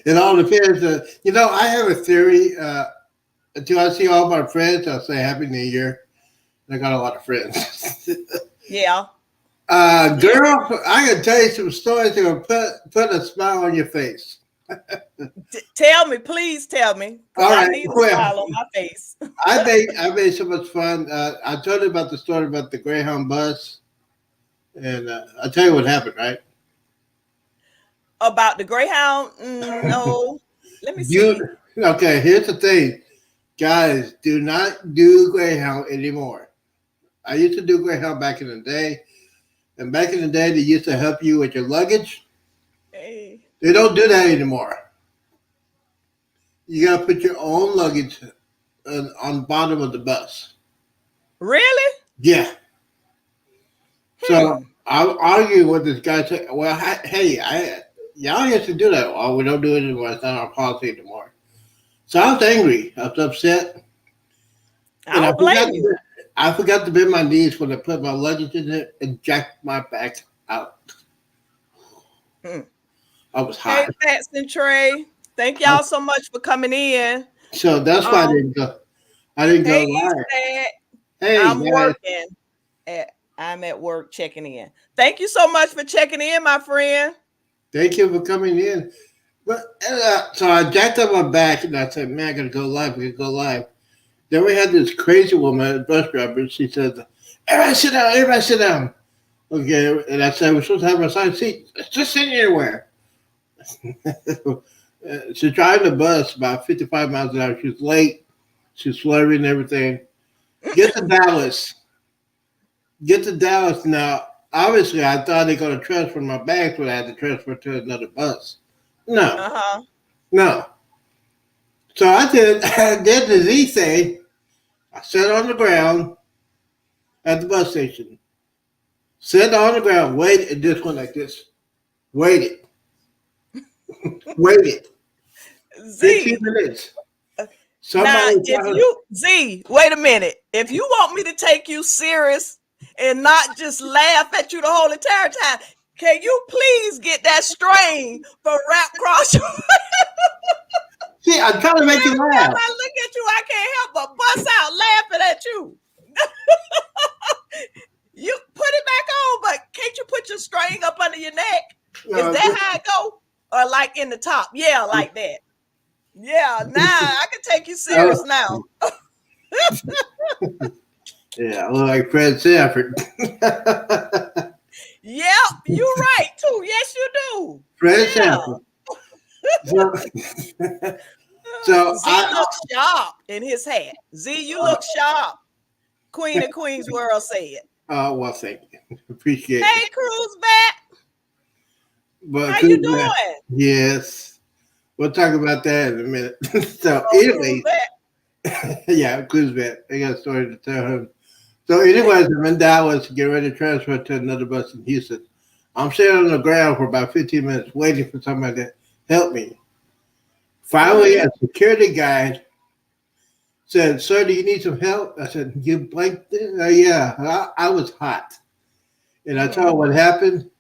It all depends. I have a theory. Until I see all my friends, I'll say Happy New Year. I got a lot of friends. Yeah. Yeah. Girl, I can tell you some stories that will put a smile on your face. Tell me, please tell me, because All I right. need a Well, smile on my face. I made so much fun. I told you about the story about the Greyhound bus, and I'll tell you what happened. Right? About the Greyhound? No. Let me You see. okay? Here's the thing, guys. Do not do Greyhound anymore. I used to do Greyhound back in the day, and back in the day, they used to help you with your luggage. Hey. They don't do that anymore. You gotta put your own luggage on the bottom of the bus. Really? Yeah. So Hmm. I'm arguing with this guy. Saying, well, hey, y'all used to do that. Oh, we don't do it anymore. It's not our policy anymore. So I was angry. I was upset, I and don't blame you. I forgot to bend my knees when I put my luggage in it and jacked my back out. Hmm. I was Hey, hot. Fats and Trey. Thank y'all so much for coming in. So that's why I Um, didn't go. I didn't go hey, live. Sad. Hey I'm guys, working. I'm at work checking in. Thank you so much for checking in, my friend. thank you for coming in. But so I jacked up my back and I said, "Man, I gotta go live. I gotta go live." Then we had this crazy woman, bus driver. She said, "Everybody sit down. Everybody sit down." Okay, and I said, "We're supposed to have a assigned seat. Just sit anywhere." She's driving the bus about 55 miles an hour. She's late. She's slurring and everything. Get to Dallas. Get to Dallas now. Obviously, I thought they're going to transfer my bags, but I had to transfer to another bus. No, Uh-huh. no. So I did. I did the Z thing. I sat on the ground at the bus station. Sat on the ground, waited, and just went like this. Waited, waited. 15 Z. minutes. Now, Somebody if tried. you Z, wait a minute. If you want me to take you serious and not just laugh at you the whole entire time, can you please get that string from Rap Cross? See, I'm trying to make you Every time laugh. I look at you, I can't help but bust out laughing at you. You put it back on, but can't you put your string up under your neck? Is Uh, that how it go? Or like in the top? Yeah, like that. Yeah, now I can take you uh, serious now. yeah, I look like Fred Sanford. Yep, you right too. Yes, you do. Fred Yeah. Sanford. So, so Z I, looks sharp in his hat. Z, you look sharp. Queen of Queens World said. well, thank you. Appreciate it. Hey, Cruise back. But How you doing? yes, we'll talk about that in a minute. So, Oh, Cruise anyway, back. yeah, Kuzbat. I got a story to tell him. So, anyways, I'm in Dallas, getting ready to transfer to another bus in Houston. I'm sitting on the ground for about 15 minutes waiting for somebody to help me. Finally, Mm-hmm. a security guy said, "Sir, do you need some help?" I said, "You blinked?" Yeah, I was hot. And I told him Mm-hmm. what happened. And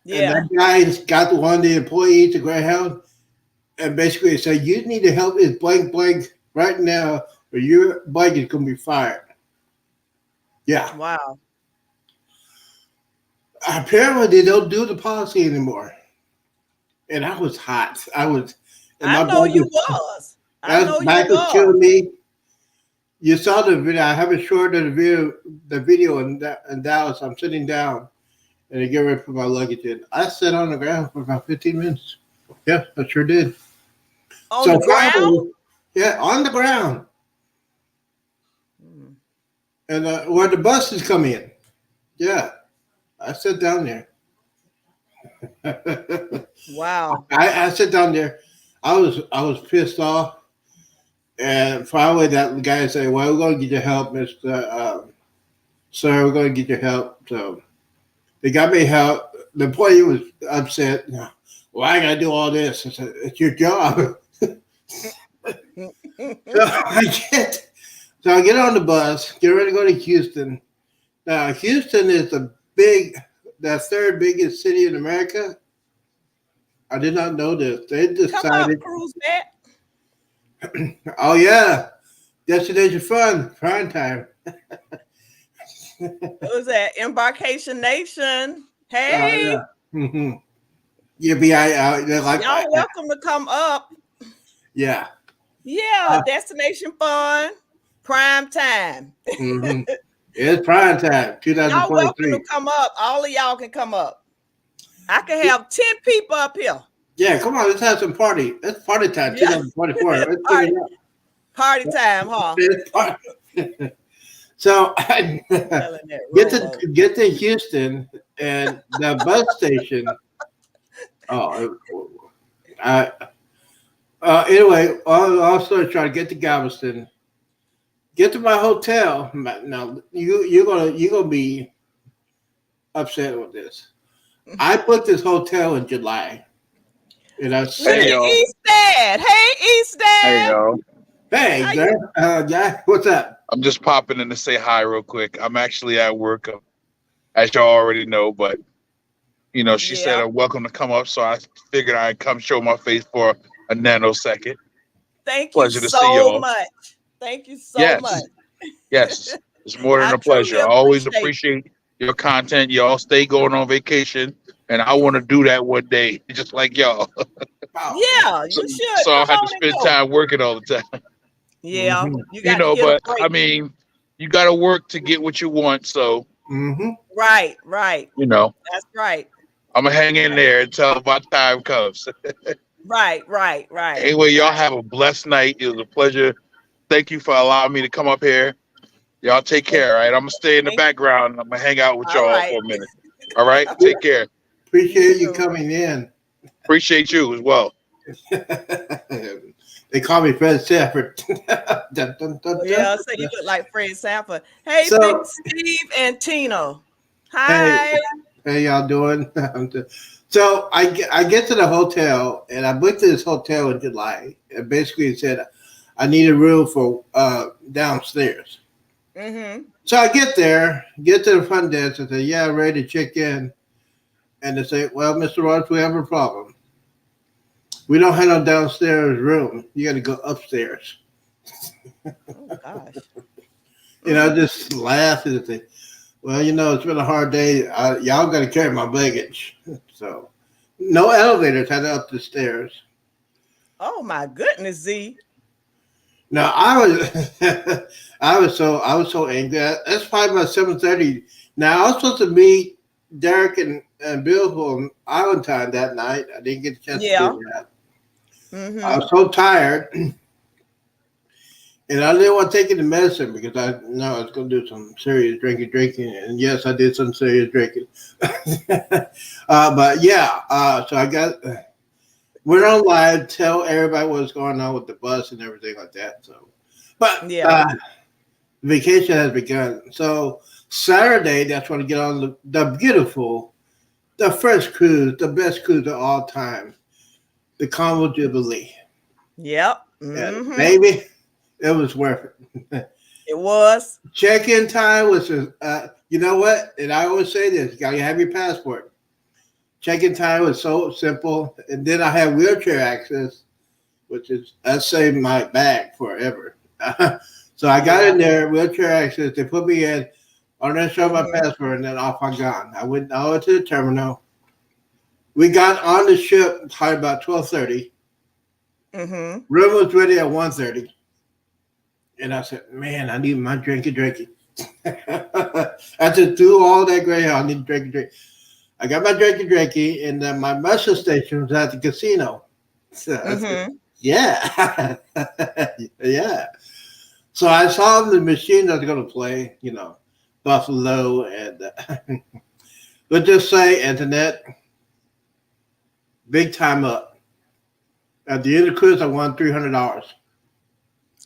Yeah. that guy got one of the employees to Greyhound and basically said, "You need to help this blank blank right now, or your blank is going to be fired." Yeah. Wow. Apparently, they don't do the policy anymore. And I was hot. And I my know you back was. I that know you back was was. killing me. You saw the video. I have it short of the video in Dallas. I'm sitting down and they get ready to put my luggage in. I sat on the ground for about 15 minutes. Yeah, I sure did. On the So ground? finally, yeah, on the ground. Mm. And where the buses come in. Yeah, I sat down there. Wow. I sat down there. I was pissed off, and finally that guy said, "Well, we're going to get your help, Mister Sir. We're going to get your help." So they got me help. The employee was upset. Well, I got to do all this. I said, "It's your job." So I get on the bus, get ready to go to Houston. Now Houston is the third biggest city in America. I did not know this. They Come up, decided. cruise back. Oh yeah, Destination Fun, prime time. Who's that? Embarkation Nation. Hey, Yeah. Mm-hmm. You be they're like, y'all welcome to come up. yeah. Yeah, Destination Fun, prime time. Mm-hmm. It's prime time, Y'all welcome to 2023. come up. All of y'all can come up. I can have 10 people up here. Yeah, come on, let's have some party. It's party time, Yeah. 2024. Let's get Party, it up. party time, huh? It's party. So Telling that get to Houston and the bus station. Oh, anyway, I'll also try to get to Galveston. Get to my hotel. Now you're gonna be upset with this. I booked this hotel in July, and I Look said, at Eastad. Hey, Eastad. Hey, yo. "Hey, How there, guy, what's up?" I'm just popping in to say hi real quick. I'm actually at work, as y'all already know, but, she said, Yeah. welcome to come up, so I figured I'd come show my face for a nanosecond. Thank you Pleasure to see so y'all. much. Thank you so Yes. much. Yes, it's more than I a pleasure. truly I always appreciate appreciate your content. Y'all stay going on vacation, and I want to do that one day, just like y'all. Oh, Yeah, So, you should. so I Come have to on and spend go. time working all the time. Yeah, mm-hmm. you got to get a But break. I mean, you got to work to get what you want. So, Mm-hmm. Right. That's right. I'm going to hang in there until my time comes. Right. Anyway, y'all have a blessed night. It was a pleasure. Thank you for allowing me to come up here. Y'all take care, all right? I'm going to stay in the Thank- background. And I'm going to hang out with All y'all right. for a minute. All right? Take care. Appreciate you coming in. Appreciate you as well. They call me Fred Sanford. Dun, dun, dun, Yeah, dun. so you look like Fred Sanford. Hey, So- Big Steve and Tino. Hi. Hey, y'all doing? So I get to the hotel, and I booked this hotel in July, and basically it said I need a room for downstairs. Mm-hmm. So I get there, get to the front desk, and say, "Yeah, I'm ready to check in." And they say, "Well, Mr. Ross, we have a problem. We don't have no downstairs room. You got to go upstairs." Oh gosh. I just laughed and say, "Well, it's been a hard day. Y'all got to carry my luggage." So, no elevators had up the stairs. Oh my goodness, Z. Now I was so angry. That's probably about 7:30. Now I was supposed to meet Derek and Bill on Island Time that night. I didn't get a chance to do that. Mm-hmm. I was so tired, and I didn't want to take any medicine because I know I was going to do some serious drinking. And yes, I did some serious drinking. But yeah, so I went on live, tell everybody what's going on with the bus and everything like that. So, but vacation has begun. So Saturday, that's when I get on the first cruise, the best cruise of all time, the Convo Jubilee. Yep. And baby, it was worth it. It was. Check-in time was, you know what? And I always say this: you gotta have your passport. Check-in time was so simple, and then I had wheelchair access, that saved my bag forever. So I got in there, wheelchair access. They put me in. I didn't show my passport, and then off I gone. I went over to the terminal. We got on the ship probably about 12:30. Mm-hmm. Room was ready at 1:30. And I said, "Man, I need my drinky." I just threw all that gray hair. I need drinky. I got my drinky, and then my muster station was at the casino. So I said, yeah. Yeah. So I saw the machine that was going to play, Buffalo, and let's just say Internet, big time up. At the end of the cruise, I won $300.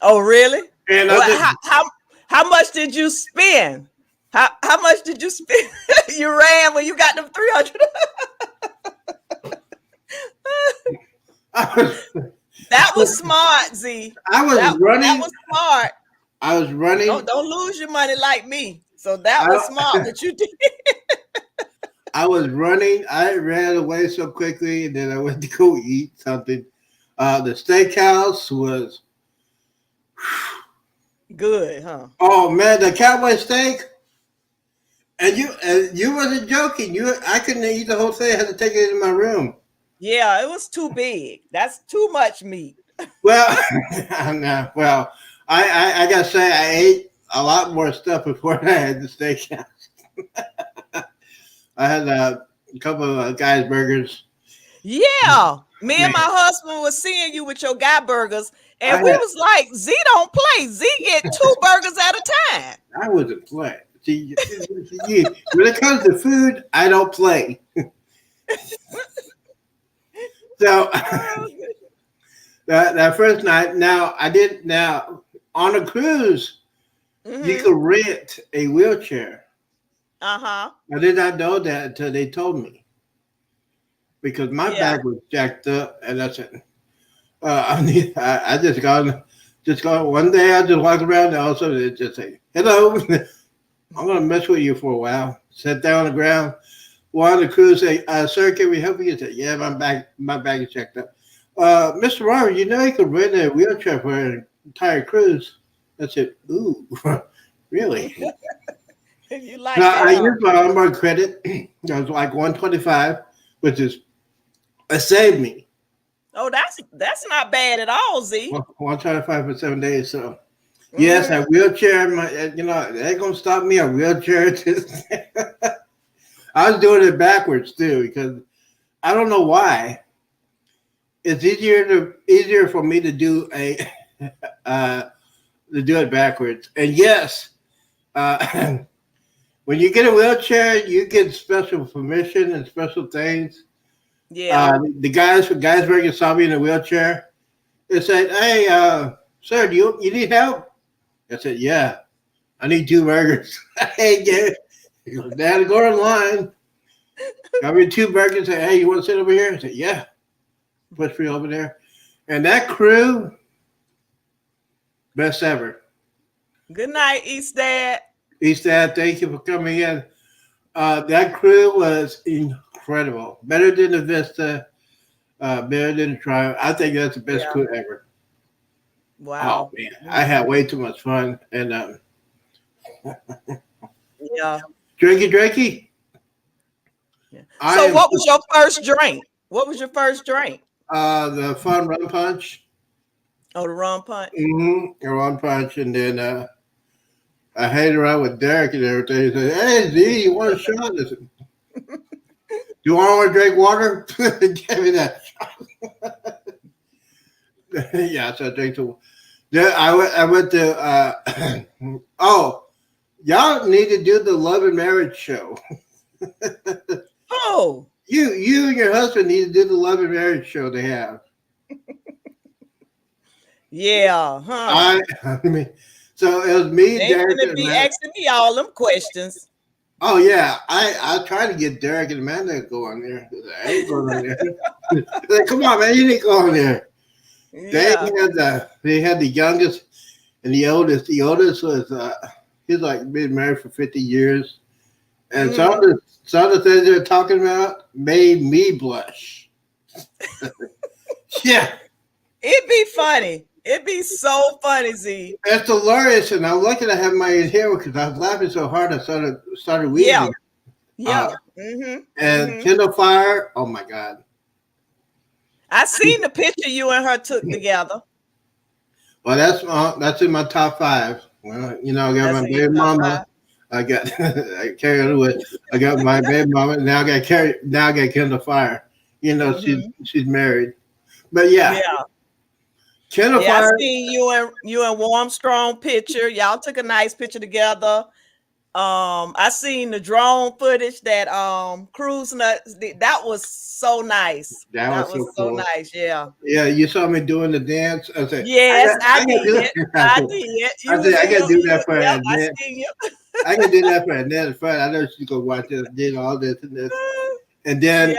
Oh, really? And how much did you spend? How much did you spend? You ran when you got them 300. That was smart, Z. I was running. That was smart. I was running. Don't lose your money like me. So that was smart what you did. I was running. I ran away so quickly, and then I went to go eat something. The steakhouse was, Good, huh? oh man, the cowboy steak. And you wasn't joking. I couldn't eat the whole thing. I had to take it in my room. Yeah, it was too big. That's too much meat. Well, no, well, I gotta say I ate a lot more stuff before I had the steakhouse. I had a couple of guys' burgers. Yeah. Me and my husband was seeing you with your guy burgers, and I we had- was like, Z don't play. Z get 2 burgers at a time. I wasn't playing. See, when it comes to food, I don't play. So that first night, now I did. Now on a cruise, you could rent a wheelchair. Uh-huh. I did not know that until they told me, because my back was jacked up, and I said, I just got one day. I just walked around, and all of a sudden it just say, "Hello, I'm gonna mess with you for a while." Sat down on the ground. One on the crew say, "Sir, can we help you?" I said, "Yeah, my back is checked up." Mr. Robert, you know you could rent a wheelchair for an entire cruise. I said, "Ooh, really?" You like Now, that? I used my onboard credit. That was like $125, which is it saved me. Oh, that's not bad at all, Z. $125 for 7 days. So yes, a wheelchair. They ain't gonna stop me. A wheelchair. I was doing it backwards too, because I don't know why. It's easier for me to do it backwards. And yes, when you get a wheelchair, you get special permission and special things. Yeah. The guys from Geisberg saw me in a wheelchair. They said, "Hey, sir, do you need help?" I said, "Yeah, I need 2 burgers." Hey, he goes, "Dad, go online." Got me 2 burgers. Said, "Hey, you want to sit over here?" I said, "Yeah." Push me over there, and that crew, best ever. Good night, East Dad. East Dad, thank you for coming in. That crew was incredible. Better than the Vista, better than the Triumph. I think that's the best crew ever. Wow. Oh man, I had way too much fun. And Yeah. Drinky. Yeah. So what was your first drink? What was your first drink? The Fun Rum Punch. Oh, the rum punch. The rum punch, and then I hanged around with Derek and everything. He said, "Hey, Z, you want a shot?" I said, "Do you want to drink water?" Give me that shot. Yeah, so I drank the. Then I went to. Oh, y'all need to do the Love and Marriage show. Oh. You and your husband need to do the Love and Marriage show they have. Yeah, huh? I mean, so it was me, They Derek, gonna and be Amanda. asking me all them questions. Oh yeah, I tried to get Derek and Amanda to go on there. I ain't going on there. Like, come on, man, you didn't go on there. Yeah. They had the youngest and the oldest. The oldest was he's like been married for 50 years, and some of the things they're talking about made me blush. Yeah, It'd be funny. It'd be so funny, Z. it's hilarious, and I'm lucky to have my hair because I was laughing so hard I started weeping. Yeah. And Kindle Fire, oh my God. I seen the picture you and her took together. Well, that's in my top 5. Well, I got That's my in baby your top mama. 5. I got I carry on with. I got my baby mama. Now I got Kindle Fire. She's married, but yeah. Kindle Fire. I seen you and Warm Strong picture. Y'all took a nice picture together. I seen the drone footage that Cruise Nuts did. That was so nice. That was so cool. Nice. Yeah. Yeah, you saw me doing the dance. I said, yes, I did. I did. did. I said, I can do that for Annette. Annette. I can do that for Annette in front. I know she's gonna watch this, did all this and this. And then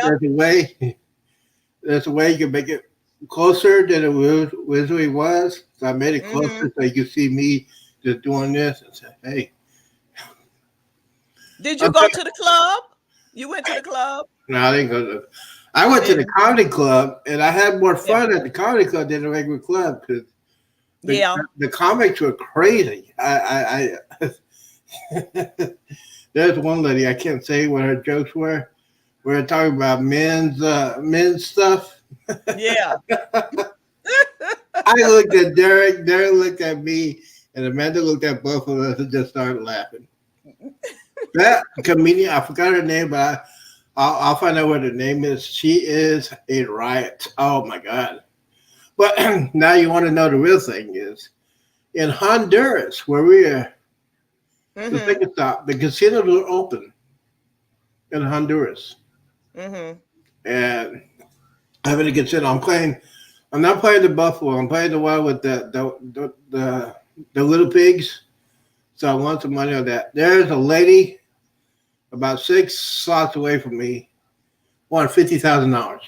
there's a way you can make it closer than it originally was. So I made it closer so you can see me just doing this and say, "Hey." Did you go to the club? You went to the club? No, I didn't go to. I went to the comedy club, and I had more fun at the comedy club than the regular club because the comics were crazy. I there's one lady, I can't say what her jokes were. We were talking about men's stuff. Yeah. I looked at Derek looked at me, and Amanda looked at both of us and just started laughing. That comedian, I forgot her name, but I'll find out what her name is. She is a riot. Oh my God. But now you want to know the real thing is in Honduras, where we are, the second stop, the casinos are open in Honduras. And I'm having to consider I'm not playing the Buffalo, I'm playing the one with the little pigs. So I want some money on that. There's a lady about 6 slots away from me, won $50,000.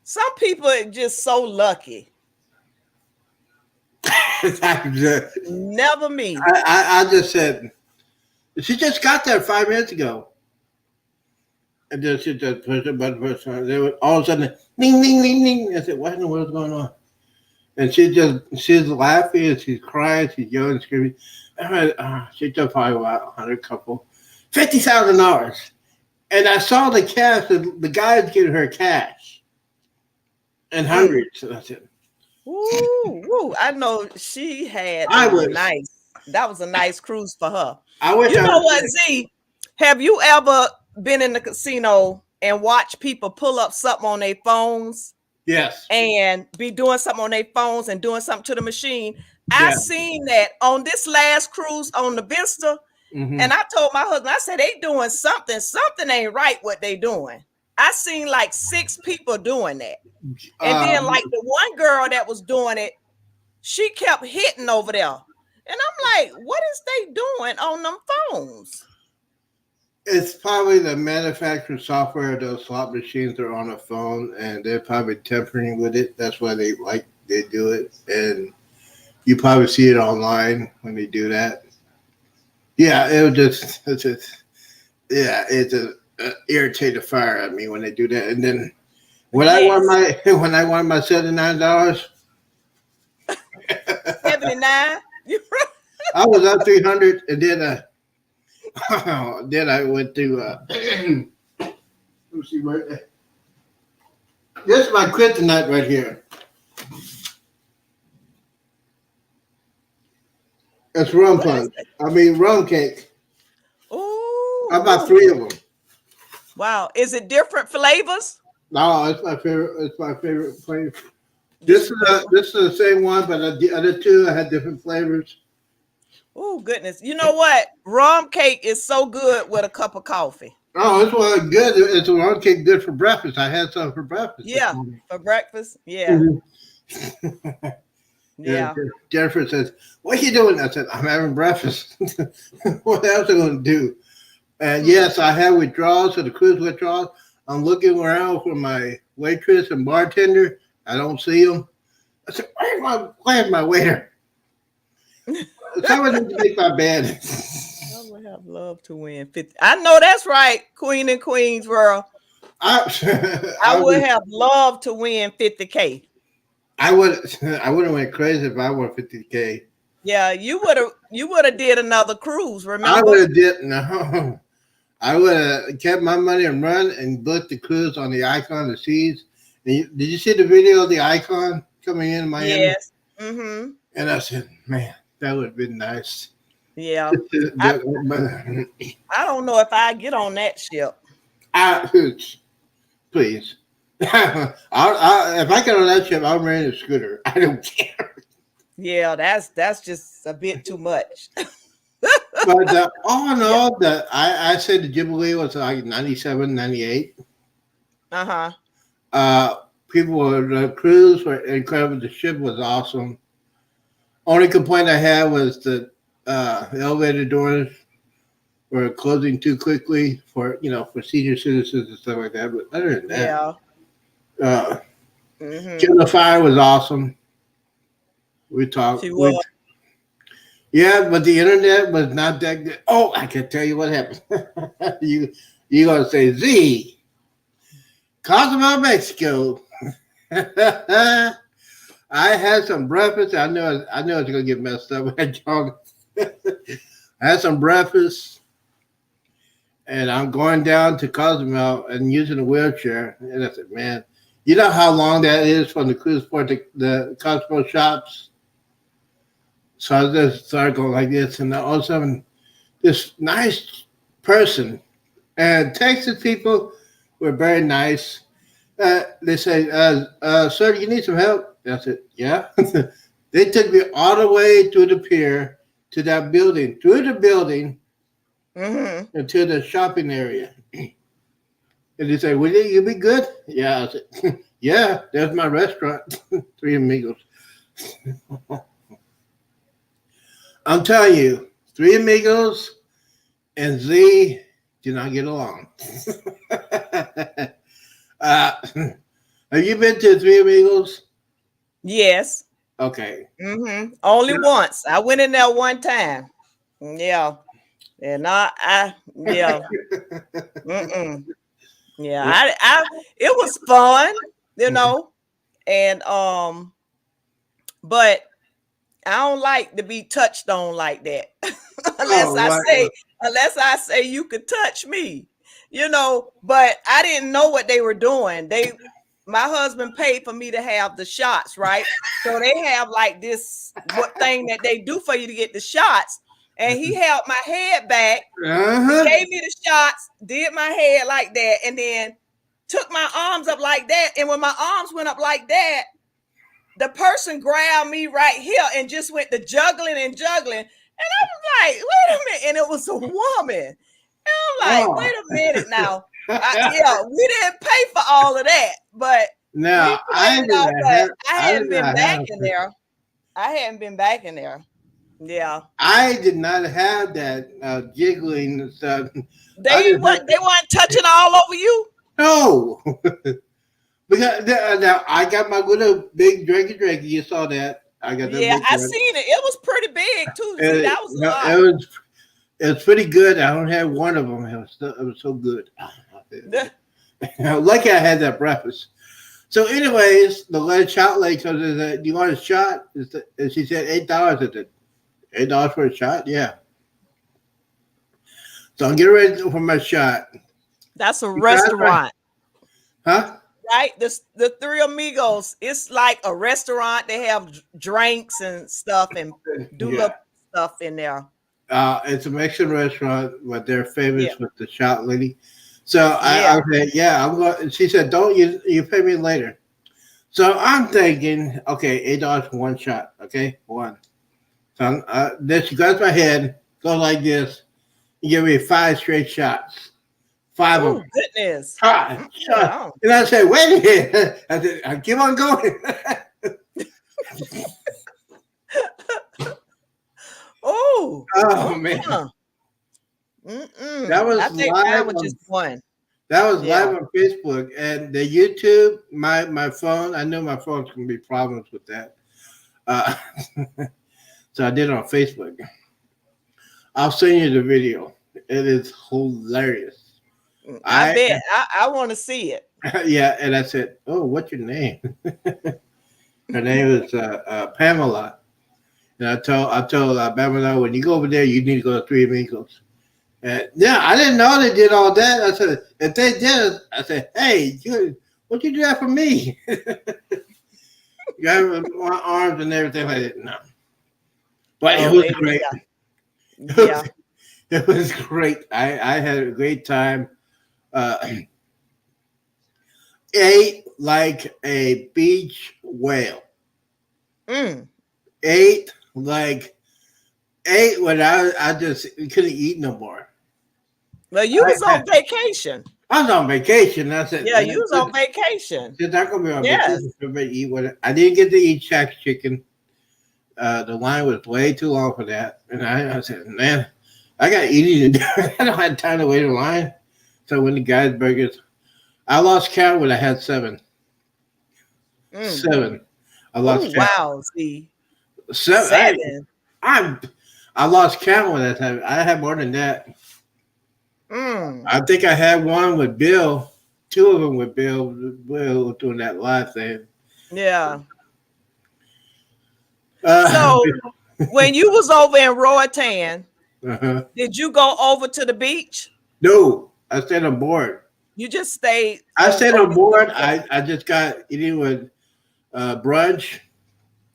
Some people are just so lucky. Never me. I just said, she just got there 5 minutes ago. And then she just pushed the button first time. They were all of a sudden, ding, ding, ding, ding. I said, what in the world's going on? And she's laughing and she's crying, she's yelling, screaming. She took probably about 100 couple, $50,000. And I saw the cash, the guy's giving her cash and hundreds. And I said, Ooh, I know she had nice. That was a nice cruise for her. You know what, Z? Have you ever been in the casino and watched people pull up something on their phones? Yes. And be doing something on their phones and doing something to the machine. I seen that on this last cruise on the Vista. And I told my husband, I said, they doing something. Something ain't right what they doing. I seen like 6 people doing that. And then like the one girl that was doing it, she kept hitting over there. And I'm like, what is they doing on them phones? It's probably the manufacturer software. Those slot machines are on a phone, and they're probably tampering with it. That's why they do it, and you probably see it online when they do that. Yeah, it's a irritate the fire at me when they do that. And then when I won my $79, 79, I was up 300, and then then I went to let me see where. This is my kryptonite right here. It's rum punch. Rum cake. Ooh. I bought 3 of them. Wow. Is it different flavors? No, it's my favorite. It's my favorite flavor. This is the same one, but the other 2 I had different flavors. Oh goodness! You know what? Rum cake is so good with a cup of coffee. Oh, it's one good. It's a rum cake good for breakfast. I had some for breakfast. Yeah, for breakfast. Yeah. Yeah. Jennifer says, "What are you doing?" I said, "I'm having breakfast." What else am I going to do? And yes, I have withdrawals, so the cruise withdrawals. I'm looking around for my waitress and bartender. I don't see them. I said, "Where's my waiter?" Someone needs to make my bed. I would have loved to win 50. I know that's right, Queen and Queens world. I would have loved to win 50K. I would have went crazy if I won 50K. Yeah, you would have did another cruise, remember? I would have did no. I would have kept my money and run and booked the cruise on the Icon of Seas. Did you see the video of the Icon coming in Miami? Yes. Mm-hmm. And I said, man, that would have been nice. Yeah. I don't know if I get on that ship. Please. If I get on that ship, I'll rent a scooter. I don't care. Yeah, that's just a bit too much. But all in all, I said the Jubilee was like 97, 98. The cruise were incredible. The ship was awesome. Only complaint I had was the elevator doors were closing too quickly for senior citizens and stuff like that. But other than that, Jenna Fire was awesome. We talked. Yeah, but the internet was not that good. Oh, I can tell you what happened. You gonna say Z Cozumel, Mexico. I had some breakfast. I know it's gonna get messed up. I had some breakfast, and I'm going down to Cozumel and using a wheelchair. And I said, man, you know how long that is from the cruise port to the Cozumel shops? So I just started going like this, and all of a sudden, this nice person, and Texas people were very nice. They say, sir, you need some help? I said, yeah. They took me all the way to the pier, to that building, through the building, into the shopping area. And they say, will you be good? Yeah. I said, yeah, there's my restaurant, Three Amigos. I'm telling you, Three Amigos and Z do not get along. Have you been to Three Amigos? Yes. Okay. Only once. I went in there one time. Yeah. And yeah. Yeah. It was fun, you know, and but I don't like to be touched on like that. Unless I say you could touch me, you know, but I didn't know what they were doing. My husband paid for me to have the shots, right? So they have like this thing that they do for you to get the shots. And he held my head back, gave me the shots, did my head like that, and then took my arms up like that. And when my arms went up like that, the person grabbed me right here and just went to juggling. And I was like, wait a minute. And it was a woman. And I'm like, wait a minute now. We didn't pay for all of that. But no, I hadn't been back in there. I hadn't been back in there. Yeah. I did not have that jiggling stuff. They weren't touching all over you? No. Because now I got my little big drinky. You saw that. I got that. Yeah, I seen it. It was pretty big too. That was a lot. It was pretty good. I don't have one of them. It was so good. Lucky I had that breakfast. So, anyways, the last shot lady said, "Do you want a shot?" And she said $8. I said, $8 for a shot? Yeah. So I'm getting ready for my shot. That's a restaurant. Huh? Right? The Three Amigos, it's like a restaurant. They have drinks and stuff and do stuff in there. It's a Mexican restaurant, but they're famous with the shot lady. So I said, yeah, I'm going. She said, don't you pay me later. So I'm thinking, okay, $8 for one shot. Okay, one. So then she grabs my head, goes like this, and give me 5 straight shots. 5 of them. Goodness. 5 shots. And I said, wait a minute. I said, I keep on going. Oh man. That was live on, just one. That was live on Facebook and the YouTube. My phone. I know my phone's gonna be problems with that. So I did it on Facebook. I'll send you the video. It is hilarious. I bet. I want to see it. Yeah, and I said, "Oh, what's your name?" Her name is Pamela. And I told Pamela, when you go over there, you need to go to Three Amigos. And I didn't know they did all that. I said, if they did, I said, hey, what'd you do that for me? You have my arms and everything like that. No. But it was great. Yeah. It was great. I had a great time. Ate like a beach whale. Ate when I just couldn't eat no more. Well, you was on vacation. I was on vacation. I said, yeah, you was on vacation. You're not gonna be on vacation. Eat what I didn't get to eat Shaq's chicken. The line was way too long for that, and I said, man, I got eating to do. I don't have time to wait in line. So when the guys burgers, I lost count when I had 7. 7. I lost count. Wow, see. 7. I'm I lost count when that time. I had more than that. I think I had one with Bill, two of them with Bill doing that live thing. Yeah. So when you was over in Roatan, uh-huh. did you go over to the beach? No, I stayed on board. You just stayed. I stayed on board. I just got eating with brunch.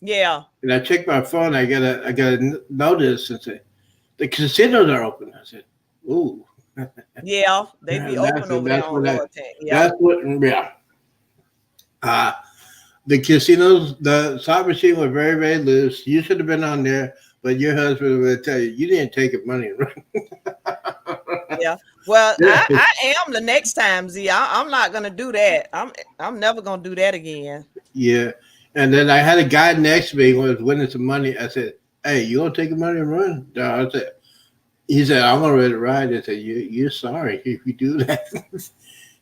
Yeah. And I checked my phone. I got a notice and said the casinos are open. I said, "Ooh." Yeah, they be open over there on Roatan. Yeah. That's what. Yeah. The casinos, the slot machine was very, very loose. You should have been on there, but your husband will tell you didn't take your money. Yeah. Well, I am the next time, Z. I'm not gonna do that. I'm never gonna do that again. Yeah. And then I had a guy next to me who was winning some money. I said, "Hey, you gonna take your money and run?" No, I said, he said, "I'm gonna let it ride." I said, "You're sorry if you do that."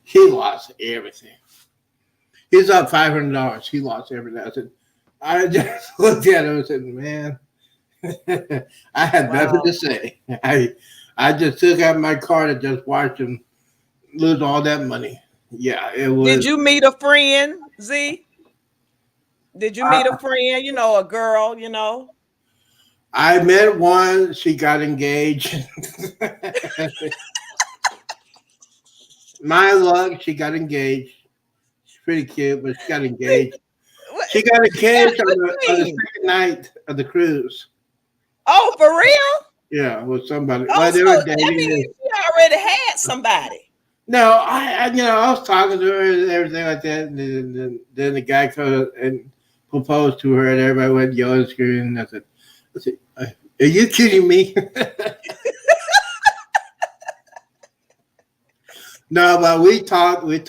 He lost everything. He's up $500. He lost everything. I said, I just looked at him and said, "Man, I had nothing to say." I just took out my card and just watched him lose all that money. Yeah, it was. Did you meet a friend, Z? Did you meet a friend? You know, a girl. You know. I met one. She got engaged. My luck, she got engaged. She's pretty cute, but she got engaged. She got engaged on the second night of the cruise. Oh, for real? Yeah, with somebody. Oh, well, they so were dating. that means you already had somebody. No, I was talking to her and everything like that, and then the guy comes and proposed to her, and everybody went yelling, screaming. I said, "Are you kidding me?" No, but we talked when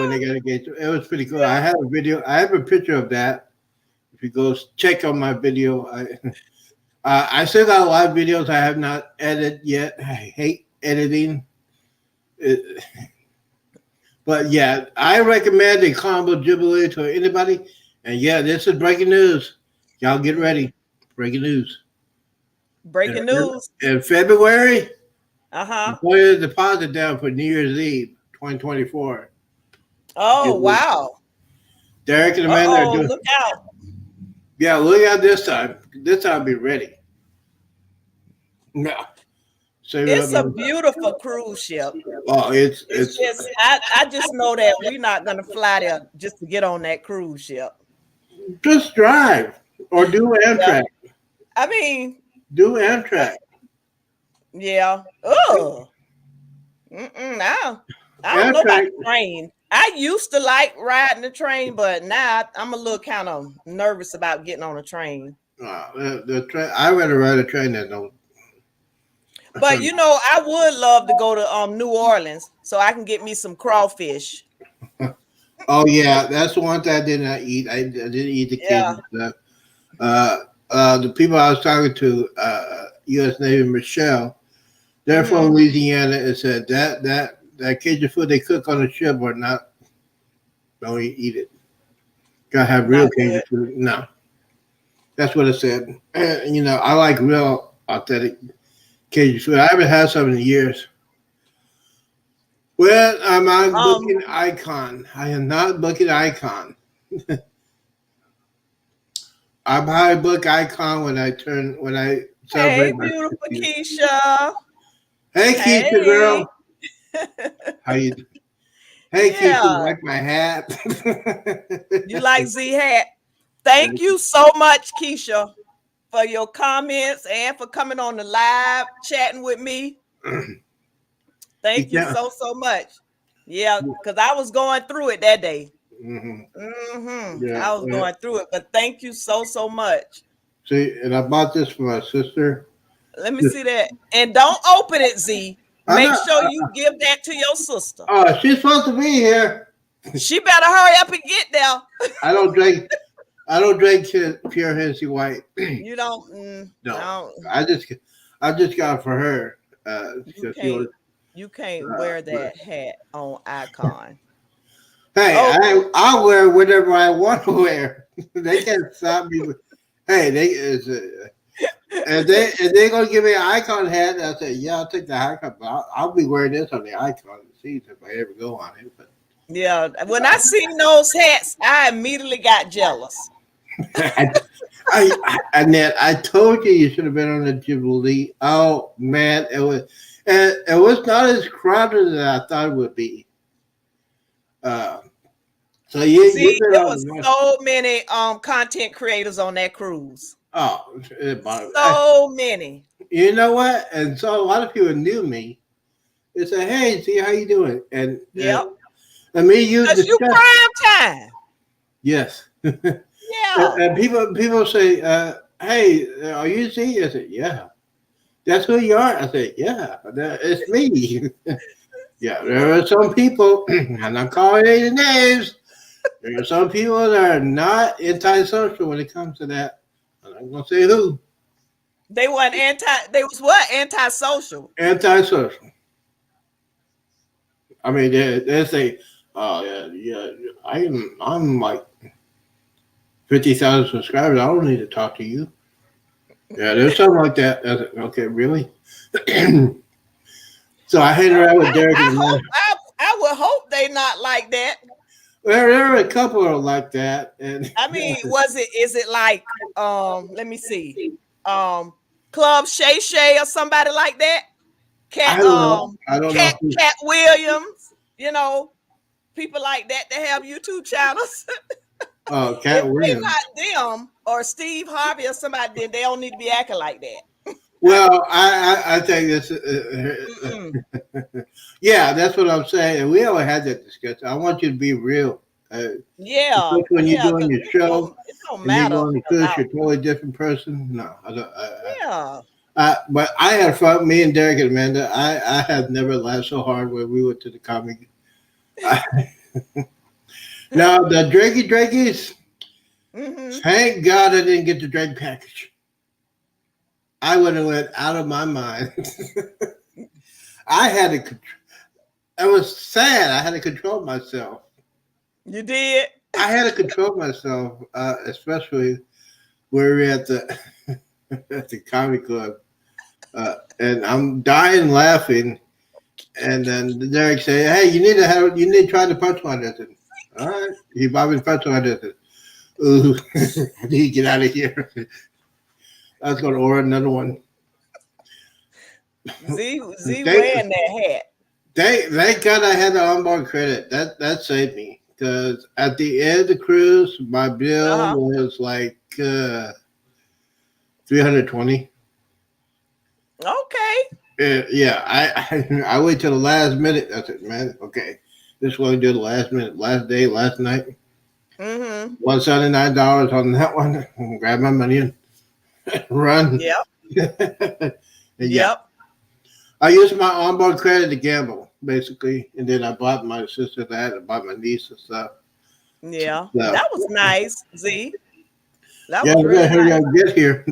they got engaged. It was pretty cool. I have a video. I have a picture of that. If you go check on my video, I still got a lot of videos I have not edited yet. I hate editing. But yeah, I recommend the Combo Jubilee to anybody. And yeah, this is breaking news. Y'all get ready. Breaking news. Breaking news. In February, put a deposit down for New Year's Eve 2024. Oh, wow. Derek and Amanda are doing. Look out. Yeah, look out this time. This time be ready. No. So it's a beautiful cruise ship. Oh, it's just I just know that we're not gonna fly there just to get on that cruise ship. Just drive or do Amtrak. Yeah. I mean, do Amtrak. Yeah. Oh. I don't know about the train. I used to like riding the train, but now I'm a little kind of nervous about getting on a train. The train. I rather ride a train than no. But you know, I would love to go to New Orleans so I can get me some crawfish. Oh yeah, that's the one thing I did not eat. I didn't eat the Cajun stuff. The people I was talking to, U.S. Navy Michelle, they're from Louisiana, and said that Cajun food they cook on the ship or not, don't eat it. Gotta have real Cajun food. No, that's what it said. And, you know, I like real authentic Cajun food. I haven't had some in years. Well, I'm not booking Icon. I am not booking Icon. I probably book Icon when I celebrate. Hey, beautiful Keisha. Hey, Keisha, girl. How you doing? Hey, Keisha, you like my hat? You like Z hat? Thank you so much, Keisha, for your comments and for coming on the live chatting with me. Thank you so much. Yeah, because I was going through it that day. Yeah, I was going through it, but thank you so much. See, and I bought this for my sister. Let me see that. And don't open it, Z. Make sure you give that to your sister. Oh, she's supposed to be here. She better hurry up and get there. I don't drink pure Hennessy White. You don't? No. I just got it for her. You can't wear that hat on Icon. Hey, I'll wear whatever I want to wear. They can't stop me. Hey, and they gonna give me an icon hat. And I said, yeah, I'll take the icon, but I'll be wearing this on the icon seats if I ever go on it. But Yeah, when I seen those hats, I immediately got jealous. Annette, I told you should have been on the Jubilee. Oh man, it was not as crowded as I thought it would be. So See, there was so many content creators on that cruise. Oh, so many. You know what? And so a lot of people knew me. They said, "Hey, see how you doing?" And I mean, you prime time. Yes. Yeah. And people say, "Hey, are you Z?" I said, "Yeah." That's who you are. I said, "Yeah, it's me." Yeah, there are some people, and I'm calling any names. There are some people that are not antisocial when it comes to that. I'm not gonna say who. They weren't They was what? Antisocial. Antisocial. I mean, they say, "Oh yeah, I'm like 50,000 subscribers. I don't need to talk to you." Yeah, there's something like that. Okay, really? So I hang around with Derek. I would hope they not like that. Well, there are a couple like that, and I mean, is it like let me see, Club Shay Shay or somebody like that? I don't know. Cat Williams, people like that have YouTube channels. Oh, Cat Williams. Not them or Steve Harvey or somebody, then they don't need to be acting like that. Well, I think this. Yeah, that's what I'm saying. We always had that discussion. I want you to be real. When you're doing your show, it don't matter. You're on the cruise, you're a totally different person. No, I don't. Yeah. But I had fun. Me and Derek and Amanda. I have never laughed so hard when we went to the comic. Now the Drakey's. Thank God I didn't get the drink package. I would have went out of my mind. I had to. I was sad. I had to control myself. You did. I had to control myself, especially where we're at the at the comedy club, and I'm dying laughing. And then Derek said, "Hey, you need to try the punchline." I said, "All right." He bought me the punchline. I said, "Ooh, I need to get out of here." I was going to order another one. Z wearing that hat. Thank God I had the onboard credit. That saved me, because at the end of the cruise, my bill was like $320. Okay. Yeah, I wait till the last minute. I said, "Man, okay, this is what I do the last minute, last day, last night." $179 on that one. Grab my money and run. Yep. Yep. I used my onboard credit to gamble, basically, and then I bought my sister that. I bought my niece and stuff. Yeah, so, that was nice, Z. That was really nice. Get here.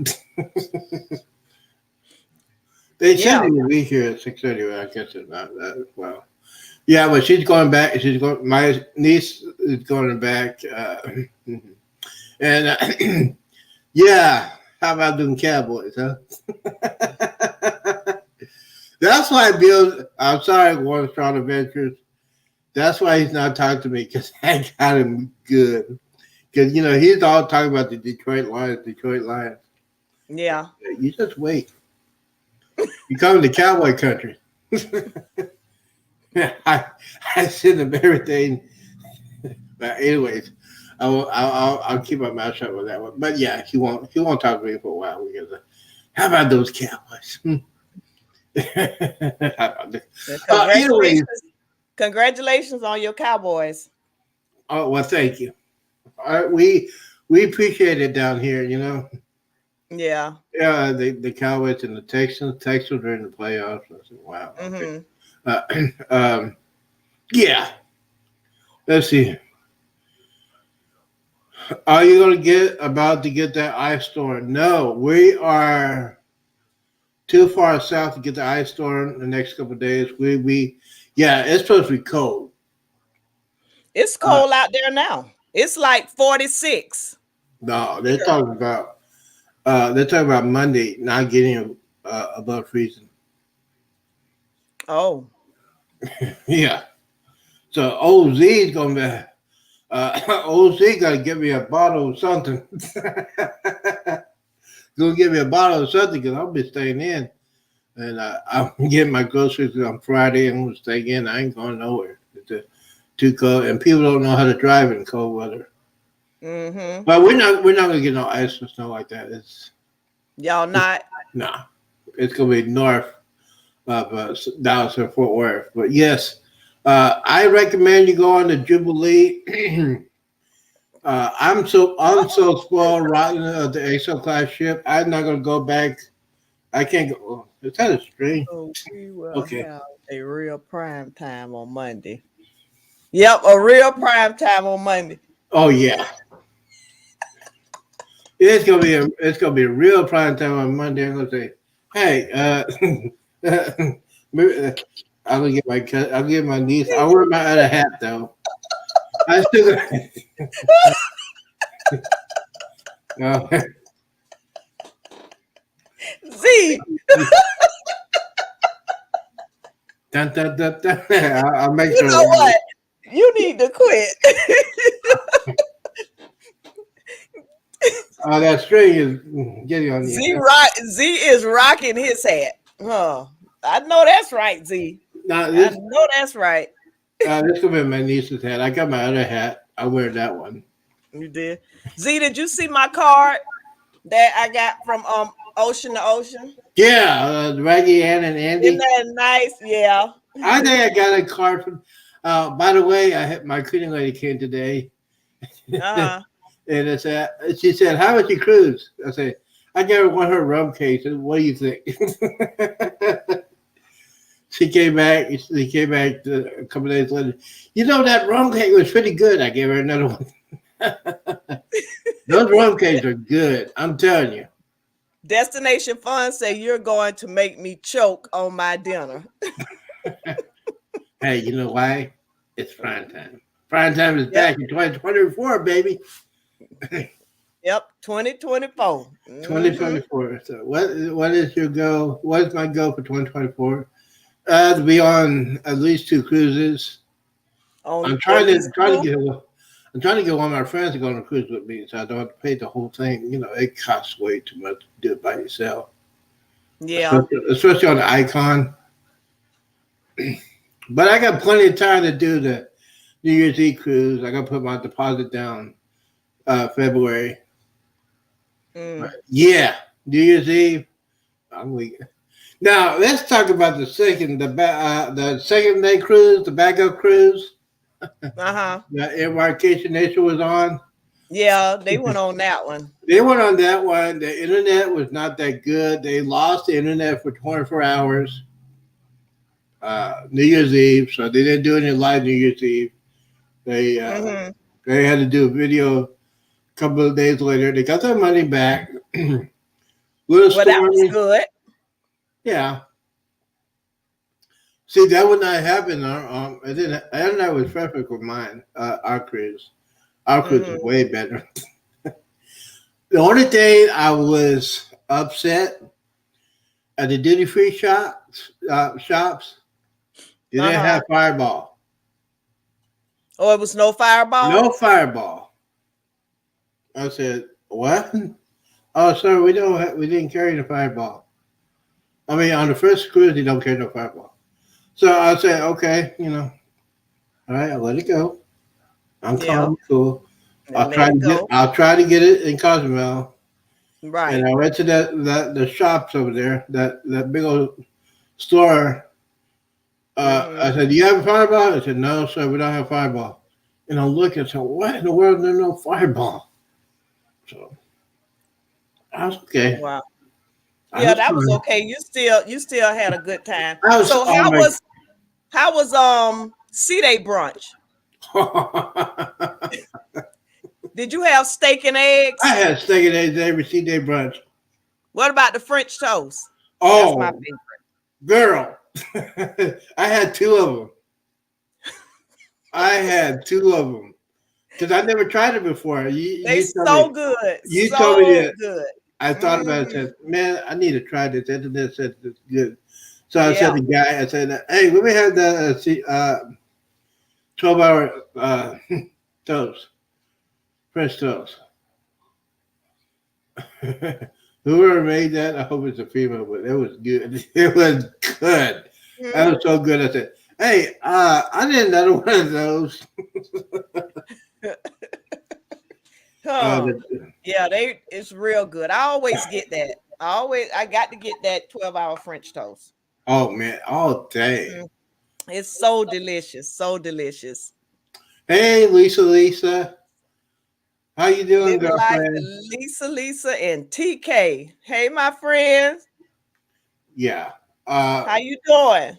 They said they would be here at 6:30. I guess it's not that well. Yeah, but she's going back. My niece is going back, and yeah. How about doing Cowboys, huh? That's why Bill. I'm sorry, Warren Strong Adventures. That's why he's not talking to me, because I got him good. Because he's all talking about the Detroit Lions. Yeah. You just wait. You come to cowboy country. I send him everything. But anyways, I'll keep my mouth shut with that one. But yeah, he won't talk to me for a while, because how about those Cowboys? Congratulations on your Cowboys. Oh, well, thank you. We appreciate it down here, Yeah. Yeah, the Cowboys and the Texans. Texans are in the playoffs. I said, wow. Okay. Yeah. Let's see. Are you about to get that ice storm? No, we are too far south to get the ice storm in the next couple of days. It's supposed to be cold. It's cold out there now. It's like 46. No, they're talking about They're talking about Monday not getting above freezing. Oh, Yeah. So OZ is gonna be. OZ gotta give me a bottle of something. Gonna give me a bottle of something because I'll be staying in, and I'm getting my groceries on Friday. I'm gonna stay in. I ain't going nowhere. It's too cold, and people don't know how to drive in cold weather. mm-hmm. But we're not gonna get no ice or snow like that. It's Y'all not. nah. It's gonna be north of Dallas and Fort Worth. But yes, I recommend you go on the Jubilee. I'm so spoiled riding the XL class ship. I'm not gonna go back. I can't go. Oh, is that a string? So we will Okay. have a real prime time on Monday. Yep, a real prime time on Monday. Oh yeah. It's gonna be a real prime time on Monday. I'm gonna say, hey, I'll get my niece. I'll wear my other hat though. I still got. Z, Dun, dun, dun, dun. I'll make you sure. know what? You need to quit. Oh, that string is getting on you. Z is rocking his hat. Oh, I know that's right, Z. Now I this know that's right. this gonna be my niece's hat. I got my other hat. I wear that one. You did. Z, did you see my card that I got from Ocean to Ocean? Yeah, Raggy Ann and Andy. Isn't that nice? Yeah. I think I got a card from. By the way, my cleaning lady came today, Uh-huh. and she said, "How was your cruise?" I said, "I gave her one of her rum cases. What do you think?" She came back. She came back a couple of days later. You know that rum cake was pretty good. I gave her another one. Those rum cakes are good. I'm telling you. Destination Fun say you're going to make me choke on my dinner. Hey, you know why? It's prime time. Prime time is back in 2024, baby. Yep, 2024. 2024. So what is your goal? What is my goal for 2024? To be on at least 2 cruises. I'm trying to get one of my friends to go on a cruise with me, so I don't have to pay the whole thing. You know, it costs way too much to do it by yourself. Yeah. Especially on the Icon. But I got plenty of time to do the New Year's Eve cruise. I got to put my deposit down February. Yeah, New Year's Eve. I'm weak. Now let's talk about the second day cruise, the backup cruise. Uh-huh. The Embarkation Nation was on. Yeah, they went on that one. They went on that one. The internet was not that good. They lost the internet for 24 hours. New Year's Eve, so they didn't do any live New Year's Eve. They had to do a video a couple of days later. They got their money back. Well, that was good. Yeah. See, that would not happen. Internet was perfect with mine. Our cruise is way better. The only thing I was upset at the duty free shops. They didn't have Fireball. Oh, it was no Fireball? No Fireball. I said, what? Oh, sir, we didn't carry the Fireball. I mean, on the first cruise, they don't carry no Fireball. So I said, okay, all right, I'll let it go. I'm calm, cool. I'll try to get it in Cozumel. Right. And I went to the shops over there, that big old store. I said, do you have a Fireball? I said, no, sir, we don't have Fireball. And I looked and said, what in the world? There's no Fireball. So I was okay. Wow. Yeah, that was okay. You still had a good time. So how was C-Day brunch? Did you have steak and eggs? I had steak and eggs every C-Day brunch. What about the French toast? Oh, that's my favorite. Girl, I had 2 of them. I had 2 of them because I never tried it before. They so good. You told me that. Good. I thought about it and said, man, I need to try this. Internet said it's good. So I said Yeah. to the guy, I said, hey, let me have the 12-hour toast, French toast. Whoever made that, I hope it's a female, but it was good. It was good. That was so good. I said, hey, I need another one of those. Yeah, it's real good. I always get that. I got to get that 12-hour French toast. Oh man, all day. It's so delicious, so delicious. Hey, Lisa. How you doing, Living life girlfriend? with Lisa, and TK. Hey, my friends. Yeah. How you doing?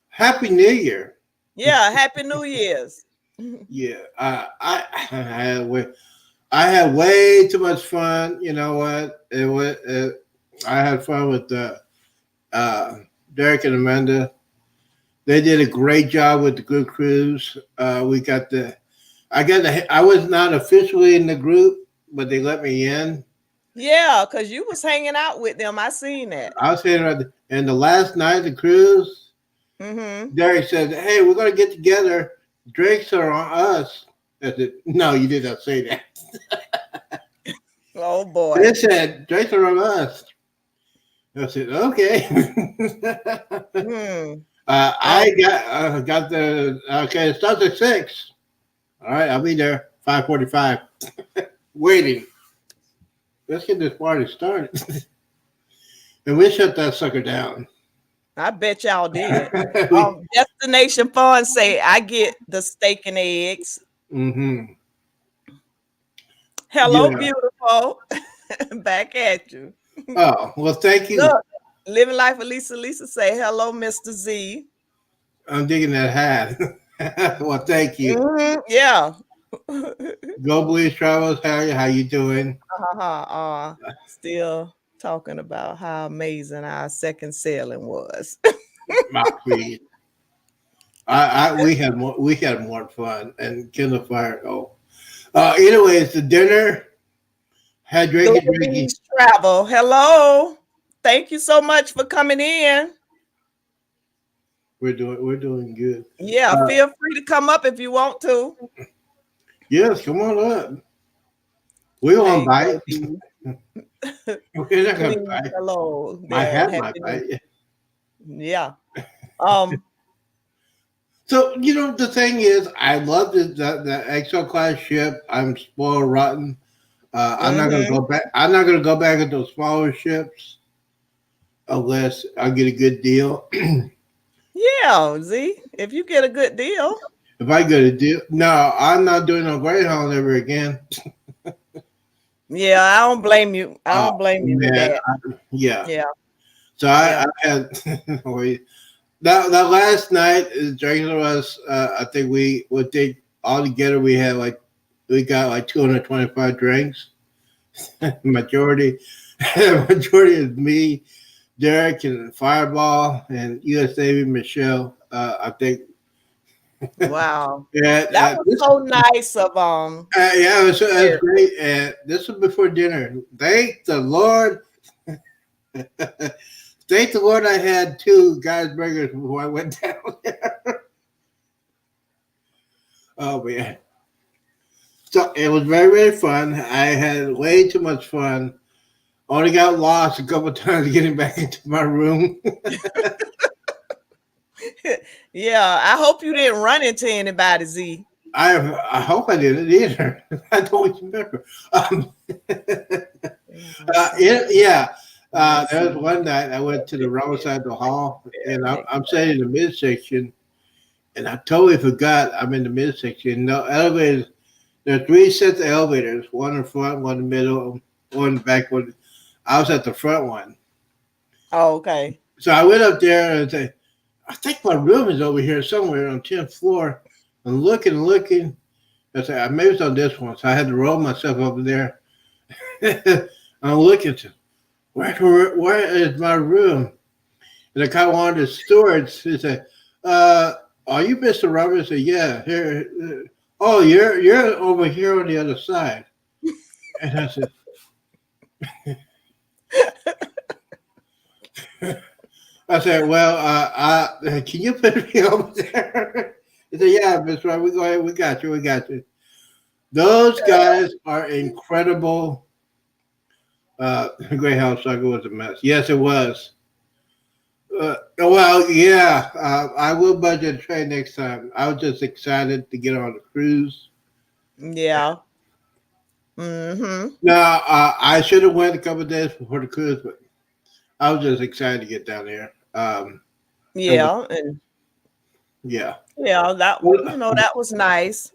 Happy New Year. Yeah, Happy New Year's. Yeah. I had way too much fun. You know what? I had fun with Derek and Amanda. They did a great job with the group cruise. I was not officially in the group, but they let me in. Yeah, because you was hanging out with them. I seen that. I was hanging around, and the last night of the cruise, Derek said, hey, we're going to get together. Drinks are on us. I said, no, you did not say that. Oh, boy. They said, drinks are on us. I said, okay. I got it starts at 6. All right, I'll be there 5:45. Waiting. Let's get this party started. And we shut that sucker down. I bet y'all did. Destination Fun say I get the steak and eggs. Hello, beautiful. Back at you. Oh, well, thank you. Look, Living Life with Lisa. Lisa say hello, Mr. Z. I'm digging that hat. Well, thank you. Yeah. Go Blues Travels. How you doing? Still talking about how amazing our second sailing was. My queen. We had more fun and kindle fire. Anyways, the dinner had drinking. Travel. Hello. Thank you so much for coming in. We're doing good. Yeah, feel free to come up if you want to. Yes, come on up. We won't bite. We're not gonna bite. Hello. My hat might bite. Yeah. So the thing is, I love the XL class ship. I'm spoiled rotten. I'm not gonna go back. I'm not gonna go back at those smaller ships unless I get a good deal. Yeah, Z. If you get a good deal. If I get a deal, no, I'm not doing no Greyhound ever again. Yeah, I don't blame you. I don't blame you for that. Yeah. So I had that last night drinking was I think we would think all together we got 225 drinks. majority is me, Derek, and Fireball, and US Navy Michelle. I think. Wow. Yeah, that was so nice of yeah, it was great. And this was before dinner. Thank the Lord. Thank the Lord I had 2 guys burgers before I went down there. Oh man. So it was very, very fun. I had way too much fun. Only got lost a couple times getting back into my room. Yeah, I hope you didn't run into anybody, Z. I hope I didn't either. I don't remember. There was one night I went to the wrong side of the hall, and I'm sitting in the midsection, and I totally forgot I'm in the midsection. No elevators. There are 3 sets of elevators, one in front, one in the middle, one in the back. One. I was at the front one. Oh, okay. So I went up there and said, I think my room is over here somewhere on 10th floor. I'm looking. I said, maybe it's on this one. So I had to roll myself over there. I'm looking to, where is my room? And I kind of wanted the stewards. He said, are you Mr. Roberts? I said, yeah. Here. Oh, you're over here on the other side. And I said, I said, well, can you put me over there? He said, yeah, Miss Right, we go ahead, we got you, we got you. Those guys are incredible. Greyhound Struggle was a mess. Yes, it was. Well, yeah, I will budget a train next time. I was just excited to get on the cruise. Yeah. Mm-hmm. Now, I should have went a couple of days before the cruise, but I was just excited to get down there. Yeah, and Yeah. yeah, that that was nice.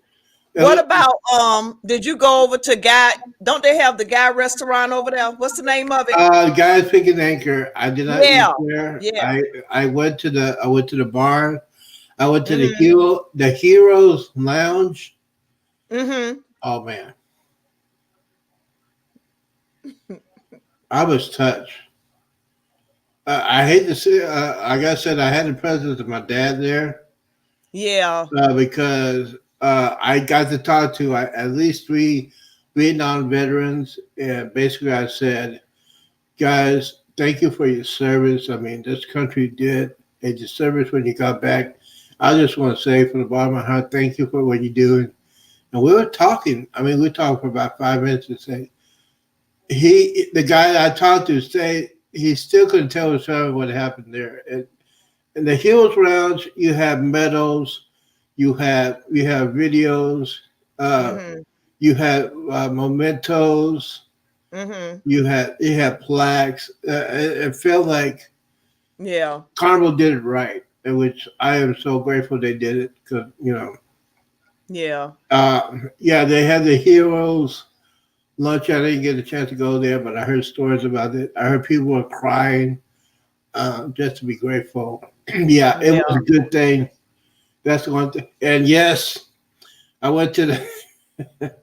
And What look, about did you go over to Guy? Don't they have the Guy restaurant over there? What's the name of it? Guys Picking Anchor. I did not Yeah, eat there. yeah. I went to the bar. I went to Mm-hmm. the Heroes Lounge. Mm-hmm. Oh man, I was touched. I hate to say, like I said, I had the presence of my dad there Yeah. because I got to talk to at least 3 Vietnam veterans, and basically I said, guys, thank you for your service. I mean, this country did a disservice when you got back. I just want to say from the bottom of my heart, thank you for what you're doing. And we were talking. I mean, we talked for about 5 minutes and say, the guy I talked to said he still couldn't tell his family what happened there. In the Hills Lounge, you have medals, you have videos, Mm-hmm. you have mementos, Mm-hmm. you had plaques. It felt like Yeah. Carnival did it right, in which I am so grateful they did it because Yeah. yeah, they had the heroes lunch. I didn't get a chance to go there, but I heard stories about it. I heard people were crying just to be grateful. Yeah, it was a good thing. That's one thing. And yes, I went to the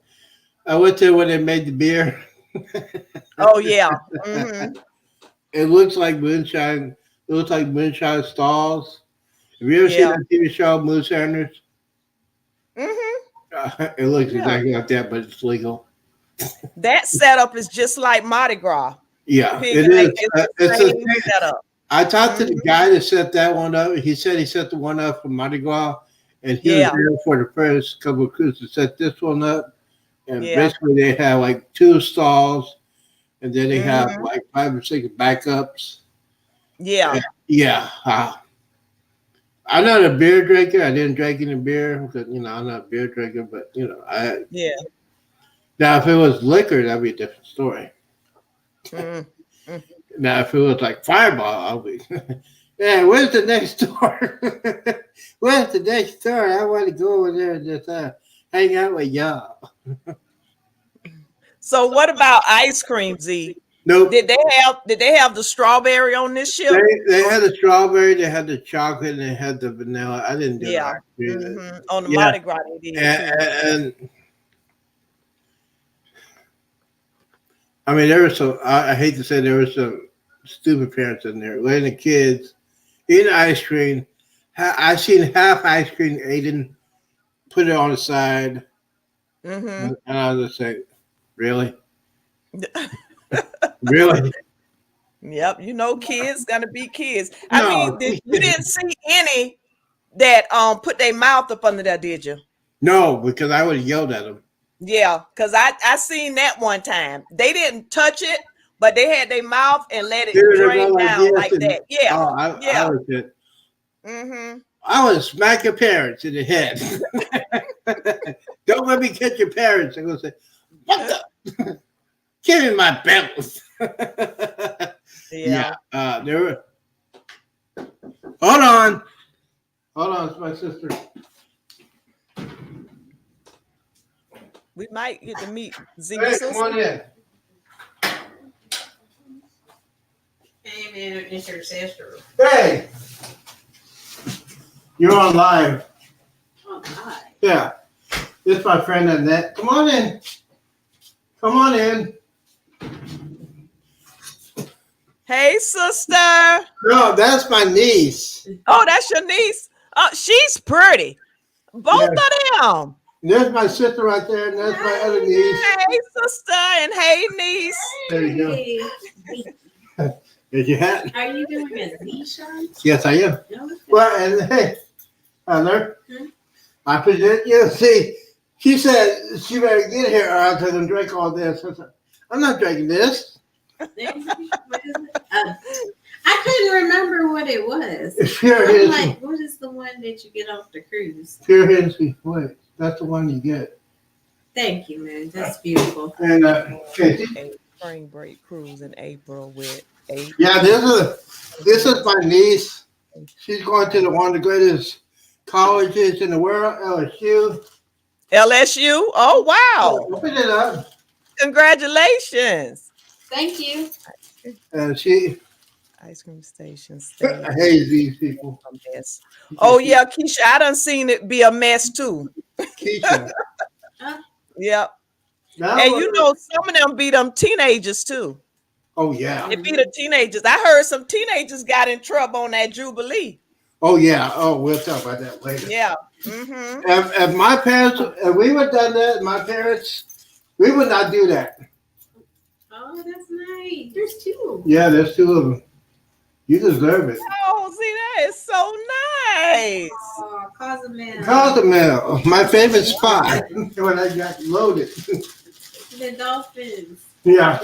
I went there when they made the beer. Oh yeah. Mm-hmm. It looks like moonshine. It looks like moonshine stalls. Have you ever seen Yeah. that TV show, Moonshiners? Mm-hmm. It looks Yeah. exactly like that, but it's legal. That setup is just like Mardi Gras. Yeah, Pig it and is. it's the It's same a, setup. I talked to the Mhm. guy that set that one up. He said he set the one up for Mardi Gras, and he Yeah. was there for the first couple of cruises to set this one up. And Yeah. basically, they have like 2 stalls, and then they have Mhm. like 5 or 6 backups. Yeah. Yeah. I'm not a beer drinker. I didn't drink any beer because I'm not a beer drinker. But Yeah. now if it was liquor, that'd be a different story. Mm. Now if it was like Fireball, I'll be. Yeah, where's the next door? Where's the next door? I want to go over there and just hang out with y'all. So what about ice cream, Z? Nope. Did they have the strawberry on this ship? They had the strawberry, they had the chocolate, and they had the vanilla. I didn't do Yeah. ice cream. Mhm. On the Yeah. Mardi Gras they did too. And I mean, there was some. I hate to say there was some stupid parents in there letting the kids eat ice cream. I seen half ice cream eaten, put it on the side, Mm-hmm. and I was just like, really, really. Yep, kids gonna be kids. No. I mean, you didn't see any that put their mouth up under there, did you? No, because I would have yelled at them. Yeah, because I seen that one time. They didn't touch it, but they had their mouth and let it drain down like that. Yeah. Oh, Yeah. I was just, Mm-hmm. I would smack your parents in the head. Don't let me catch your parents. I'm gonna say, what the? Give me my belt. Yeah. There were. Hold on, it's my sister. We might get to meet Z. Hey, come on in. Hey man, it's your sister. Hey, you're on live. Oh my. Yeah, this is my friend Annette. Come on in. Come on in. Hey, sister. No, that's my niece. Oh, that's your niece. Oh, she's pretty. Both Yeah. of them. There's my sister right there, and that's my other niece. Hey, sister, and hey, niece. There you go. Hey, Is your hat? are you doing a Z-shirt? Yes, I am. No, it's Well, and hey, Heather, Hmm? I present you. See, she said she better get here or else I can drink all this. I said, I'm not drinking this. What is it? I couldn't remember what it was. It's pure I'm Hennessy. like, what is the one that you get off the cruise? Pure Hennessy. Wait, that's the one you get. Thank you, man. That's beautiful. And Casey, A spring break cruise in April with 8. yeah, this is my niece. She's going to one of the greatest colleges in the world, LSU. LSU. Oh wow! Open it up. Congratulations. Thank you. And she, Ice cream station. I hate these people. A mess. Oh yeah, Keisha, I done seen it be a mess too. Keisha. Yep. Now, And you know some of them be them teenagers too. oh yeah. It be the teenagers. I heard some teenagers got in trouble on that Jubilee. Oh yeah. Oh, we'll talk about that later. Yeah. Mm-hmm. If my parents, if we would done that, my parents, we would not do that. Oh, that's nice. There's two. Yeah, there's two of them. You deserve it. Oh, see, that is so nice. Oh, Cozumel. Cozumel, my favorite spot when I got loaded. The dolphins. Yeah.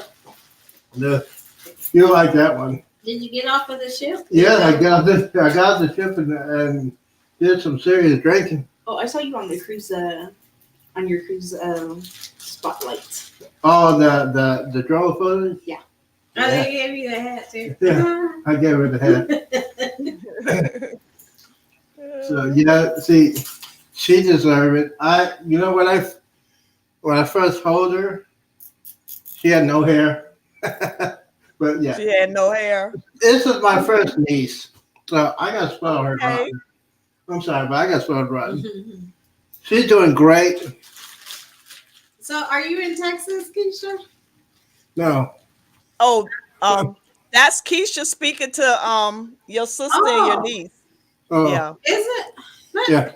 You like that one. Did you get off of the ship? Yeah, I got the ship and did some serious drinking. Oh, I saw you on the cruise, on your cruise spotlight. Oh, the drone footage? Oh, they gave you the hat too. Yeah. I gave her the hat. So see, she deserved it. When I first told her, she had no hair. But yeah, She had no hair. this is my first niece, so I got spelled her Okay. rotten. I'm sorry, but I got spelled rotten. She's doing great. So, are you in Texas, Keisha? No, Oh, that's Keisha speaking to your sister and your niece. oh Yeah. Is it? yeah.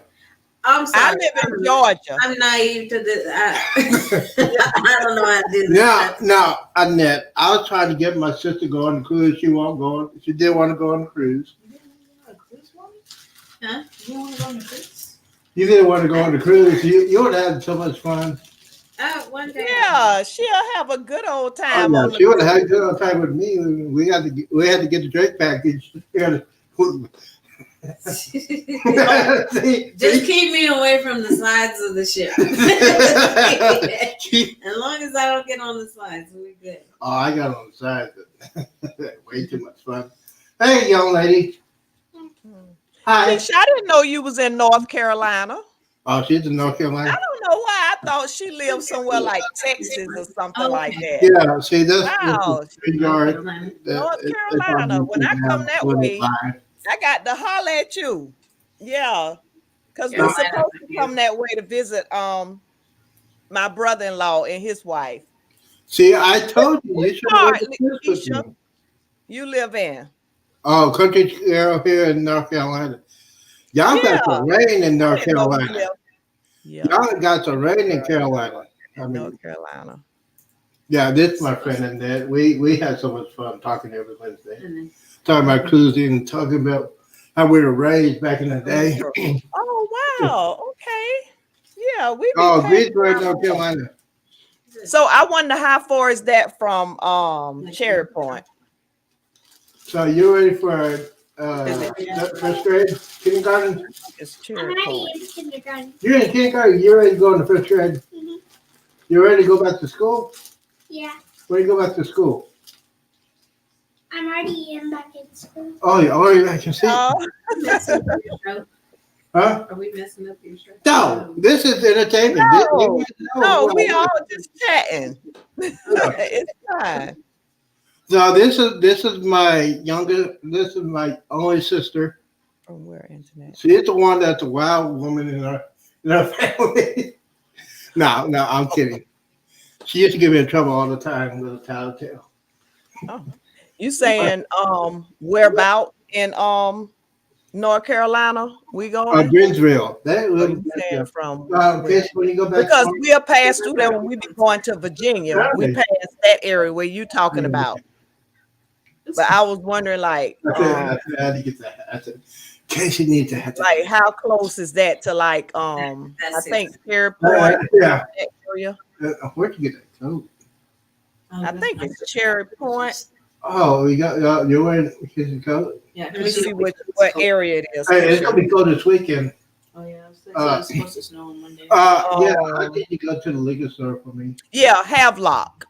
I'm I sorry. live in Georgia. I'm naive to this. I don't know how to do this. Now, Annette, I was trying to get my sister to go on the cruise. She won't go. She did want to go on the cruise. Huh? You want to go on the cruise? You didn't want to go on the cruise. You would have had so much fun. One day. Yeah, she'll have a good old time. Oh, on yeah, the she would have had a good old time with me. We had to get the drink package. We had to- See, Just keep me away from the sides of the ship. As long as I don't get on the sides, we're good. Oh, I got on the side. Way too much fun. Hey, young lady. Hi. Keisha, I didn't know you was in North Carolina. Oh, she's in North I Carolina. don't know why. I thought she lived somewhere like Texas or something like that. Yeah, see, this Wow. is the yard. North Carolina. When I come that way, I got to holler at you. Yeah. Because we're Yeah. supposed to come that way to visit my brother-in-law and his wife. See, I told you, you should have went to cruise with Keisha, me. you live in. Oh, country girl here in North Carolina. Y'all got some rain in North I didn't know you Carolina. lived- Yeah, Y'all got some rain in Carolina. I mean, North Carolina. yeah, this is my friend and that. We had so much fun talking every Wednesday. Talking about cruising and talking about how we were raised back in the day. Oh wow. Okay. Yeah, we. Oh, be Greensboro, paying- North Carolina. So I wonder how far is that from Cherry Point? So you ready for first grade, kindergarten? It's I'm Cherry already Point. in kindergarten. You're in kindergarten. You ready to go into first grade? Mhm. You ready to go back to school? Yeah, Where you go back to school? I'm already back in school. Oh, yeah, oh, I can see. Huh? Are we messing up your show? No, this is entertainment. No, No, no, we all just chatting. It's fine. So this is my only sister. From where internet? She's the one that's a wild woman in our family. No, I'm kidding. She used to get me in trouble all the time with a tattletale. You saying where about in North Carolina, we Or going? Greensville. That Or will you saying from Chris, when you go back because to we'll pass through there when we be going to Virginia. We Really? pass that area where you talking Yeah. about. But I was wondering, like, I had to get that. I said, Casey needs to have that. like how close is that to like I That's think it. Cherry Point Yeah. that area. Where'd you get that coat? I think it's Cherry Point. Oh, you got you're wearing his coat. Yeah, Let me see what area it is. Hey, it's gonna be cold this weekend. Oh yeah, it's supposed to snow on Monday. Yeah, I think you go to the liquor store for me. Yeah, Havelock.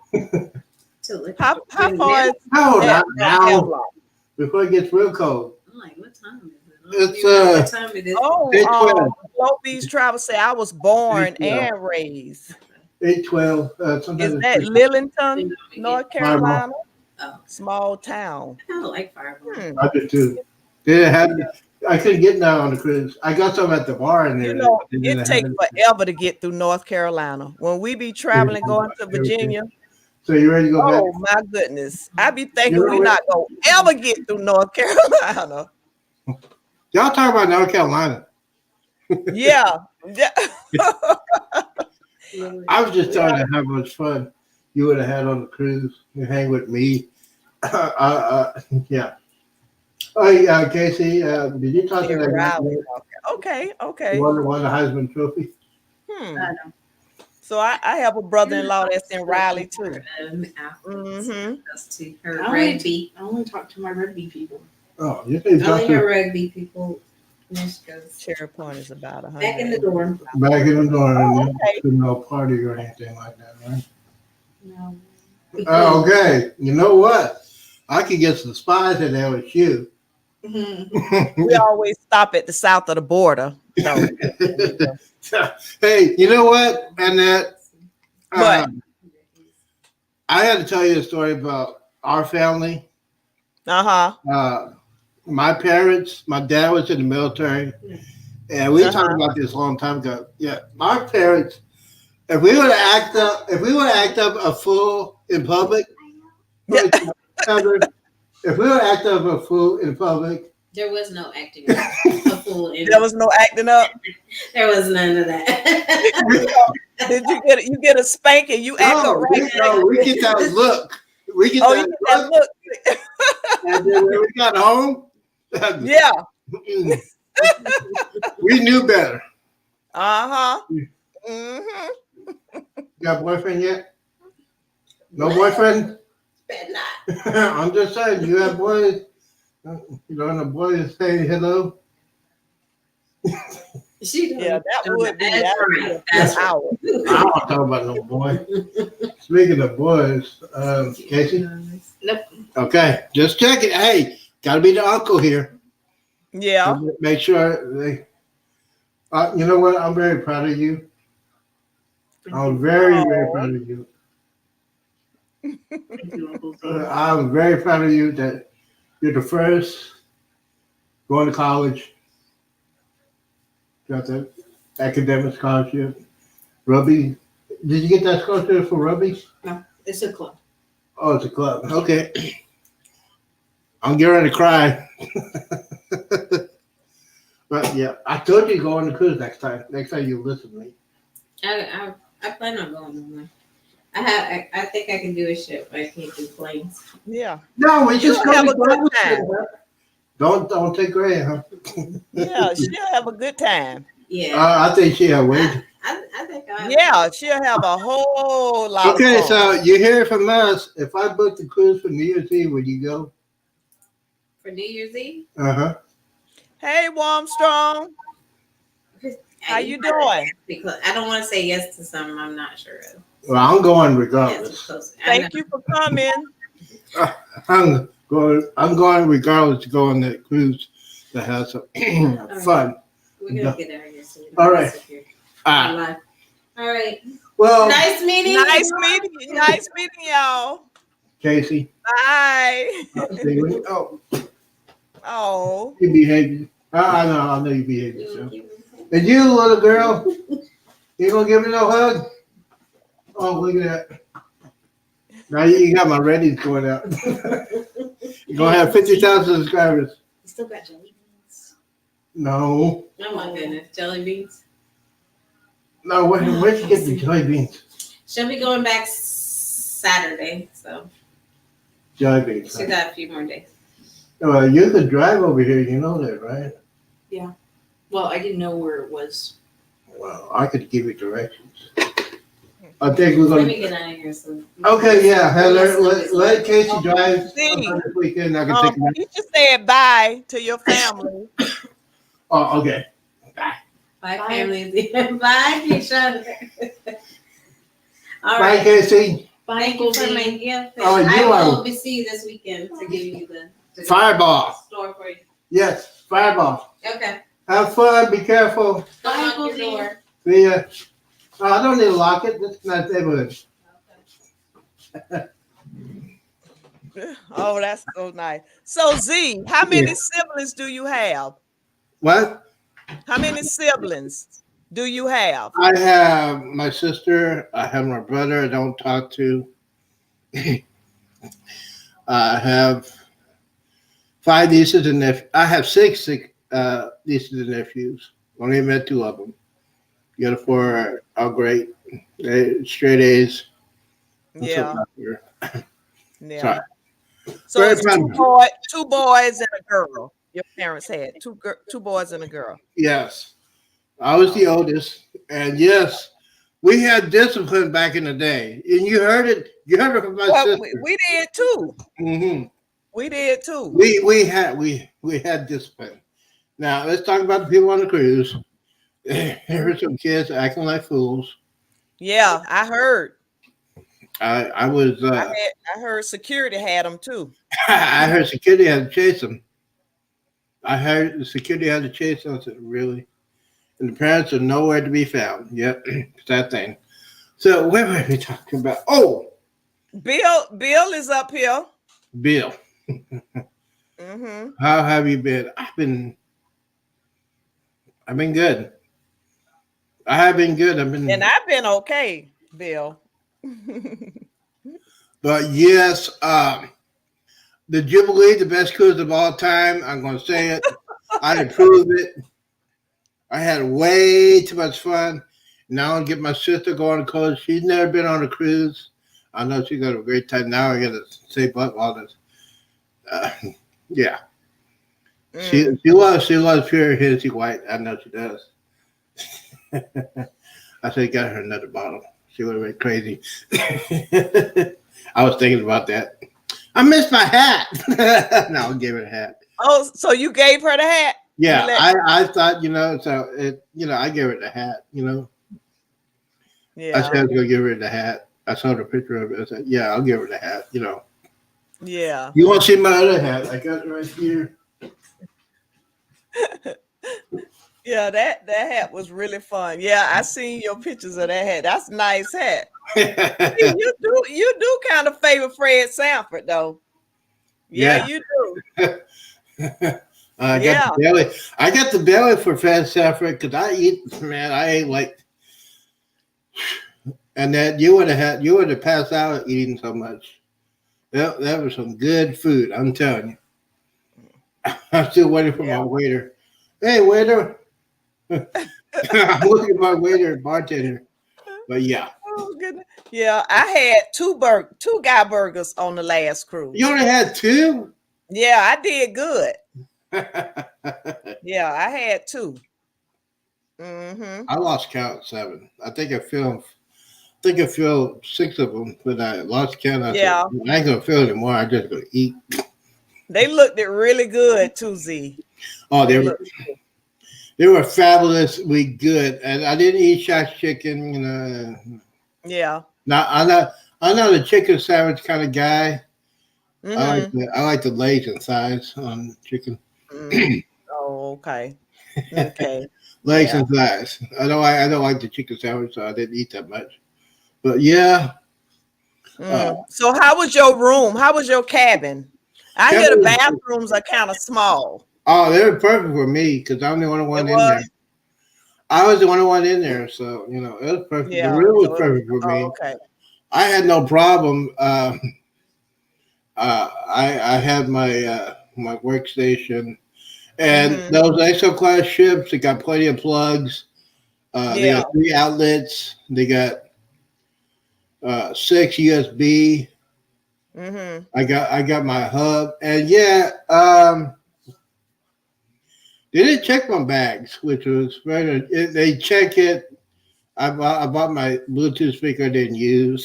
How far is No, not now. Havelock? Before it gets real cold. I'm like, what time is it? It's, what time it is. Oh, 8:12. Glow Beach Travel say I was born 8:12. and raised. 8:12. Sometimes Is it's that 8:12. Lillington, North Carolina? Oh, Small town. I kind of like Fireball. I did too. They didn't have. I couldn't get none on the cruise. I got some at the bar in there. You know, They didn't it have takes forever to get through North Carolina. When we be traveling going to Virginia, So you ready to go back? oh my goodness. I be thinking You know we what? not gonna ever get through North Carolina. Y'all talk about North Carolina. Yeah. I was just telling you how much fun you would have had on the cruise. You hang with me. Yeah. Oh, yeah, Casey, did you talk to that guy? Okay. Won the Heisman Trophy. Hmm. I know. So I have a brother-in-law that's in Raleigh too. Mm-hmm. That's to her I rugby. only talk to my rugby people. Oh, you can talk Only her to rugby people. Miss goes Cherry Point is about 100. back in the dorm. back in the dorm. Oh, and okay. to no party or anything like that, right? No. Oh, okay. You know what? I could get some spies in there with you. We always stop at the south of the border. So Hey, you know what, Annette? What? I had to tell you a story about our family. My parents, my dad was in the military, and we talked about this a long time ago. Yeah, my parents, if we were to act up a fool in public, if we were to act up a fool in public, There was no acting up. A fool in there was no acting up. There was none of that. Did you get a spanking? You act up right. we get that look. We get Oh, that you get that look, look. and then when we got home, Yeah. we knew better. Mm-hmm. You got a boyfriend yet? No boyfriend? Bet not. I'm just saying, you have boys. You know, and the boys say hello. She Yeah, that would be That's right. That's right. ours. I don't talk about no boy. Speaking of boys, Casey. Nope. Okay, just check it. Hey, gotta be the uncle here. Yeah. Make sure they. You know what? I'm very proud of you. I'm very proud of you. I'm very proud of you that you're the first going to college. Got that academic scholarship. Rugby. Did you get that scholarship for rugby? No, it's a club. Oh, it's a club. Okay. I'm getting ready to cry. But yeah, I told you to go on the cruise next time. Next time you listen to me. I plan on going on one. I think I can do a ship. I can't do planes. Yeah. No, we just You'll have go a good time. Don't take Grant, huh? Yeah, she'll have a good time. Yeah. I think she had waited. I think I. Yeah, she'll have a whole lot Okay, of fun. so you hear from us. If I book the cruise for New Year's Eve, would you go? For New Year's Eve. Uh-huh. Hey, Warmstrong. How you doing? Because I don't want to say yes to something I'm not sure of. Well, I'm going Yes, regardless. close. Thank you for coming. I'm going regardless to go on that cruise to have some fun. We're gonna get out of here soon. All right. Ah, All right. well, Nice meeting you. Nice meeting you. Nice meeting y'all. Casey. Bye. Oh, Oh. you behave. I know you behave yourself. And you, little girl, you gonna give me no hug? Oh, look at that. Now you got my ratings going out. You're gonna have 50,000 subscribers. You still got jelly beans. No. Oh my goodness, jelly beans. No, where'd you get the jelly beans? She'll be going back Saturday, so Jelly beans. she got a few more days. Well, you could drive over here, you know that, right? Well, I didn't know where it was. Well, I could give you directions. I think we're Let me gonna. get out of here. So Okay, yeah, Heather, let Casey drive See. this weekend. I can take her. You just said bye to your family. Oh, okay. bye, family. Bye, Keisha. All Bye, right. Casey. Thank you for my gift. Oh, I you will are- be see you this weekend to give you the Fireball. store for you. Yes, fireball. Okay. Have fun. Be careful. Lock your door. See ya. Oh, I don't need to lock it. This is not neighborhood. Oh, that's so nice. So Z, how many siblings do you have? What? How many siblings do you have? I have my sister. I have my brother I don't talk to. I have 5 nieces and nephews. I have six nieces and nephews. Only met 2 of them. The other 4 are great. They're straight A's. I'm so Yeah, proud of her. yeah. Sorry. So Very it's proud of her. two boys and a girl. Your parents had two boys and a girl. Yes. I was the oldest. And yes, we had discipline back in the day. And you heard it. You heard it from my Well, sister. we did too. Mm-hmm. We did too. We had discipline. Now let's talk about the people on the cruise. There were some kids acting like fools. Yeah, I heard. I was I heard security had them too. I heard security had to chase them. I heard the security had to chase them. I said, really? And the parents are nowhere to be found. Yep, it's that thing. So what were we talking about? Oh, Bill is up here. Bill. Mm-hmm. How have you been? I've been good. I have been good. And I've been okay, Bill. But yes, the Jubilee, the best cruise of all time. I'm going to say it. I approve it. I had way too much fun. Now I'll get my sister going on a cruise. She's never been on a cruise. I know she's got a great time. Now I got to save up all this. Yeah. She loves pure Hennessy White. I know she does. I said, get her another bottle. She would have went crazy. I was thinking about that. I missed my hat. No, I'll give her a hat. Oh, so you gave her the hat? Yeah, You I thought, I gave her the hat, I Yeah. said I was going to give her the hat. I saw the picture of it. I said, yeah, I'll give her the hat, Yeah. You want to see my other hat? I got it right here. Yeah, that hat was really fun. Yeah, I seen your pictures of that hat. That's a nice hat. You do kind of favor Fred Sanford though. Yeah, you do. I got the belly. I got the belly for Fred Sanford because I ate like, and that you would have passed out eating so much. That was some good food. I'm telling you. I'm still waiting for my waiter. Hey, waiter. I'm looking at my waiter and bartender. But yeah. Oh goodness. Yeah, I had two guy burgers on the last cruise. You only had 2? Yeah, I did good. Yeah, I had 2. Mm-hmm. I lost count at 7. I think I filmed 6 of them, but I lost count. I said, I ain't gonna film anymore. I just gonna eat. They looked it really good too, Z. Oh, they were fabulously good, and I didn't eat Shaq's chicken. Yeah. Now I'm not a chicken sandwich kind of guy. Mm-hmm. I like the legs and thighs on chicken. Oh, okay. Okay. Legs and thighs. I don't like the chicken sandwich, so I didn't eat that much. But yeah. So how was your room? How was your cabin? I hear the bathrooms are kind of small. Oh, they were perfect for me because I'm the only one in there. I was the only one in there, so it was perfect. Yeah, the room was perfect for me. Okay. I had no problem. I had my my workstation, And Mhm. those EXO class ships, they got plenty of plugs. They Yeah. got 3 outlets. They got 6 USB. Mm-hmm. I got my hub, and yeah, they didn't check my bags, which was very. They check it. I bought my Bluetooth speaker I didn't use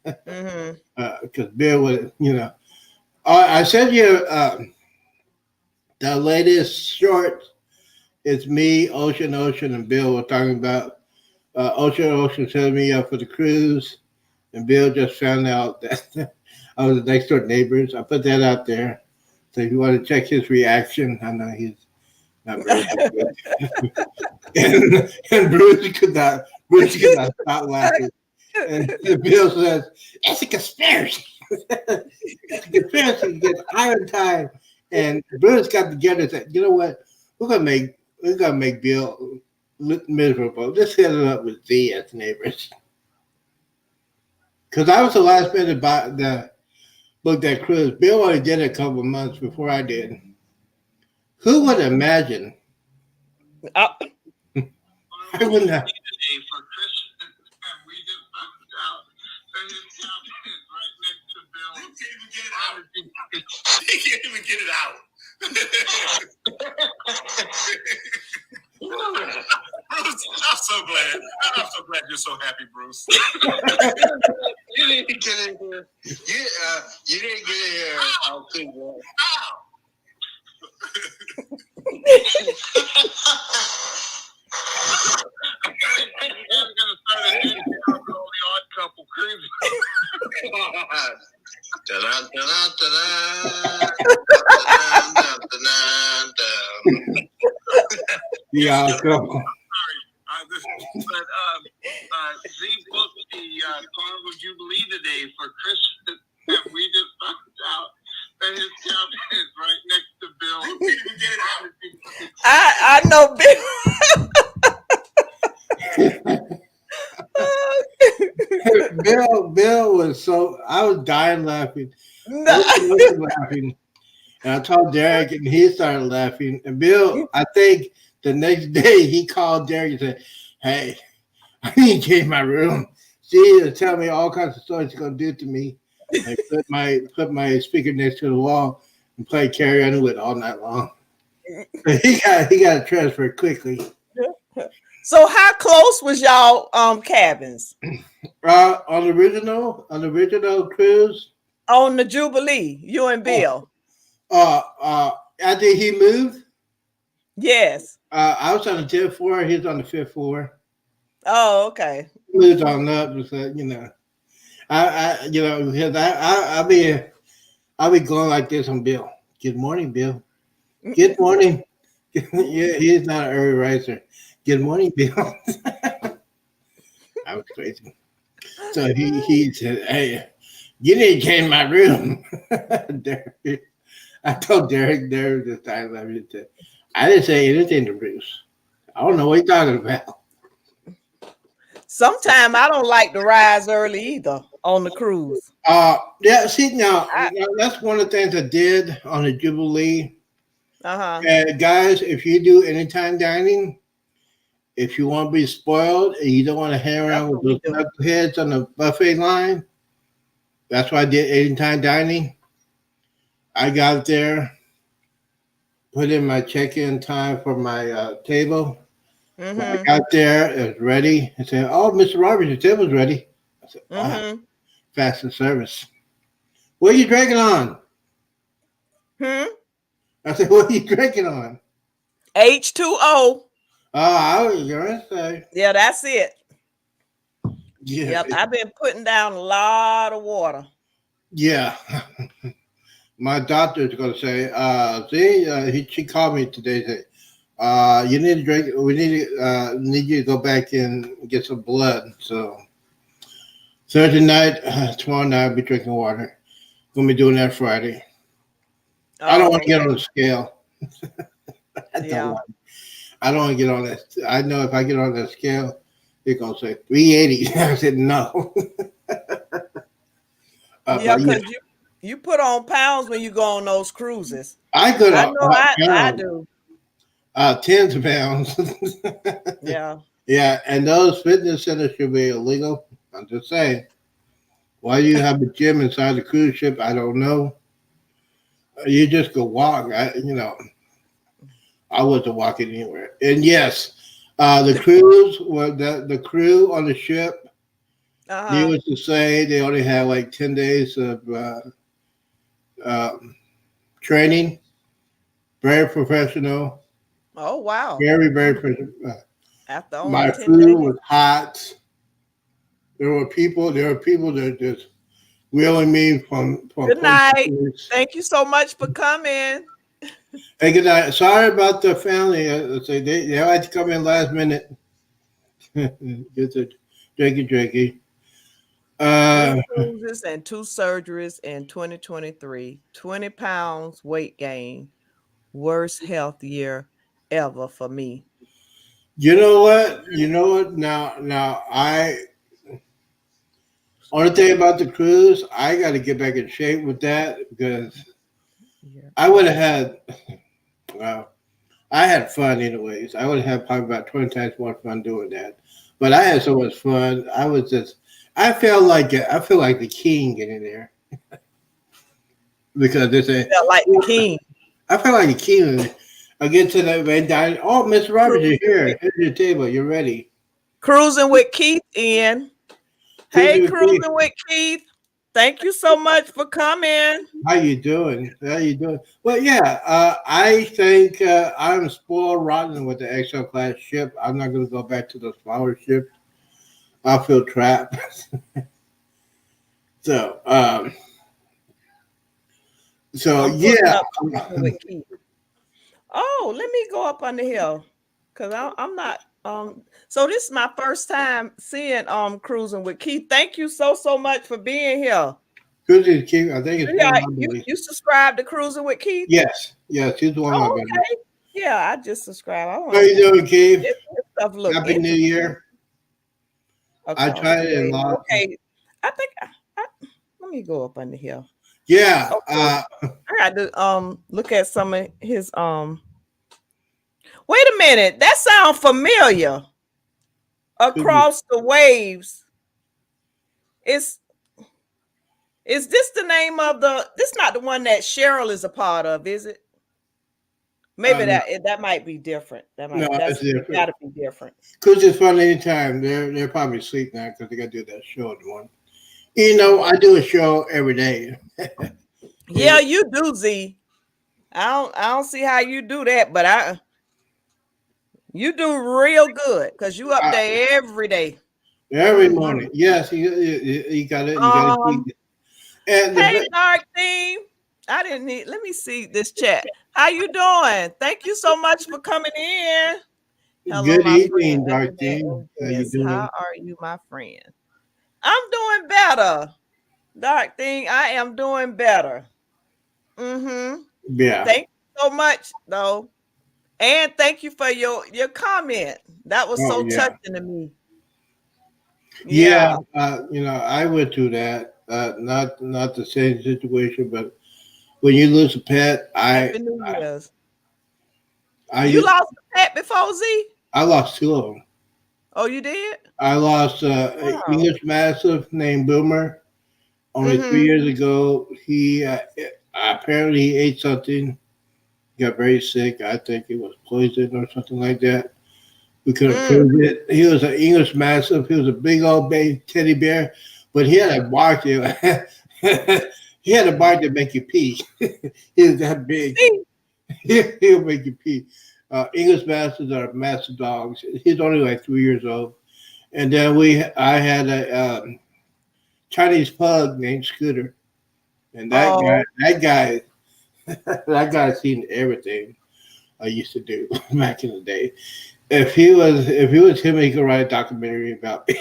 Mm-hmm. because Bill was, you know. I sent you the latest short. It's me, Ocean, and Bill. We're talking about Ocean set me up for the cruise, and Bill just found out that I was the next door neighbors. I put that out there. So if you want to check his reaction, I know he's not very happy. and Bruce could not stop laughing. And Bill says, "It's a conspiracy. It's a conspiracy against Iron Time." And Bruce got together and said, "You know what? We're gonna make Bill look miserable. Let's set it up with Z as neighbors." Because I was the last man to book that cruise. Bill only did it a couple of months before I did. Who would imagine? Oh, I wouldn't have. He can't even get it out. Bruce, I'm so glad. I'm so glad you're so happy, Bruce. You didn't get in here. You didn't get in here. I'll see you. I'm gonna start a new show called The Odd Couple Cruise. Yeah, go. Z booked the Carnival Jubilee today for Christmas, and we just found out that his cabin is right next to Bill. He didn't get it out. I know Bill was so I was dying laughing. No. I was laughing. And I told Derek and he started laughing. And Bill, I think the next day he called Derek and said, "Hey, I need to change my room. She is telling me all kinds of stories she's gonna do to me." I put my speaker next to the wall and played Carrie Underwood all night long. He got a transfer quickly. So how close was y'all cabins On the original cruise, on the Jubilee? You and Bill? after he moved, Yes. I was on the 10th floor. He was on the 5th floor. Oh, okay. He moved on up, so you know. Because I'll be going like this on Bill. Good morning, Bill. Good morning. Yeah, he's not an early riser. Good morning, Bill. I was crazy. So he said, "Hey, you need to change my room." I told Derek this time, I didn't say anything to Bruce. I don't know what you're talking about. Sometimes I don't like to rise early either on the cruise. Yeah, see now that's one of the things I did on the Jubilee. Guys, if you do anytime dining, if you want to be spoiled and you don't want to hang around with those knuckleheads on the buffet line, that's why I did anytime dining. I got there, put in my check-in time for my table. When I got there, it was ready. I said, "Oh, Mr. Roberts, your table's ready." I said, "Wow, fast and service. What are you drinking on?" I said, "What are you drinking on?" H2O. Oh, I was gonna say. Yeah, that's it. Yeah. Yep, I've been putting down a lot of water. Yeah. My doctor's gonna say, she called me today and said, you need to drink, we need you to go back and get some blood. So Thursday night, tomorrow night I'll be drinking water. Gonna be doing that Friday. I don't want to get on the scale. I don't want to get on that. I know if I get on that scale, they're gonna say 380. I said no. Because you put on pounds when you go on those cruises. I could. I know I do. Tens of pounds. Yeah. Yeah, and those fitness centers should be illegal. I'm just saying. Why do you have a gym inside the cruise ship? I don't know. You just go walk. I wasn't walking anywhere. And yes, the crews were the crew on the ship. Needless to say, they only had like 10 days of training. Very professional. Oh wow. Very, very professional. After only My 10 food days. was hot. There were people that just wheeling me from Good night. Thank you so much for coming. Hey, good night. Sorry about the family. They had to come in last minute. Get the drinky. 3 cruises and 2 surgeries in 2023. 20 pounds weight gain. Worst health year ever for me. You know what? Now only thing about the cruise, I got to get back in shape with that because I would have had. Well, I had fun anyways. I would have had probably about 20 times more fun doing that. But I had so much fun. I feel like the king getting there because they say Felt like the king. I feel like the king. I get to the Van Dyne. Oh, Mr. Roberts, you're here. Here's your table. You're ready. Cruising with Keith in. Hey, Cruising with Keith. Thank you so much for coming. How you doing? Well, yeah, I think I'm spoiled rotten with the XL class ship. I'm not going to go back to those flower ships. I feel trapped. So yeah. Oh, let me go up on the hill because I'm not. So this is my first time seeing Cruising with Keith. Thank you so much for being here. Cruising with Keith, I think it's you subscribe to Cruising with Keith? Yes, he's the one. Okay. Yeah, I just subscribed. How you doing, Keith? Happy New Year. Okay. I tried it a lot. Okay, I think let me go up on the hill. Yeah. Okay. I got to look at some of his Wait a minute, that sounds familiar. Across the waves. Is this the name of this not the one that Cheryl is a part of, is it? Maybe that might be different. That's different. Gotta be different. Cause it's fun anytime. They're probably asleep now because they gotta do that show in the morning. You know, I do a show every day. Yeah, you do, Z. I don't see how you do that, but you do real good because you up there every day. Every morning. Yes, you got it. You got it. And hey, Dark Team. Let me see this chat. How you doing? Thank you so much for coming in. Hello, good evening, Dark Team. How you doing? How are you, my friend? I'm doing better. Dark Thing, I am doing better. Yeah. Thank you so much, though. And thank you for your comment. That was touching to me. Yeah. I went through that. Not the same situation, but when you lose a pet, you lost a pet before, Z? I lost 2 of them. Oh, you did? I lost an English Mastiff named Boomer only 3 years ago. He apparently he ate something, got very sick. I think it was poison or something like that. We couldn't prove it. He was an English Mastiff. He was a big old baby teddy bear, but he had a bark. He had a bark that make you pee. He was that big. He'll make you pee. English Mastiffs are massive dogs. He's only like 3 years old. And then I had a Chinese pug named Scooter. And that guy's seen everything I used to do back in the day. If he was him, he could write a documentary about me.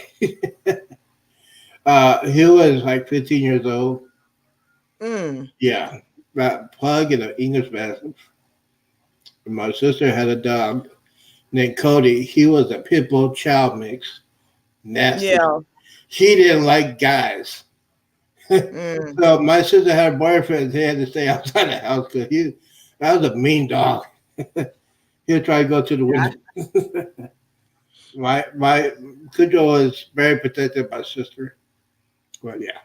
He was like 15 years old. Yeah. That pug and an English Mastiff. My sister had a dog named Cody. He was a pit bull chow mix. Nasty. Yeah. She didn't like guys. So my sister had a boyfriend. They had to stay outside the house because that was a mean dog. He'll try to go to the window. my Cujo is very protective of my sister. But yeah.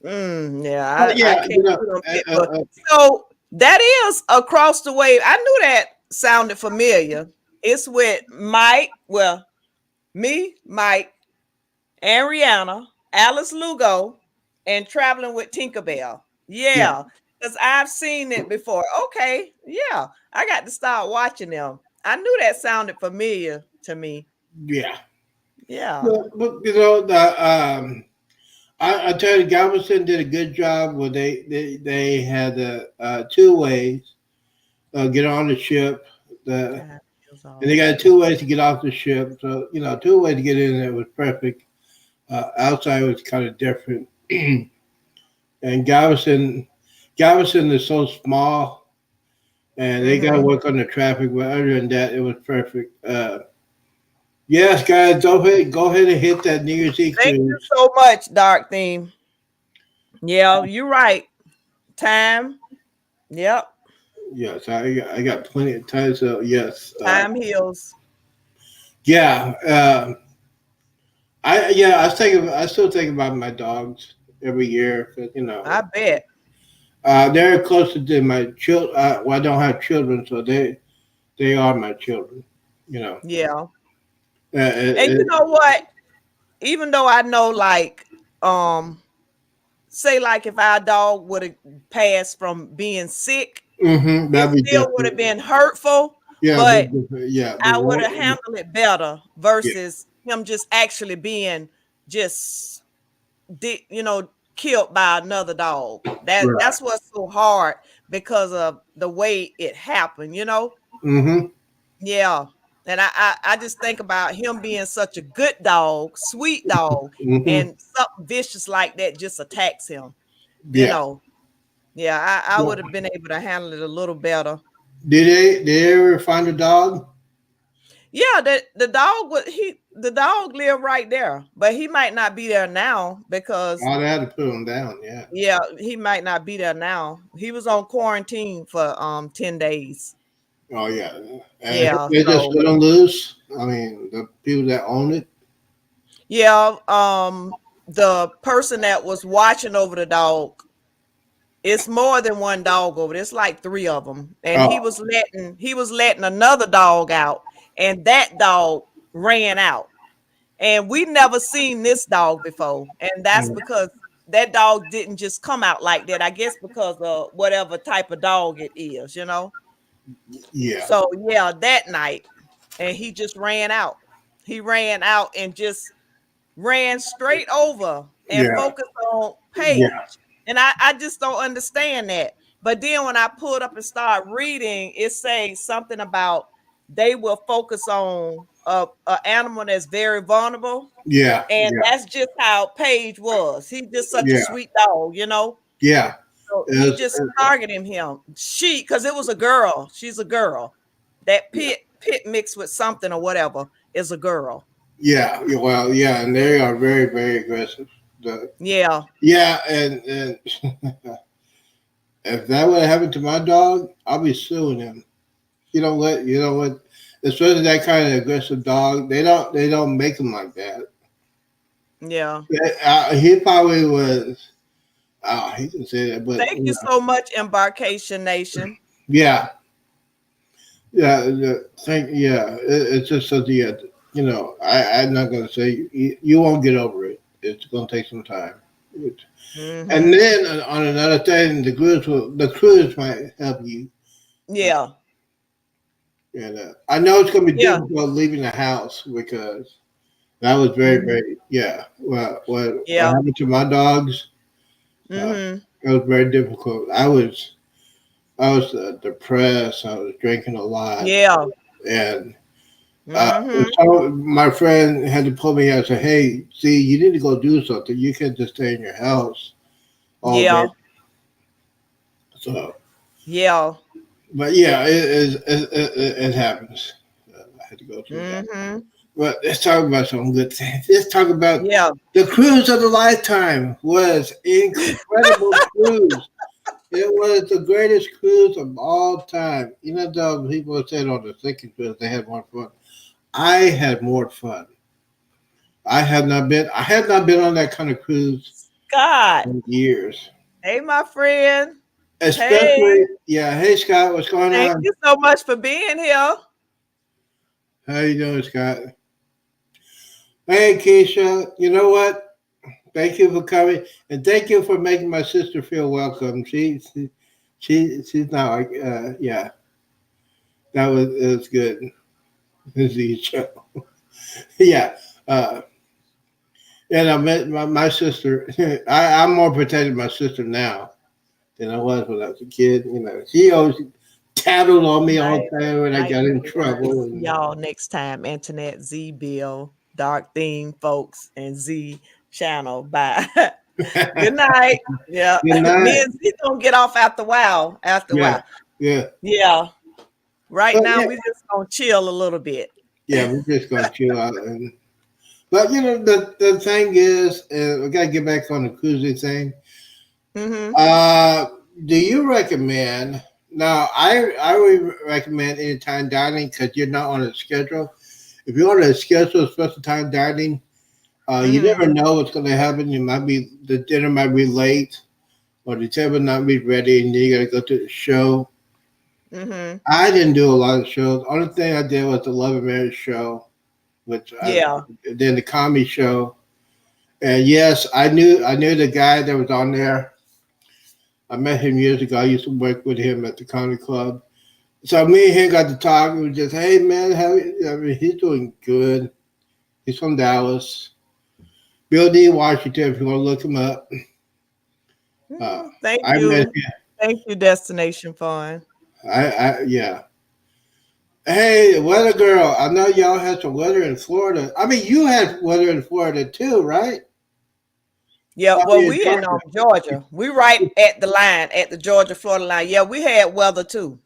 Yeah, But yeah, I can't do them uh, Pitbull. So that is across the way. I knew that sounded familiar. It's with Mike. Well, me, Mike, and Rihanna, Alice Lugo, and Traveling with Tinkerbell. Yeah, because I've seen it before. Okay, yeah, I got to start watching them. I knew that sounded familiar to me. yeah. Yeah. But you know, I tell you, Galveston did a good job where they had two ways get on the ship, and they got two ways to get off the ship. So you know, two ways to get in there was perfect. Outside was kind of different, and Galveston is so small, and they got to work on the traffic. But other than that, it was perfect. Yes, guys, go ahead and hit that New Year's Eve. Thank you so much, Dark Theme. Yeah, you're right. Time. Yep. Yes, I got plenty of time. So yes, time heals. Yeah, I still think about my dogs every year because you know. I bet. They're closer to my children. Well, I don't have children, so they are my children. You know. Yeah. And you know what? Even though I know, like, say, like, if our dog would have passed from being sick, it still would have been hurtful. Yeah, but I would have handled it better versus him just actually being just, you know, killed by another dog. That's what's so hard because of the way it happened. You know. Yeah. And I just think about him being such a good dog, sweet dog, and something vicious like that just attacks him. You know. Yeah, I would have been able to handle it a little better. Did they ever find a dog? Yeah, the dog lived right there, but he might not be there now because they had to put him down. Yeah. Yeah, he might not be there now. He was on quarantine for 10 days. Oh yeah, and yeah. They just let them loose. I mean, the people that own it. Yeah, the person that was watching over the dog. It's more than one dog over there. It's like 3 of them, and he was letting another dog out, and that dog ran out, and we never seen this dog before, and that's because that dog didn't just come out like that. I guess because of whatever type of dog it is, you know. Yeah. So yeah, that night, and he just ran out. He ran out and just ran straight over and focused on Paige. Yeah. And I just don't understand that. But then when I pulled up and started reading, it says something about they will focus on an animal that's very vulnerable. Yeah. And that's just how Paige was. He's just such a sweet dog, you know? Yeah. So he just targeted him. Because it was a girl. She's a girl. That pit mixed with something or whatever is a girl. Yeah. Well, yeah. And they are very, very aggressive. Yeah, and if that would have happened to my dog, I'll be suing him. You know what? Especially that kind of aggressive dog, they don't make them like that. Yeah, he probably was. He can say that, but thank you so much, Embarkation Nation. Yeah, it's just something. You know, I'm not gonna say you won't get over it. It's going to take some time. And then on another thing, the cruise might help you. Yeah. And I know it's going to be difficult leaving the house because that was very, very, what happened to my dogs, it was very difficult. I was depressed. I was drinking a lot. Yeah. And so my friend had to pull me out and say, "Hey, see, you need to go do something. You can't just stay in your house all day." So, but it happens. I had to go through that. But let's talk about some good things. Let's talk about the cruise of the lifetime. Was incredible cruise. It was the greatest cruise of all time. Even though people said on the second cruise they had more fun, I had more fun. I have not been. I have not been on that kind of cruise Scott. in years. Hey, my friend. Especially, yeah. Hey, Scott, what's going Thank on? you so much for being here. How you doing, Scott? Hey, Keisha. You know what? Thank you for coming, and thank you for making my sister feel welcome. She's not like yeah. It was good. This is the show. Yeah. And I met my sister. I'm more protected of my sister now than I was when I was a kid. You know, she always tattled on me all the time when I got in trouble. And, y'all next time, Internet Z Bill, Dark Theme folks, and Z Channel. Bye. Good night. Yeah. Good night. Me and Z gonna get off after a while. Yeah. Yeah. Right But now, yeah. we just gonna chill a little bit. Yeah, we're just gonna chill out. But you know, the thing is, we gotta get back on the cruising thing. Mm-hmm. Do you recommend? Now, I would recommend anytime dining because you're not on a schedule. If you're on a schedule, special time dining, you never know what's going to happen. The dinner might be late, or the table not be ready, and then you got to go to the show. Mm-hmm. I didn't do a lot of shows. Only thing I did was the Love and Marriage show, then the comedy show. And yes, I knew the guy that was on there. I met him years ago. I used to work with him at the comedy club. So me and him got to talk. We were just, hey man, he's doing good. He's from Dallas. Bill D. Washington, if you want to look him up. Thank I you. met him. Thank you, Destination Fun. Yeah. Hey, weather girl. I know y'all had some weather in Florida. I mean, you had weather in Florida too, right? Yeah, well, we in Georgia. We right at the line, at the Georgia-Florida line. Yeah, we had weather too.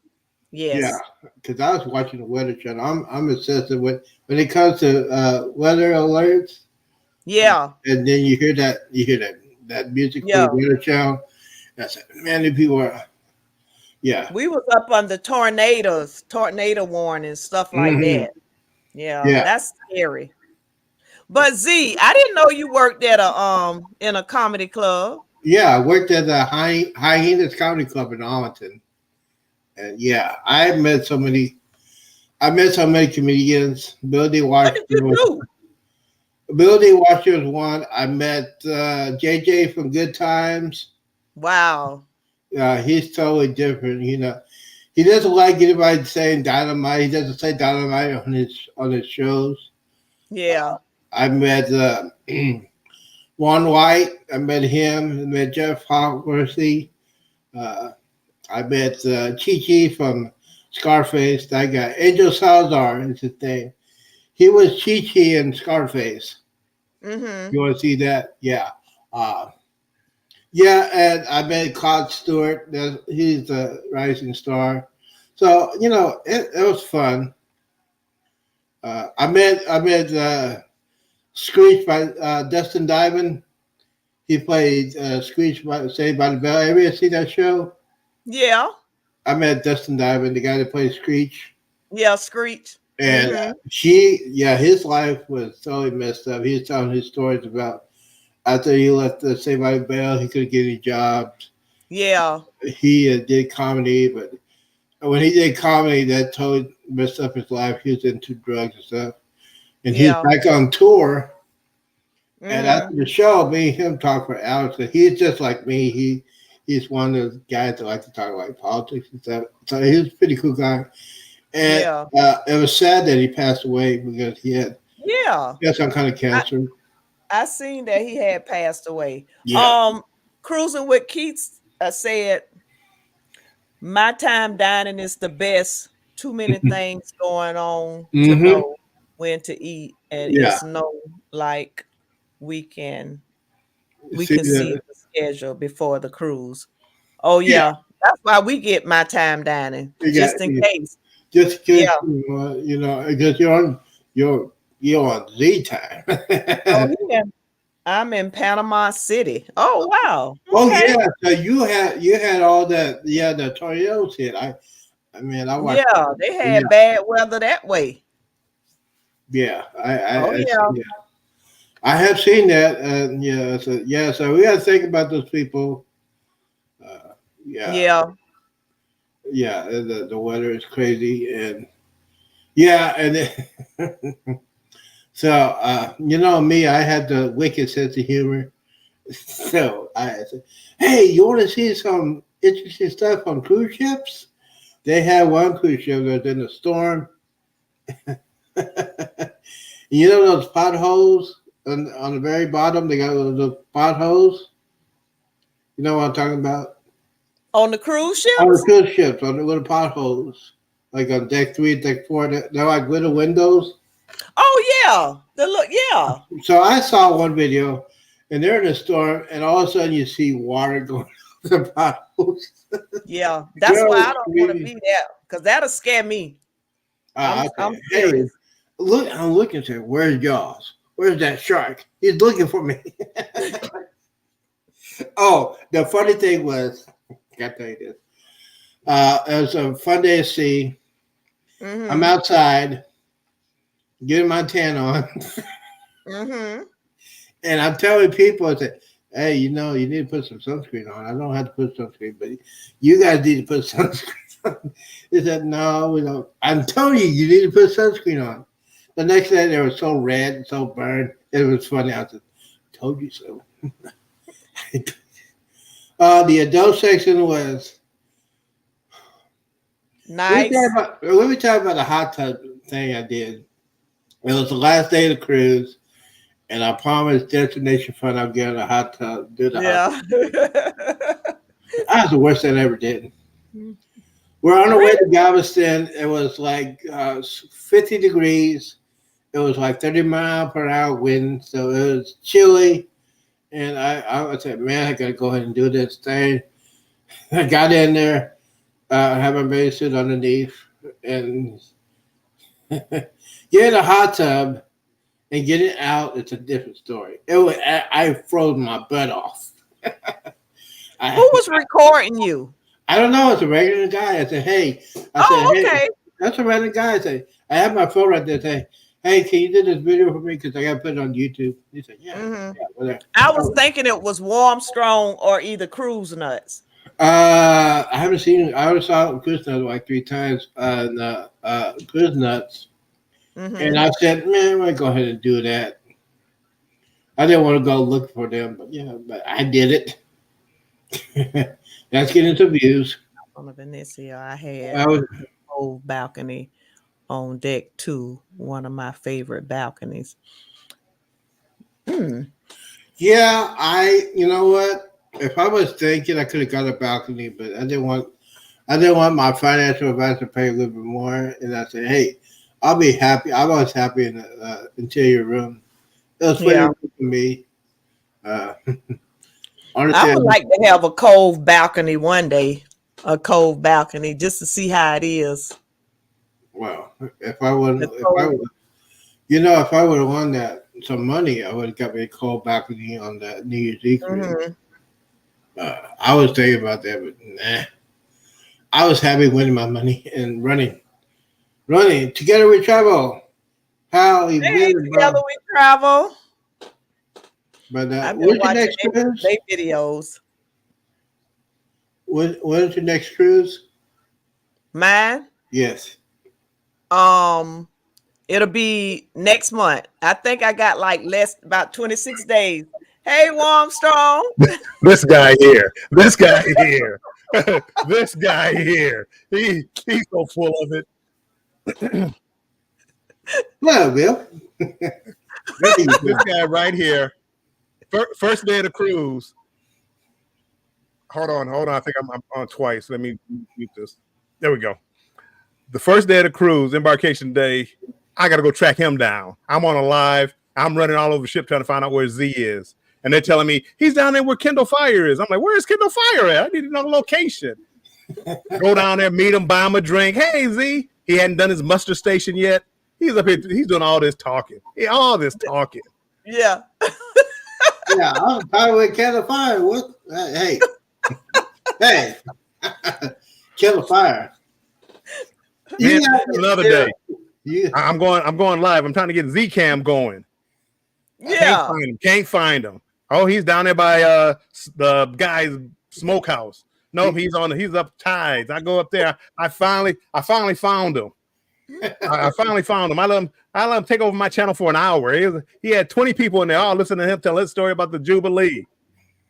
Yes. Yeah, because I was watching the Weather Channel. I'm obsessed with when it comes to weather alerts. Yeah. And then you hear that music from the Weather Channel. I said, man, the people are. Yeah. We was up under tornado warnings, stuff like that. Yeah, that's scary. But Z, I didn't know you worked at in a comedy club. Yeah, I worked at the Hyenas Comedy Club in Arlington. And yeah, I met so many comedians. Bill D. Washington. What did you do? Bill D. Washington was one. I met JJ from Good Times. Wow. He's totally different. You know, he doesn't like anybody saying dynamite. He doesn't say dynamite on his shows. Yeah. I met Juan White. I met him. I met Jeff Hawksworthy. I met Chi from Scarface. That guy. Angel Salazar is his name. He was Chi in Scarface. Mm-hmm. You want to see that? Yeah. Yeah, and I met Claude Stewart. He's a rising star. So, you know, it was fun. I met Screech by Dustin Diamond. He played Screech by Saved by the Bell. Ever see that show? Yeah. I met Dustin Diamond, the guy that plays Screech. Yeah, Screech. And his life was totally messed up. He was telling his stories about after he left Saved by the Bell, he couldn't get any jobs. Yeah. He did comedy, but when he did comedy, that totally messed up his life. He was into drugs and stuff. And he's back on tour. And after the show, me and him talk for hours. He's just like me. He's one of those guys that like to talk about politics and stuff. So he's a pretty cool guy. And it was sad that he passed away because he had some kind of cancer. I seen that he had passed away. Yeah. Cruising with Keith said, my time dining is the best. Too many things going on to know when to eat. And it's no like we can see the schedule before the cruise. Oh yeah. That's why we get my time dining. Just in case. Just in case, you know, because you're on Z time. Oh yeah. I'm in Panama City. Oh wow. Oh Okay. yeah, so you had all that. Yeah, the tornadoes hit. I mean, I watched. Yeah, they had Yeah. bad weather that way. Yeah, Oh yeah. I have seen that. And yeah, so we got to think about those people. Uh, yeah, Yeah. yeah. The weather is crazy, and yeah, and so you know me, I had the wicked sense of humor. So I said, "Hey, you want to see some interesting stuff on cruise ships?" They had one cruise ship that was in a storm. You know those potholes on the very bottom? They got those potholes. You know what I'm talking about? On the cruise On the ships? cruise ships, on the little potholes, like on deck 3, deck 4. They're like little windows. Oh yeah. Yeah. So I saw one video, and they're in a storm, and all of a sudden you see water going out the potholes. Yeah. That's Girl, why I don't want to really? be there because that'll scare me. I'm Okay. serious. Look, I'm looking to where's Jaws? Where's that shark? He's looking for me. Oh, the funny thing was, I gotta tell you this. It was a fun day at sea. Mhm. I'm outside getting my tan on, Mhm. and I'm telling people, I said, "Hey, you know, you need to put some sunscreen on. I don't have to put sunscreen, but you guys need to put sunscreen on." They said, "No, we don't." I'm telling you, you need to put sunscreen on. The next day, they were so red and so burned. It was funny. I said, "Told you so." The adult section was. Nice. Let me tell you about the hot tub thing I did. It was the last day of the cruise, and I promised Destination Fun I'd get in a hot tub. Do the hot Yeah. tub. That was the worst thing I ever did. We're on our way to Galveston. It was like 50 degrees. It was like 30-mile-per-hour wind, so it was chilly. And I said, man, I got to go ahead and do this thing. I got in there, had my bathing suit underneath, and get in a hot tub and get it out. It's a different story. I froze my butt off. Who was recording you? I don't know. It's a regular guy. I said, hey. Okay. That's a random guy. I said, I have my phone right there. I say, hey, can you do this video for me? Because I got to put it on YouTube. He said, yeah. Mhm. Yeah, whatever. I was thinking it was Warm Strong or either Cruise Nuts. I haven't seen. I only saw Cruise Nuts like 3 times on Cruise Nuts, and I said, "Man, I'm gonna go ahead and do that." I didn't want to go look for them, but I did it. That's getting some views. On the Venetia, I had I was, a whole balcony on deck 2, one of my favorite balconies. yeah, you know what? If I was thinking, I could have got a balcony, but I didn't want my financial advisor to pay a little bit more. And I said, hey, I'll be happy. I was happy in the interior room. It was funny for me. Honestly, I would like to have a cove balcony one day, a cove balcony, just to see how it is. well, if I would have won that some money, I would have got me a cold balcony on the New Year's Eve. I was thinking about that, but nah. I was happy winning my money and running. Together we travel. How you Hey, been, together bro? we travel. But I've when's been your watching next cruise? their videos. When's your next cruise? Mine, Yes. it'll be next month. I think I got like about 26 days. Hey, Warm Strong. This guy here. This guy here. This guy here. He's so full of it. Hello, Bill. This guy right here. First day of the cruise. Hold on. I think I'm on twice. Let me mute this. There we go. The first day of the cruise, embarkation day, I got to go track him down. I'm on a live. I'm running all over the ship trying to find out where Z is. And they're telling me, he's down there where Kendall Fire is. I'm like, where is Kendall Fire at? I need to know the location. Go down there, meet him, buy him a drink. Hey, Z. He hadn't done his muster station yet. He's up here. He's doing all this talking. Yeah. Yeah, I'm tired with Kettle Fire. What? Hey, hey, Kettle Fire. Man, got another to- day. You, I'm going live. I'm trying to get Z-Cam going. Yeah. Can't find him. Oh, he's down there by the guy's smokehouse. Nope, he's up tides. I go up there. I finally found him. I finally found him. I let him take over my channel for an hour. He had 20 people in there all listening to him tell his story about the Jubilee.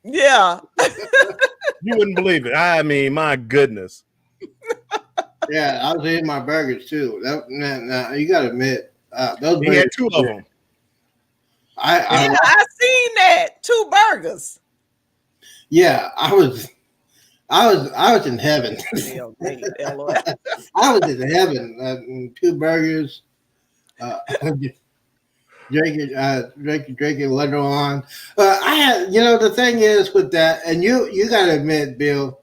Yeah. You wouldn't believe it. I mean, my goodness. yeah, I was eating my burgers too. Now you got to admit, those He burgers. had 2 of them. I seen that. 2 burgers. yeah, I was in heaven. I was in heaven. 2 burgers, drinking later on. I had, the thing is with that, and you got to admit, Bill,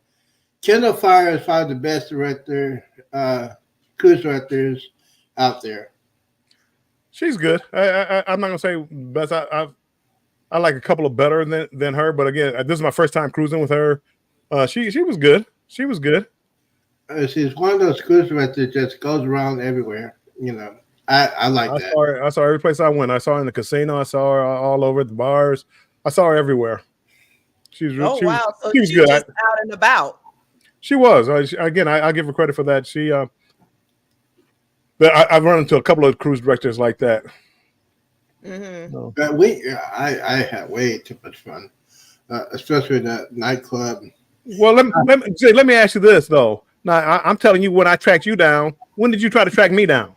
Kendall Fire is probably the best cruise directors out there. She's good. I'm not gonna say best. I like a couple of better than her, but again, this is my first time cruising with her. She was good. She was good. She's one of those cruise directors that just goes around everywhere. I like that. I saw her every place I went. I saw her in the casino. I saw her all over at the bars. I saw her everywhere. So she was good. Just out and about. She was. I give her credit for that. But I've run into a couple of cruise directors like that. Mm-hmm. So. I had way too much fun, especially the nightclub. Well, let me ask you this though. Now I'm telling you, when I tracked you down, when did you try to track me down?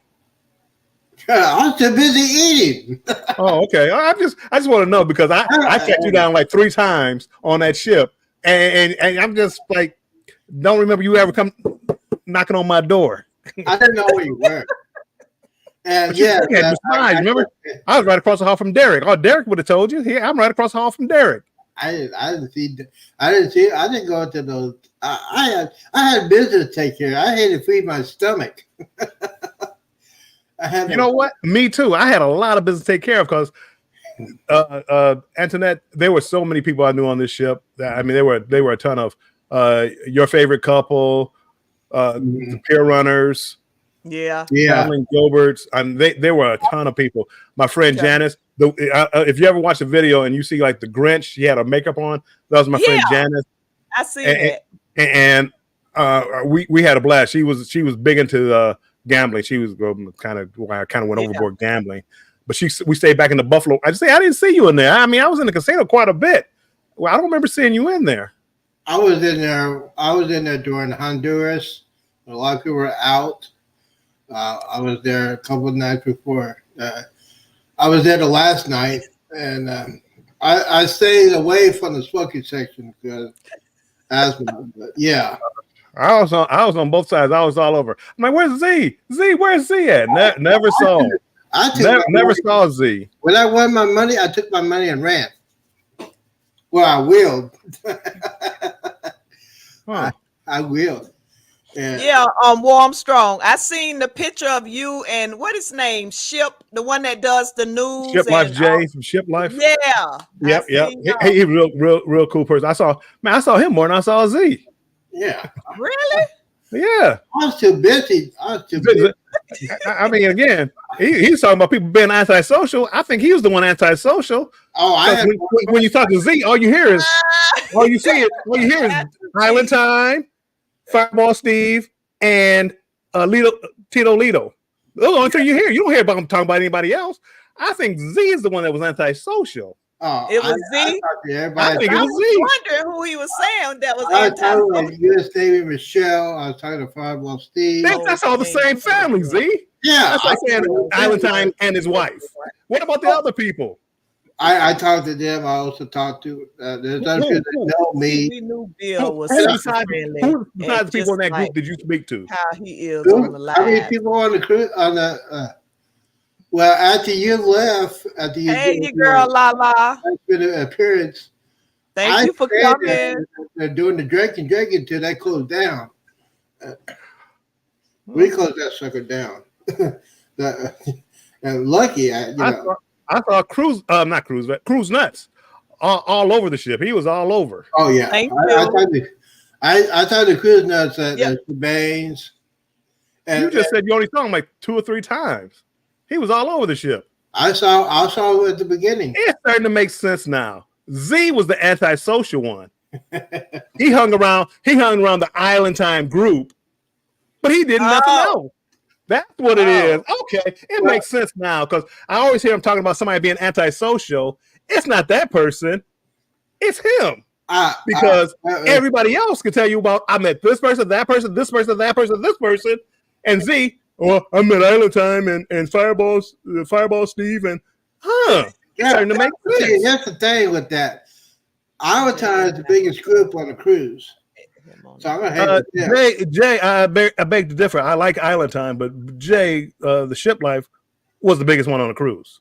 I was too busy eating. Oh, okay. I just want to know because I tracked you down like 3 times on that ship, and I'm just like, don't remember you ever come knocking on my door. I didn't know where you were. And remember, I was right across the hall from Derek. Oh, Derek would have told you. I'm right across the hall from Derek. I didn't see. I didn't go to those. I had business to take care of. I had to feed my stomach. You know what? Me too. I had a lot of business to take care of because Antoinette. There were so many people I knew on this ship. That they were a ton of your favorite couple, the Pier Runners. Yeah. Gilberts, and there were a ton of people. My friend Janice. If you ever watch the video and you see like the Grinch, she had her makeup on. That was my friend Janice. I see that. And we had a blast. She was big into gambling. She was kind of went overboard gambling. But we stayed back in the Buffalo. I didn't see you in there. I mean, I was in the casino quite a bit. Well, I don't remember seeing you in there. I was in there during Honduras. A lot of people were out. I was there a couple of nights before. I was there the last night, and I stayed away from the smoking section because asthma. But yeah, I was on both sides. I was all over. I'm like, where's Z? Z, where's Z at? Never saw him. Never saw Z. When I won my money, I took my money and ran. Well, I willed. I willed. Yeah, Warm Strong. I seen the picture of you and what his name? Ship, the one that does the news. Ship Life Jay from Ship Life. Yeah. Yep. He's real cool person. I saw him more than I saw Z. Yeah. Really? Yeah. I was too busy. I mean, again, he's talking about people being antisocial. I think he was the one antisocial. Oh, when you talk to Z, all you hear is Island Time, Fireball Steve, and Tito Lito. Those are the only thing you hear. You don't hear about him talking about anybody else. I think Z is the one that was antisocial. Oh, it was Z. I think it was Z. Wondering who he was saying that was I was talking to U.S. Navy Michelle. I was talking to Fireball Steve. That's all the same family, Z. Yeah, that's like saying Island Time and his wife. What about the other people? I talked to them. I also talked to there's other people that know me. We knew Bill was who besides the people in that group did you speak to? How he is on the line. How many people on the cruise well, after you left, hey, you girl, Lala. Been an appearance. Thank you for coming. They're doing the drinking until they closed down. We closed that sucker down. And lucky, I saw Cruise Nuts all over the ship. He was all over. Oh yeah. Thank I thought the cruise nuts at Yeah. the Baines. You just said you only saw him like 2 or 3 times. He was all over the ship. I saw him at the beginning. It's starting to make sense now. Z was the antisocial one. He hung around the Island Time group, but he did nothing else. That's what it is. Okay, it makes sense now because I always hear him talking about somebody being antisocial. It's not that person. It's him. Because everybody else can tell you about, I met this person, that person, this person, that person, this person, and Z, well, I met Island Time and Fireball Steve, and starting to make sense. That's the thing with that. Island Time is the biggest group on the cruise. So I'm gonna hang with them. Jay, I beg to differ. I like Island Time, but Jay, the Ship Life, was the biggest one on the cruise.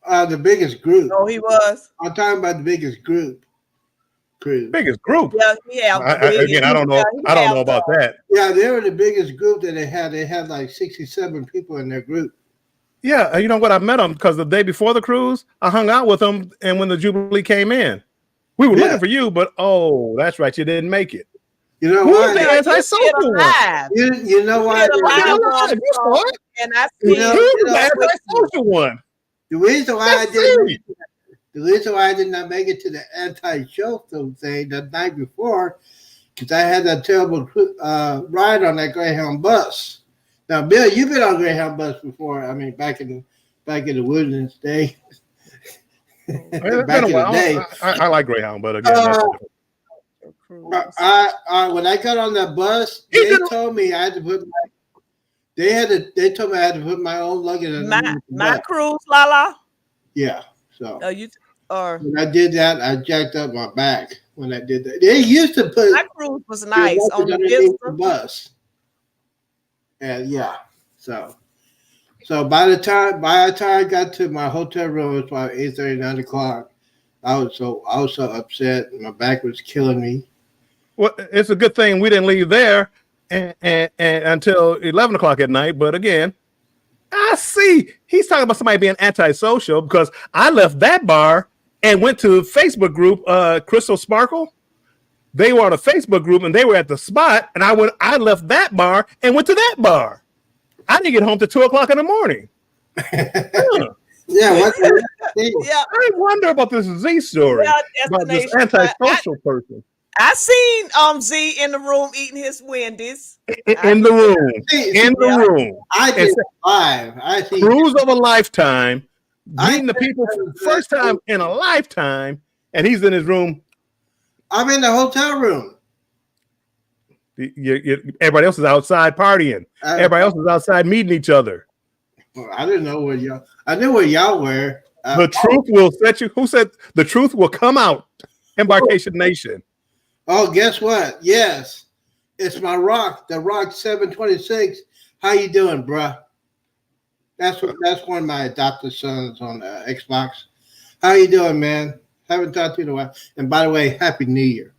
The biggest group. Oh, he was. I'm talking about the biggest group. Cruise. Biggest group. Yeah, again, I don't know. I don't know about that. Yeah, they were the biggest group that they had. They had like 67 people in their group. Yeah, you know what? I met them because the day before the cruise, I hung out with them, and when the Jubilee came in, we were looking for you, but that's right, you didn't make it. You know why? The antisocial one. You know why? And I see the antisocial one. The reason why I did not make it to the anti-show thing the night before, because I had that terrible ride on that Greyhound bus. Now, Bill, you've been on Greyhound bus before. I mean, back in the Woodlands day. Back in the day. I like Greyhound, but again, when I got on that bus, they told me I had to put they told me I had to put my own luggage in my cruise, Lala. Yeah. So when I did that, I jacked up my back when I did that. They used to put my cruise was nice on the bus. And so by the time I got to my hotel room, it was about 8:30, 9 o'clock. I was so upset. My back was killing me. Well, it's a good thing we didn't leave there and until 11 o'clock at night. But again, I see he's talking about somebody being antisocial because I left that bar and went to a Facebook group, Crystal Sparkle. They were on a Facebook group and they were at the spot, and I left that bar and went to that bar. I didn't get home till 2 o'clock in the morning. Yeah, I wonder about this Z story about this antisocial person. I seen Z in the room eating his Wendy's. In the room. I did live. I see cruise of a lifetime, meeting the people for the first time in a lifetime, and he's in his room. I'm in the hotel room. Everybody else is outside partying. Everybody else is outside meeting each other. Well, I didn't know where y'all. I knew where y'all were. The truth will set you. Who said the truth will come out? Embarkation Nation. Oh, guess what? Yes, it's my Rock, the Rock 726. How you doing, bruh? That's one of my adopted sons on Xbox. How you doing, man? Haven't talked to you in a while. And by the way, Happy New Year.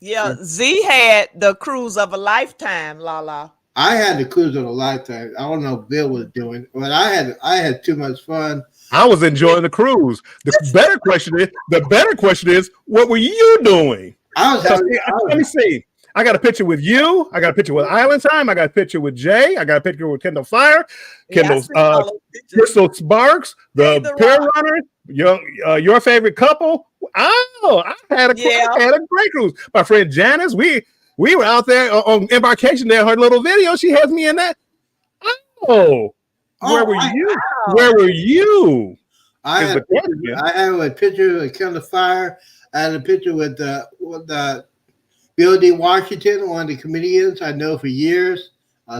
Yeah, Z had the cruise of a lifetime, Lala. I had the cruise of a lifetime. I don't know what Bill was doing, but I had too much fun. I was enjoying the cruise. The better question is, what were you doing? Let me see. I got a picture with you. I got a picture with Island Time. I got a picture with Jay. I got a picture with Kendall Fire, Crystal Sparks, the Pair Runners, your favorite couple. Oh, I had a great cruise. My friend Janice, we were out there on Embarkation Day. Her little video, she has me in that. Where were you? Wow. Where were you? I had a picture with Kendall Fire. I had a picture with Bill D. Washington, one of the comedians I know for years.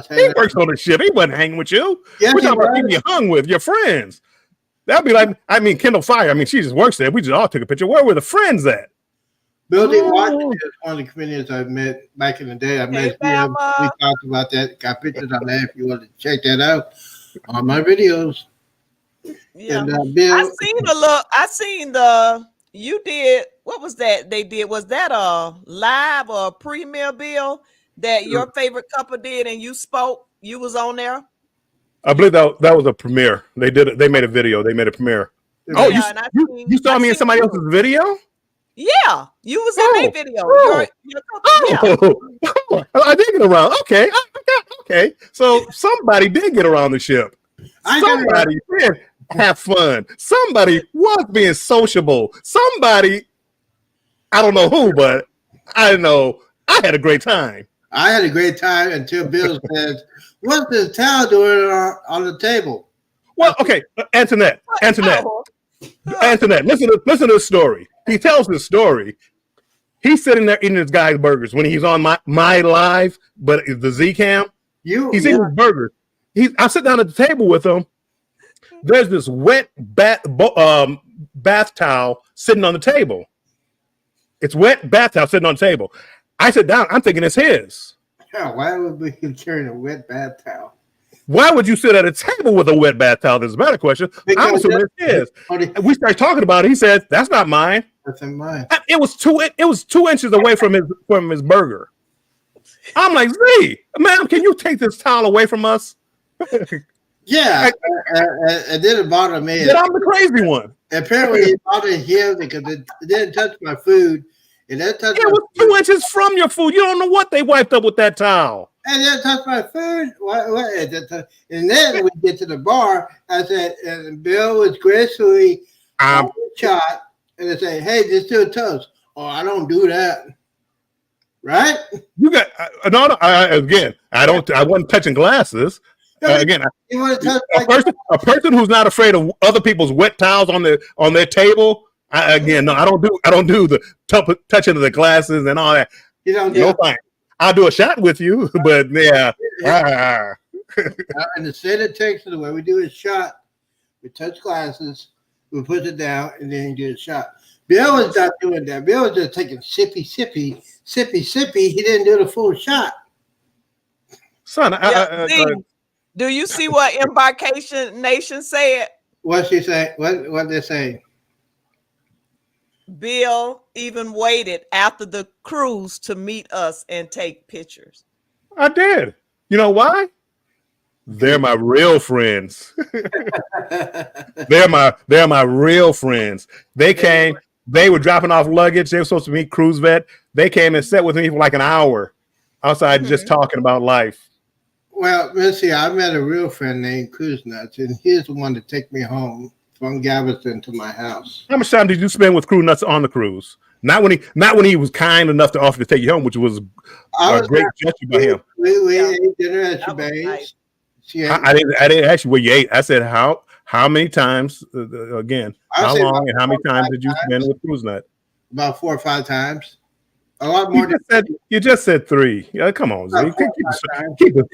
He works on the ship. He wasn't hanging with you. Yes, we're talking about people you hung with, your friends. That'd be like, Kendall Fire. She just works there. We just all took a picture. Where were the friends at? Bill D. Washington is one of the comedians I met back in the day. I met him. We talked about that. Got pictures on that if you want to check that out on my videos. Yeah, and, Bill, I seen you did, what was that they did? Was that a live or a premiere, Bill, that your favorite couple did and you spoke? You was on there? I believe that was a premiere. They did it. They made a video. They made a premiere. Oh, Yeah, and I you saw me in somebody else's video? Yeah, you was in Oh, their video. oh, Yeah. Oh, I did get around. Okay, okay. So somebody did get around the ship. Somebody did have fun. Somebody was being sociable. Somebody, I don't know who, but I know I had a great time. I had a great time until Bill says, "What's this towel doing on the table?" Well, okay, Antoinette, listen to this story. He tells this story. He's sitting there eating this guy's burgers when he's on my live, but the Z cam. He's eating his burgers. I sit down at the table with him. There's this wet bath towel sitting on the table. It's wet bath towel sitting on the table. I sit down. I'm thinking it's his. Yeah, why would we be carrying a wet bath towel? Why would you sit at a table with a wet bath towel? That's a better question. I'm assuming it's his. We start talking about it. He says, "That's not mine. That's not mine." It was 2 inches away from his burger. I'm like, Z, ma'am, can you take this towel away from us? Yeah, it didn't bother me. That I'm the crazy one. Apparently, it bothered him because it didn't touch my food. It was 2 inches from your food. You don't know what they wiped up with that towel. And then touch my food. And then we get to the bar. I said, and Bill was gracefully shot. And I say, "Hey, just do a toast." "Oh, I don't do that." Right? You got again. I wasn't touching glasses. Again, a person who's not afraid of other people's wet towels on their table. I don't do the touching of the glasses and all that. You don't do no fine. I'll do a shot with you, but yeah. In the state of Texas, the way we do a shot, we touch glasses, we put it down, and then you do a shot. Bill was not doing that. Bill was just taking sippy. He didn't do the full shot. Son, do you see what Embarkation Nation said? What she say? What they say? Bill even waited after the cruise to meet us and take pictures. I did. You know why? They're my real friends. They're my real friends. They came. They were dropping off luggage. They were supposed to meet Cruise Vet. They came and sat with me for like an hour outside, just talking about life. Well, let's see. I met a real friend named Cruise Nuts, and he's the one to take me home from Galveston to my house. How much time did you spend with Cruise Nuts on the cruise? Not when he was kind enough to offer to take you home, which was a great gesture by him. We ate dinner at Chabane's. Nice. I didn't ask you where you ate. I said how many times again? How long and how many times did you spend with Cruise Nut? About 4 or 5 times. A lot more. You just said 3. Yeah, come on, Z.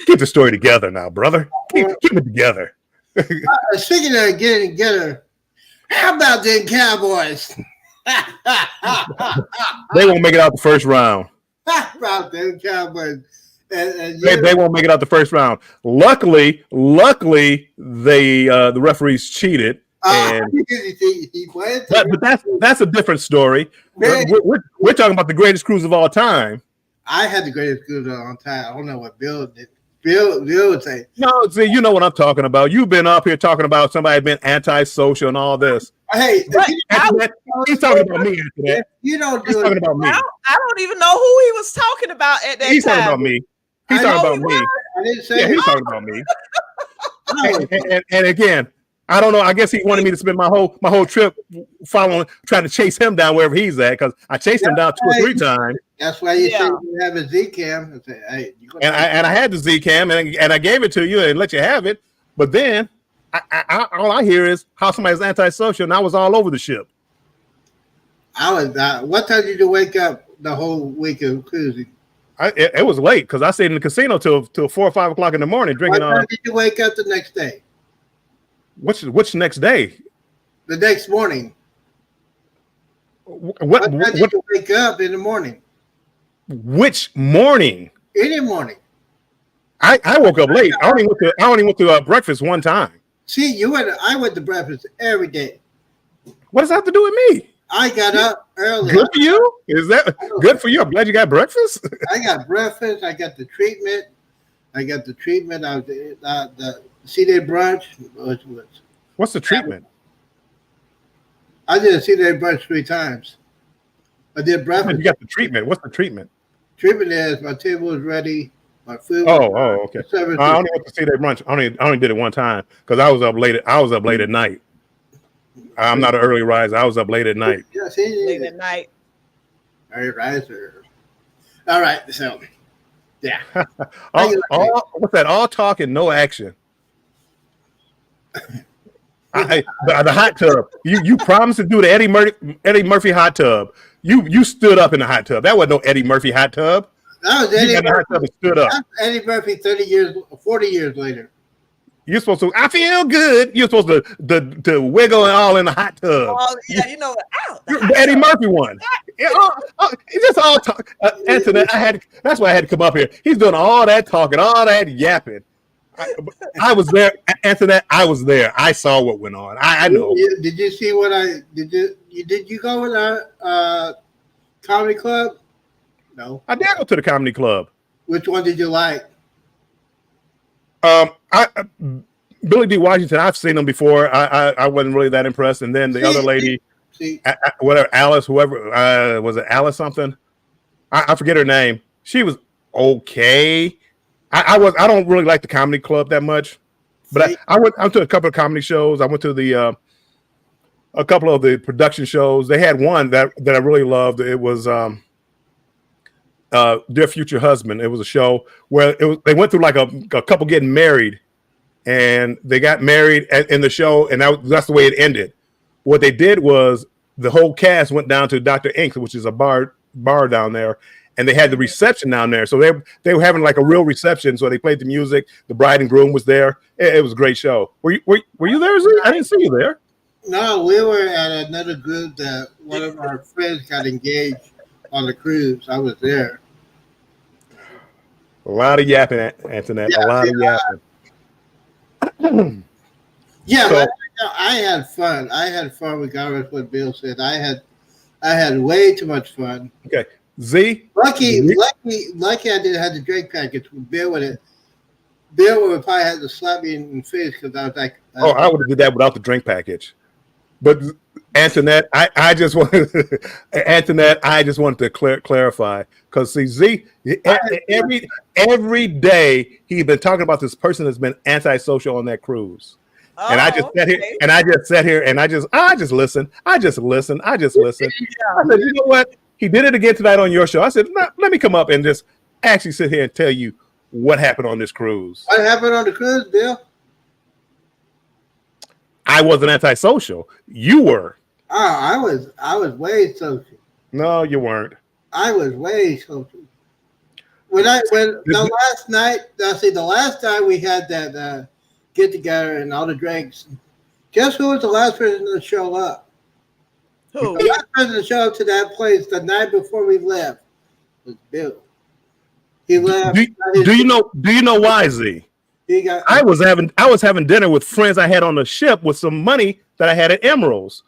Keep the story together now, brother. Keep it together. Speaking of getting together, how about them Cowboys? They won't make it out the first round. How about them Cowboys? They won't make it out the first round. Luckily, the referees cheated. But that's a different story. We're talking about the greatest cruise of all time. I had the greatest cruise of all time. I don't know what Bill did. Bill would say. No, see, you know what I'm talking about. You've been up here talking about somebody being antisocial and all this. Hey, he's talking about me after that. You don't do he's talking about me. I don't even know who he was talking about at that time. He's talking about me. He's talking about me. I didn't say he's talking about me. And again, I don't know. I guess he wanted me to spend my whole trip trying to chase him down wherever he's at, because I chased him down 2 or 3 times. That's why you said you have a Z cam and say, "Hey," I had the Z cam and I gave it to you and let you have it. But then all I hear is how somebody's antisocial, and I was all over the ship. I was. What time did you wake up the whole week of cruising? It was late because I stayed in the casino till 4 or 5 o'clock in the morning drinking. What time did you wake up the next day? Which next day? The next morning. What time did you wake up in the morning? Which morning? Any morning. I woke up late. I only went to breakfast one time. See, I went to breakfast every day. What does that have to do with me? I got up early. Good for you? Is that good for you? I'm glad you got breakfast. I got breakfast. I got the treatment. I was the C-Day brunch. What's the treatment? I did a CNA brunch 3 times. I did breakfast. You got the treatment. What's the treatment? Treatment is my table was ready, my food. Oh, okay. The service I was- only went to CNA brunch. I only did it one time because I was up late. I was up late at night. I'm not an early riser. I was up late at night. Yeah, see, Late at night. early riser. All right, so yeah. What's that? All talk and no action. The hot tub. You promised to do the Eddie Murphy hot tub. You stood up in the hot tub. That wasn't no Eddie Murphy hot tub. That was You Eddie got in the hot Murphy. tub and stood up. That's Eddie Murphy 40 years later. You're supposed to. I feel good. You're supposed to wiggle and all in the hot tub. Oh, yeah, you know, ow. The Eddie Murphy one. It's just all talk. Anthony, that's why I had to come up here. He's doing all that talking, all that yapping. I was there, Anthony. I was there. I saw what went on. I know. Did you see what I did? Did you go with our comedy club? No. I did go to the comedy club. Which one did you like? Billy D. Washington. I've seen him before. I wasn't really that impressed. And then the other lady, whatever, Alice, whoever was it, Alice something? I forget her name. She was okay. I don't really like the comedy club that much, but I went to a couple of comedy shows. I went to a couple of the production shows. They had one that I really loved. It was Dear Future Husband. It was a show where they went through like a couple getting married, and they got married in the show, and that's the way it ended. What they did was the whole cast went down to Dr. Inks, which is a bar down there, and they had the reception down there. So they were having like a real reception. So they played the music. The bride and groom was there. It was a great show. Were you there, Z? I didn't see you there. No, we were at another group that one of our friends got engaged on the cruise. I was there. A lot of yapping, Antoinette. Yeah, a lot of yapping. Yeah, So- but I had fun. I had fun regardless what Bill said. I had way too much fun. Okay, Z. Lucky I didn't have the drink package. Bill would probably have to slap me in the face because I was like, Oh, I would have did that without the drink package. But Antoinette, I just wanted Antoinette, I just wanted to clarify because see, Z every day he's been talking about this person that's been antisocial on that cruise. And I just sat here, and I just sat here, and I just listened. I just listened. I said, you know what? He did it again tonight on your show. I said, let me come up and just actually sit here and tell you what happened on this cruise. What happened on the cruise, Bill? I wasn't antisocial. You were. Oh, I was way social. No, you weren't. I was way social. The last time we had that get together and all the drinks, guess who was the last person to show up? Who? The last person to show up to that place the night before we left was Bill. He left. Do you know why, Z? I was having dinner with friends I had on the ship with some money that I had at Emerald's.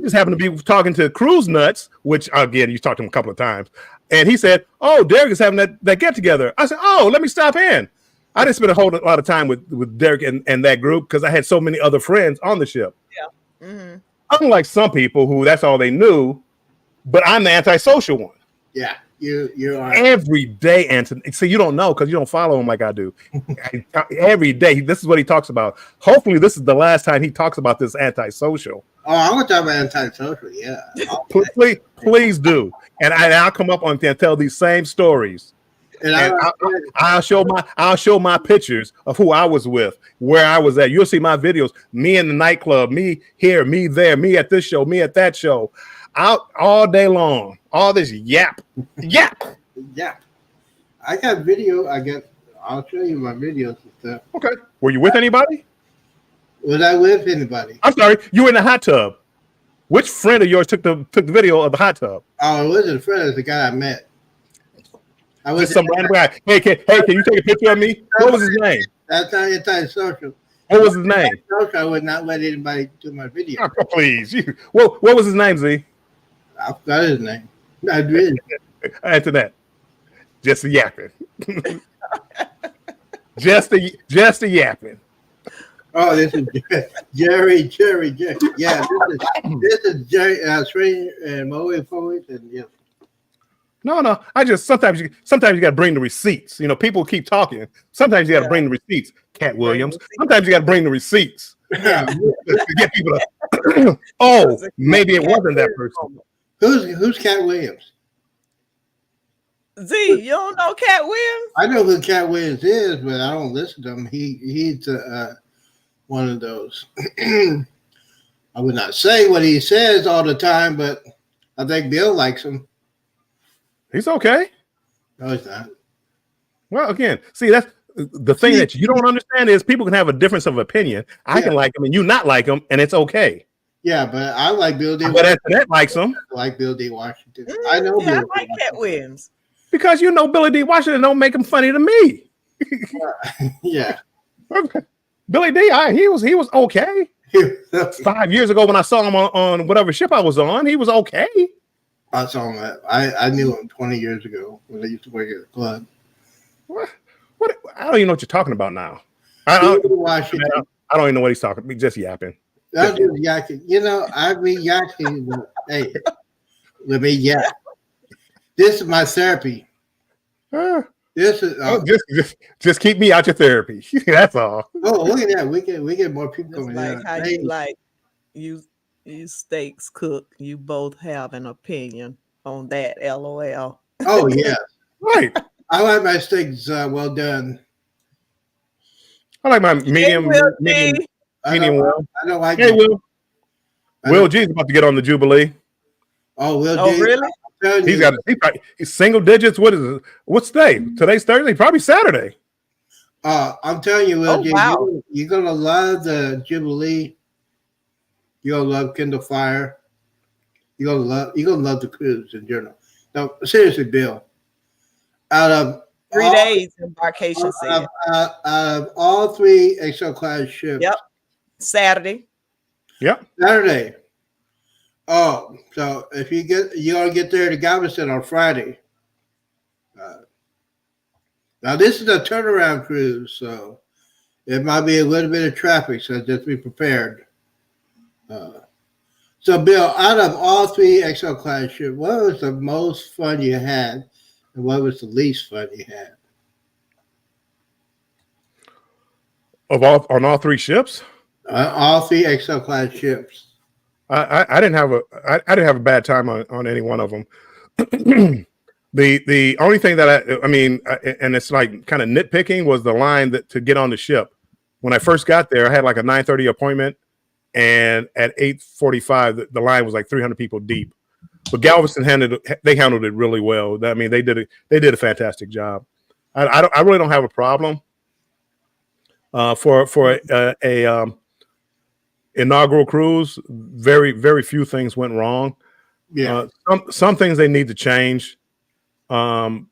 Just happened to be talking to Cruise Nuts, which again you talked to him a couple of times, and he said, "Oh, Derek is having that get together." I said, "Oh, let me stop in." I didn't spend a whole lot of time with Derek and that group because I had so many other friends on the ship. Yeah. Mm-hmm. Unlike some people who that's all they knew, but I'm the antisocial one. Yeah, you are every day, Anthony. See, you don't know because you don't follow him like I do. Every day, this is what he talks about. Hopefully, this is the last time he talks about this antisocial. Oh, I'm gonna talk about antisocial. Yeah, please do, and I'll come up on and tell these same stories. And I'll show my pictures of who I was with, where I was at. You'll see my videos, me in the nightclub, me here, me there, me at this show, me at that show, out all day long. All this yap. I got video. I'll show you my videos and stuff. Okay. Were you with anybody? Was I with anybody? I'm sorry. You were in the hot tub. Which friend of yours took the video of the hot tub? Oh, it wasn't a friend. It was the guy I met. I was some random guy. Hey, can you take a picture of me? What was his name? That's not antisocial. What was his name? I would not let anybody do my video. Oh, please. What was his name, Z? I forgot his name. I did. Antoinette. Just a yapping. just a yapping. Oh, this is Jerry. Yeah, this is Jerry. Spring and Moe Forward, and yeah. No. I just sometimes you got to bring the receipts. You know, people keep talking. Sometimes you got to bring the receipts. Cat Williams. Sometimes you got to bring the receipts. To get people to. Oh, maybe it wasn't that person. Who's Cat Williams? Z, you don't know Cat Williams? I know who Cat Williams is, but I don't listen to him. He's one of those. I would not say what he says all the time, but I think Bill likes him. He's okay. No, he's not. Well, again, see, that's the thing that you don't understand is people can have a difference of opinion. I can like him and you not like him, and it's okay. Yeah, but I like Bill D. But Antoinette likes him. I like Bill D. Washington. I know Yeah, Bill I like Cat Williams. Because you know Billy D. Washington don't make him funny to me. Yeah. Billy D. He was okay. 5 years ago when I saw him on whatever ship I was on, he was okay. I saw him. I knew him 20 years ago when I used to work at the club. What? I don't even know what you're talking about now. I don't even know what he's talking. He's just yapping. That's just yakking. You know, I be yakking. But, hey, let me yak. This is my therapy. This is just keep me out your therapy. That's all. Oh, look at that. We get more people coming Like in. how you like you steaks cook. You both have an opinion on that. LOL. Oh yeah, right. I like my steaks well done. I like my medium well. I don't like. Hey, Will G's about to get on the Jubilee. Oh, Will G. Really? He's single digits. What is it? What's today? Today's Thursday. Probably Saturday. I'm telling you, Will G. Wow. You're gonna love the Jubilee. You're gonna love Kindle Fire. You're gonna love the cruise in general. No, seriously, Bill. Out of 3 days embarkation. Out of all 3 XL class ships. Yep. Saturday. Yep. Saturday. Oh, so if you're gonna get there to Galveston on Friday. Now this is a turnaround cruise, so it might be a little bit of traffic, so just be prepared. So Bill, out of all 3 XL class ships, what was the most fun you had, and what was the least fun you had? On all 3 ships? All 3 XL class ships. I didn't have a bad time on any one of them. The only thing that I mean, and it's like kind of nitpicking, was the line to get on the ship. When I first got there, I had like a 9:30 appointment, and at 8:45, the line was like 300 people deep. But Galveston handled it really well. I mean, they did a fantastic job. I really don't have a problem for a inaugural cruise. Very, very few things went wrong. Yeah. Some things they need to change. And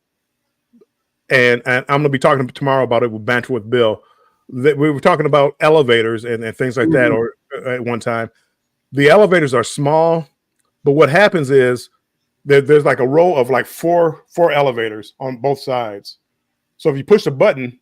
I'm going to be talking tomorrow about it with Banter with Bill. We were talking about elevators and things like that, or at one time. The elevators are small, but what happens is there's like a row of like four elevators on both sides. So if you push the button,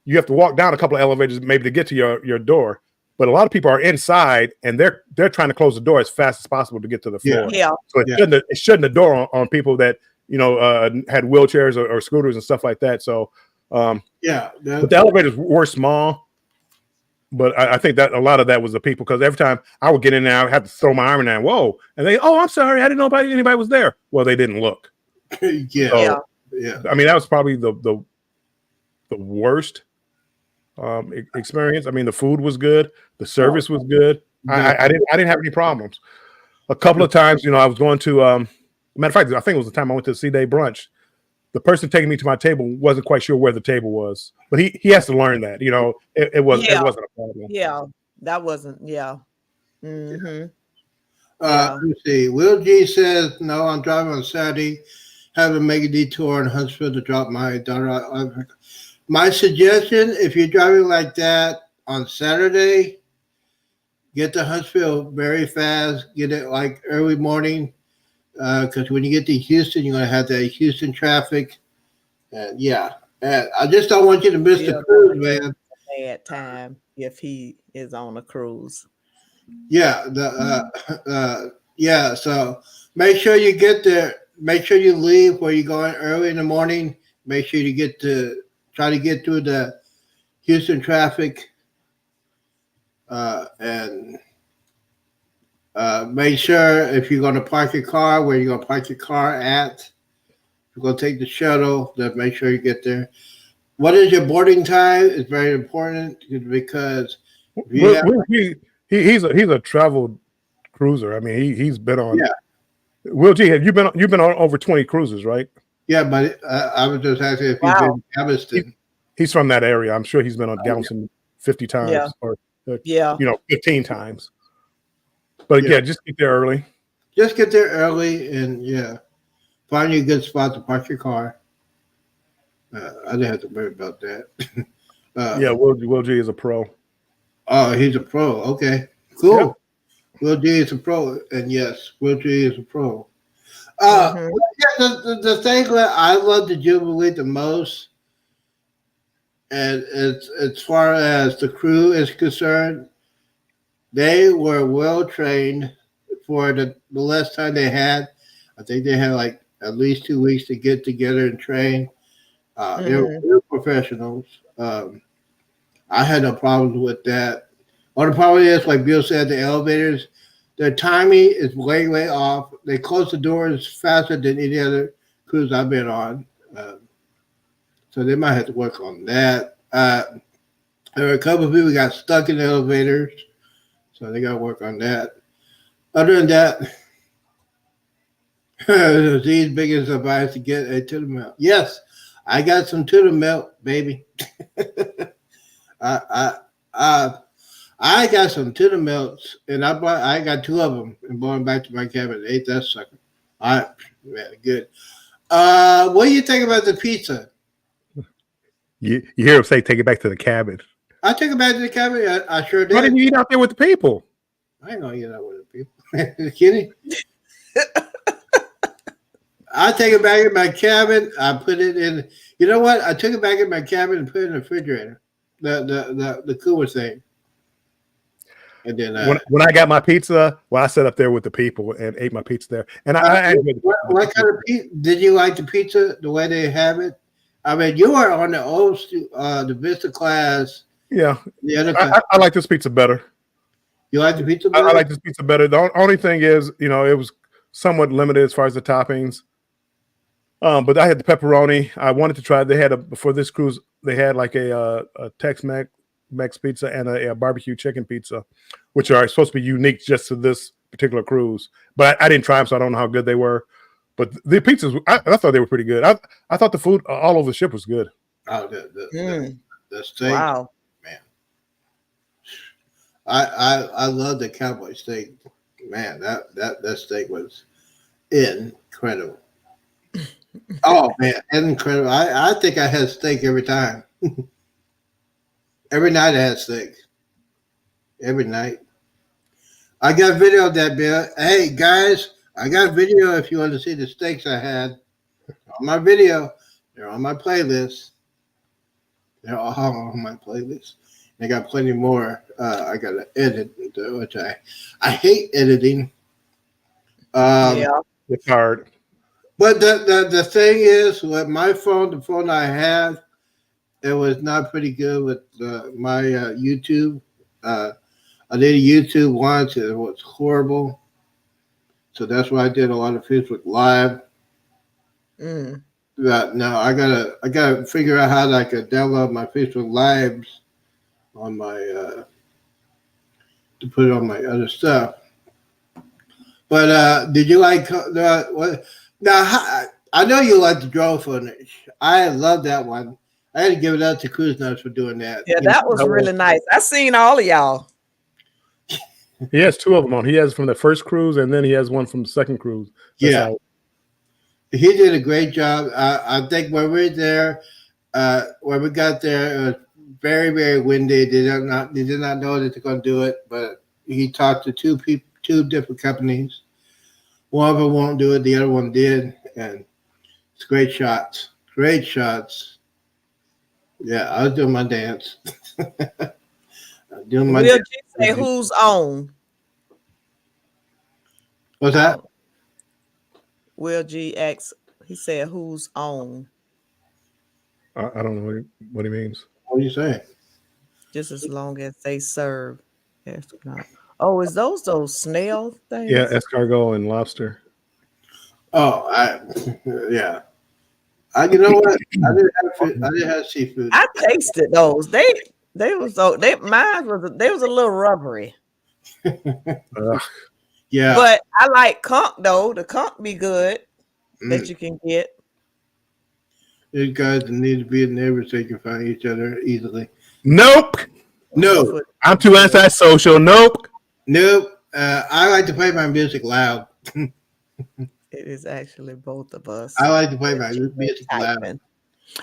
you have to walk down a couple of elevators maybe to get to your door. But a lot of people are inside and they're trying to close the door as fast as possible to get to the floor. Yeah. So it shouldn't the door on people that had wheelchairs or scooters and stuff like that. So but the elevators were small. But I think that a lot of that was the people, because every time I would get in there, I would have to throw my arm in there. Whoa! And I'm sorry, I didn't know anybody was there. Well, they didn't look. Yeah. I mean, that was probably the worst experience. I mean, the food was good, the service was good. I didn't have any problems. A couple of times, I was going to. Matter of fact, I think it was the time I went to the C-Day brunch. The person taking me to my table wasn't quite sure where the table was, but he has to learn that. It wasn't a problem. Yeah, that wasn't. Yeah. Mm-hmm. Let me see. Will G says, no, I'm driving on Saturday. Have a mega detour in Huntsville to drop my daughter off. My suggestion, if you're driving like that on Saturday, get to Huntsville very fast. Get it like early morning. Because when you get to Houston, you're going to have that Houston traffic. And I just don't want you to miss the cruise, man. bad time if he is on a cruise. Yeah, yeah. So make sure you get there. Make sure you leave where you're going early in the morning. Make sure you try to get through the Houston traffic, and make sure if you're going to park your car, where you're going to park your car at. If you're going to take the shuttle, then make sure you get there. What is your boarding time? It's very important because he's a traveled cruiser. I mean, he's been on. Yeah. Will G, you've been on over 20 cruises, right? Yeah, but I was just asking if you've been in Galveston. He's from that area. I'm sure he's been on Galveston 50 times or 15 times. But yeah, just get there early. Just get there early and find you a good spot to park your car. I didn't have to worry about that. Will G is a pro. Oh, he's a pro. Okay, cool. Yep. Will G is a pro, and yes, Will G is a pro. The thing that I love the Jubilee the most, and it's as far as the crew is concerned, they were well trained for the last time they had. I think they had like at least 2 weeks to get together and train. They were professionals. I had no problems with that. Only problem is, like Bill said, the elevators, their timing is way, way off. They close the doors faster than any other cruise I've been on. So they might have to work on that. There were a couple of people who got stuck in the elevators, so they got to work on that. Other than that, Z's biggest advice to get a tuna melt. Yes, I got some tuna melt, baby. I got some tuna melts, and I got 2 of them and brought them back to my cabin. Ate that sucker. All right, man, good. What do you think about the pizza? You hear him say, "Take it back to the cabin." I took it back to the cabin. I sure did. Why didn't you eat out there with the people? I ain't gonna eat out with the people. You kidding? I take it back in my cabin. I put it in. You know what? I took it back in my cabin and put it in the refrigerator. The cooler thing. And then when I got my pizza, I sat up there with the people and ate my pizza there. And what kind of pizza did you like? The pizza the way they have it? I mean, you are on the old the Vista class. Yeah, the other class. I like this pizza better. You like the pizza better? I like this pizza better. The only thing is, it was somewhat limited as far as the toppings. But I had the pepperoni. I wanted to try. They had before this cruise. They had like a Tex-Mex pizza and a barbecue chicken pizza, which are supposed to be unique just to this particular cruise. But I didn't try them, so I don't know how good they were. But the pizzas, I thought they were pretty good. I thought the food all over the ship was good. Oh, the steak. Wow, man! I love the cowboy steak. Man, that steak was incredible. Oh man, incredible! I think I had steak every time. Every night I had steak. Every night. I got video of that, Bill. Hey guys, I got video if you want to see the steaks I had. On my video. They're on my playlist. They're all on my playlist. I got plenty more. I got to edit, which I hate editing. It's hard. But the thing is, with my phone, the phone I have, it was not pretty good with my YouTube. I did a YouTube once, and it was horrible. So that's why I did a lot of Facebook Live. But no, I gotta figure out how I could download my Facebook Lives on my to put it on my other stuff. But did you like what? Now I know you like the drone footage. I love that one. I had to give it up to Cruise Nuts for doing that. Yeah, that was really nice. I seen all of y'all. He has 2 of them on. He has from the first cruise, and then he has one from the second cruise. He did a great job. I think when we were there, when we got there, it was very, very windy. They did not know that they're going to do it, but he talked to 2 different companies. One of them won't do it. The other one did, and it's great shots. Great shots. Yeah, I was doing my dance. Doing my Will dance. G say who's on? What's that? Will G asks, he said who's on? I don't know what he means. What are you saying? Just as long as they serve. If not. Oh, is those snail things? Yeah, escargot and lobster. Oh, yeah. You know what? I didn't have seafood. I tasted those. They was they was a little rubbery. Ugh. Yeah. But I like conch though. The conch be good that you can get. These guys need to be neighbors so they can find each other easily. Nope. No. I'm too antisocial. Nope. Nope. I like to play my music loud. It is actually both of us. I like to play my music loud. Typing.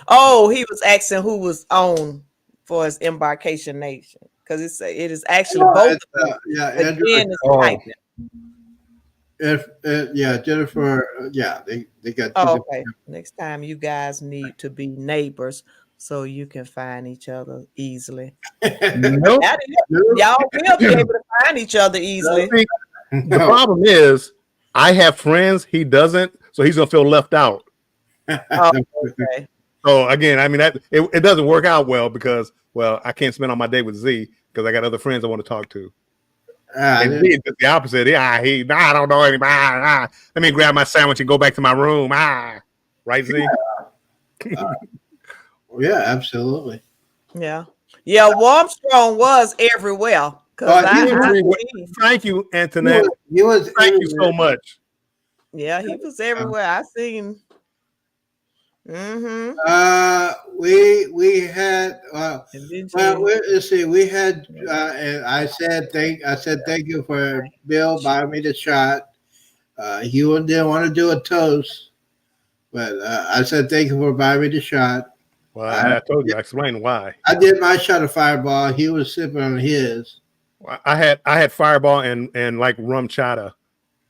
Oh, he was asking who was on for his Embarkation Nation because it is actually both of us. Yeah, Andrew is typing. Yeah, Jennifer. Yeah, they got. Oh, okay. Next time you guys need to be neighbors so you can find each other easily. Nope. Y'all will be able to find each other easily. The problem is, I have friends. He doesn't, so he's gonna feel left out. Oh, okay. So again, I mean, it doesn't work out well because, well, I can't spend all my day with Z because I got other friends I want to talk to. And Z is the opposite. I don't know anybody. Let me grab my sandwich and go back to my room. Right, Z? Yeah, absolutely. Yeah. Warmstrong was everywhere. Thank you, Antoinette. Thank you so much. Yeah, he was everywhere. I seen. We had let's see, we had and I said thank you for Bill buying me the shot. He didn't want to do a toast, but I said thank you for buying me the shot. Well, I told you, I explained why. I did my shot of Fireball. He was sipping on his. I had Fireball and like rum chata,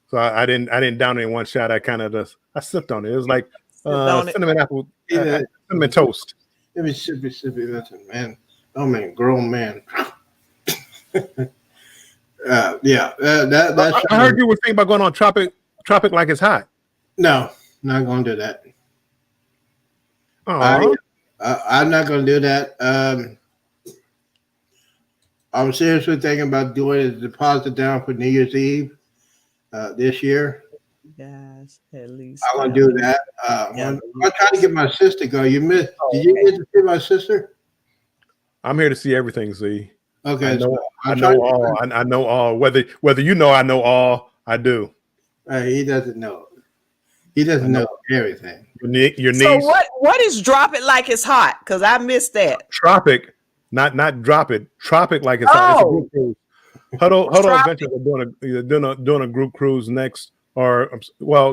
so I didn't down it in one shot. I kind of just sipped on it. It was like cinnamon apple, cinnamon toast. Let me sip it. Listen, man. Oh man, grown man. Yeah, that's. I heard you were thinking about going on Tropic Like It's Hot. No, not going to do that. Oh, I'm not going to do that. I'm seriously thinking about doing a deposit down for New Year's Eve this year. Yes, at least. I'm going to do that. I'm trying to get my sister to go. Did you get to see my sister? I'm here to see everything, Z. Okay. I know all. I know all. Whether you know, I know all. I do. He doesn't know. He doesn't know everything. Your niece. So what is Drop It Like It's Hot? Because I missed that. Tropic, not drop it. Tropic Like It's Hot. It's a group cruise. Huddle Adventures are doing a group cruise next, or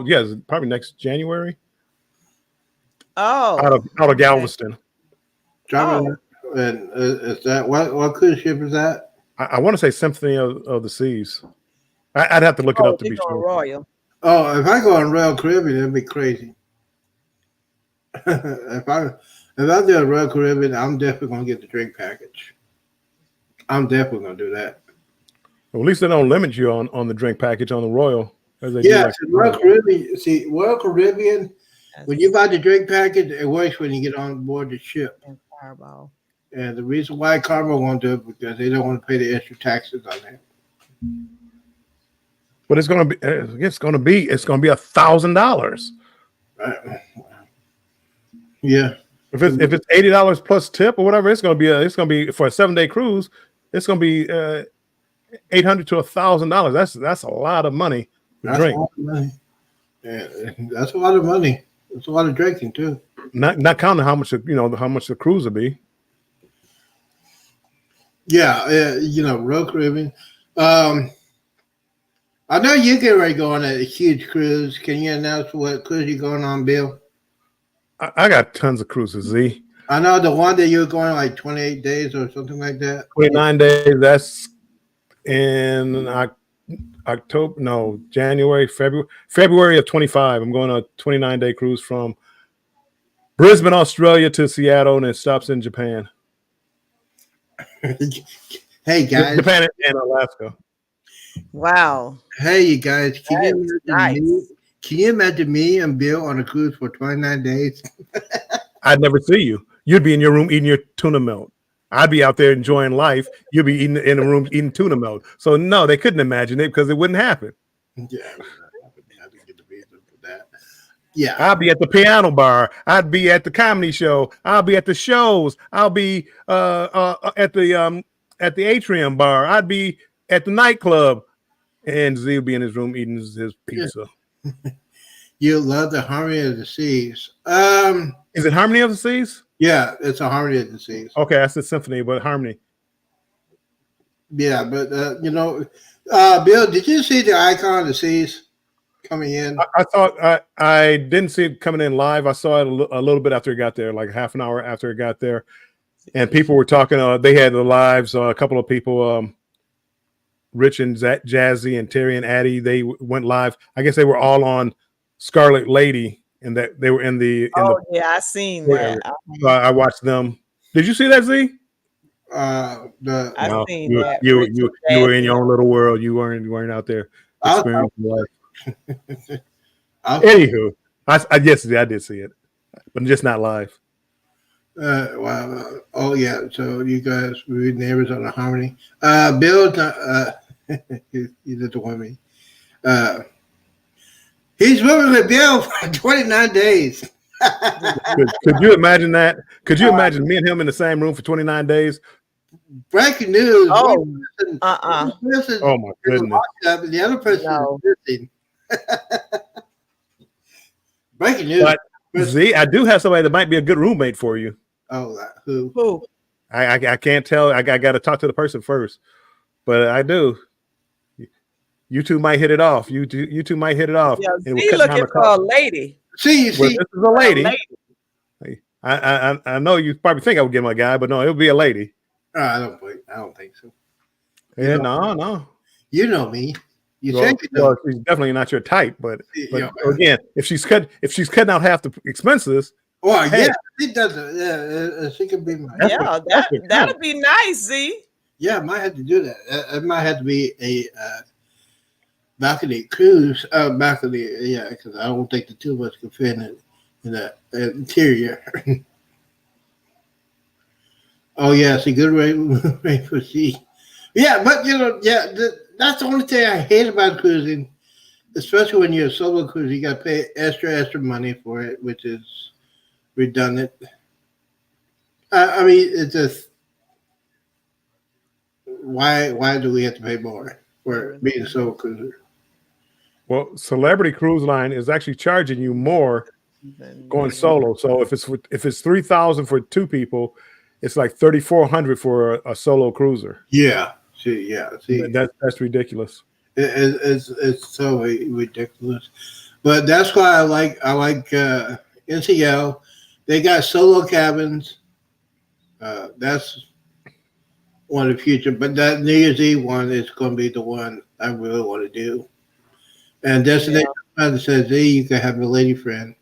yes, probably next January. Oh, out of Galveston. And is that what cruise ship is that? I want to say Symphony of the Seas. I'd have to look it up to be sure. Royal. Oh, if I go on Royal Caribbean, it'd be crazy. if I do a Royal Caribbean, I'm definitely gonna get the drink package. I'm definitely gonna do that. Well, at least they don't limit you on the drink package on the Royal. Royal Caribbean. See, Royal Caribbean. When you buy the drink package, it works when you get on board the ship. And Fireball. And the reason why Carnival won't do it because they don't want to pay the extra taxes on that. But it's gonna be $1,000. Yeah. If it's $80 plus tip or whatever, it's gonna be for a 7-day cruise. It's gonna be $800 to $1,000. That's a lot of money to drink. A lot of money. Yeah, that's a lot of money. It's a lot of drinking too. Not counting how much the cruise will be. Yeah, Royal Caribbean. I know you get ready to go on a huge cruise. Can you announce what cruise you're going on, Bill? I got tons of cruises, Z. I know the one that you're going like 28 days or something like that. 29 days. That's in October. No, January, February of 25. I'm going on a 29-day cruise from Brisbane, Australia to Seattle, and it stops in Japan. Hey guys, Japan and Alaska. Wow. hey you guys, Nice. can you imagine me and Bill on a cruise for 29 days? I'd never see you. You'd be in your room eating your tuna melt. I'd be out there enjoying life. You'd be eating in the room eating tuna melt. So no, they couldn't imagine it because it wouldn't happen. Yeah, I didn't get the visa for that. Yeah, I'll be at the piano bar. I'd be at the comedy show. I'll be at the shows. I'll be at the atrium bar. I'd be at the nightclub, and Z would be in his room eating his pizza. you love the harmony of the seas. Is it Harmony of the Seas? Yeah, it's a harmony of the seas. Okay, that's the symphony, but harmony. Yeah, but Bill, did you see the icon of the seas coming in? I thought I didn't see it coming in live. I saw it a little bit after it got there, like half an hour after it got there, and people were talking. They had the lives. A couple of people, Rich and Jazzy and Terry and Addie, they went live. I guess they were all on Scarlet Lady, and that they were in the. Yeah, I seen that. So I watched them. Did you see that, Z? I seen you, that. You were in your own little world. You weren't out there experiencing life. Anywho, I did see it, but just not live. Wow. Oh yeah. So you guys were neighbors on the harmony. Bill, he didn't want me. He's living with Bill for 29 days. Could you imagine that? Could you imagine me and him in the same room for 29 days? Breaking news. Oh, Oh my goodness. And the other person is missing. Breaking news. But Z, I do have somebody that might be a good roommate for you. Oh, who? Who? I can't tell. I got to talk to the person first, but I do. You two might hit it off. You two might hit it off. Yeah, Z looking for a lady. See, well, this is a lady. I know you probably think I would get my guy, but no, it would be a lady. I don't think so. Yeah, no. You know me. You well, said you know. Well, she's definitely not your type, but again, if she's cutting out half the expenses. Well, hey, yeah, she doesn't. Yeah, she can be my. Yeah, that'd be nice, Z. Yeah, I might have to do that. It might have to be a balcony cruise. Balcony, yeah, because I don't think the two of us can fit in the interior. Oh yeah, it's a good rate for she. Yeah, but that's the only thing I hate about cruising, especially when you're a solo cruise. You got to pay extra money for it, which is redundant. I mean, it's just why do we have to pay more for being a solo cruiser? Well, Celebrity Cruise Line is actually charging you more going solo. So if it's $3,000 for two people, it's like $3,400 for a solo cruiser. Yeah, see, that's ridiculous. It's so ridiculous, but that's why I like NCL. They got solo cabins. That's one of the future, but that New Year's Eve one is going to be the one I really want to do. And Destination Planet says, "Hey, you can have a lady friend."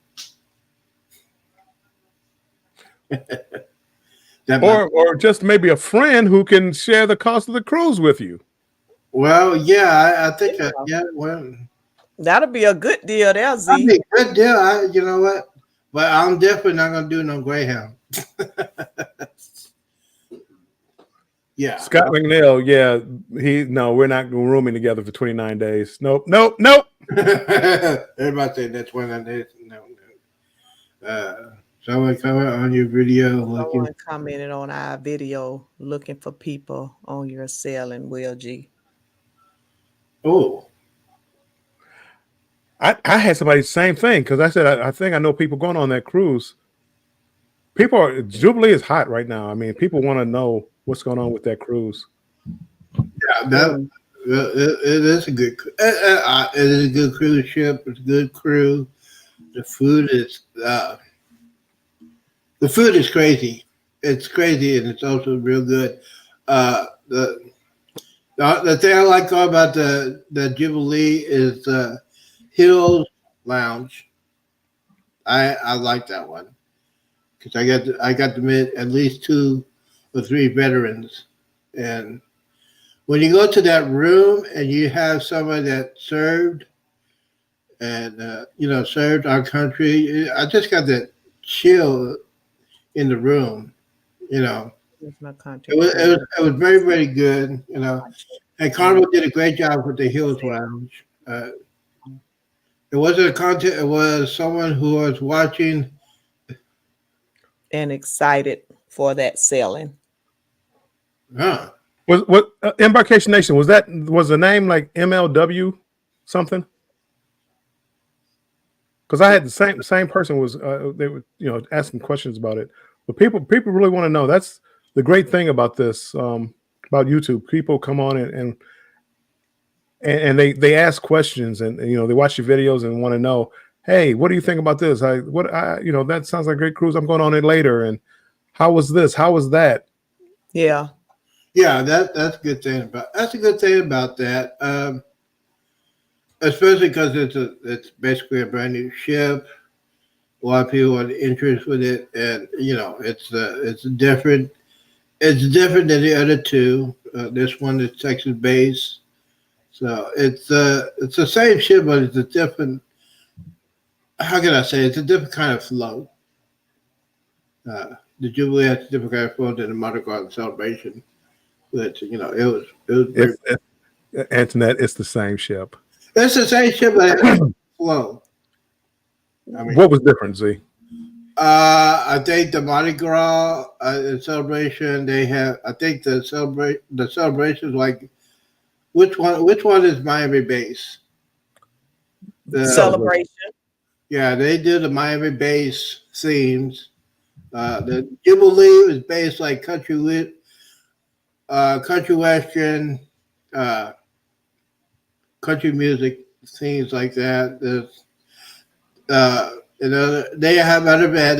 Or just maybe a friend who can share the cost of the cruise with you. Well, yeah, I think well, that'll be a good deal there, Z. That'd be a good deal. You know what? But I'm definitely not gonna do no Greyhound. Yeah, Scott McNeil. Yeah, we're not rooming together for 29 days. Nope. Everybody saying that's 29 days. No. Someone comment on your video. Someone commented on our video looking for people on your cell in Will G. Oh. I had somebody same thing because I said I think I know people going on that cruise. Jubilee is hot right now. I mean, people want to know what's going on with that cruise. Yeah, it is a good. It is a good cruise ship. It's a good crew. The food is crazy. It's crazy, and it's also real good. The thing I like about the Jubilee is Hills Lounge. I like that one. because I got to meet at least 2 or 3 veterans, and when you go to that room and you have someone that served and served our country, I just got that chill in the room. It's my contact. It was very, very good. And Carnival did a great job with the Hills Lounge. It wasn't a contest. It was someone who was watching and excited for that selling. Huh. What Embarkation Nation was the name like MLW something? Because I had the same person was they were asking questions about it, but people really want to know. That's the great thing about this about YouTube. People come on and they ask questions and they watch your videos and want to know, hey, what do you think about this? That sounds like a great cruise. I'm going on it later. And how was this? How was that? Yeah. Yeah, that's a good thing about that. Especially because it's basically a brand new ship. A lot of people are interested with it, and it's different. It's different than the other 2. This one is Texas based, so it's the same ship, but it's a different. How can I say? It's a different kind of flow. The Jubilee has a different kind of flow than the Mardi Gras Celebration. But it was Antoinette, it's the same ship. It's the same ship, but it's flow. What was different, Z? I think the Mardi Gras celebration they have. I think the celebrations like which one is Miami base? The Celebration. Yeah, they did the Miami base themes. The Jubilee is based like country western, country music, things like that. They have other band.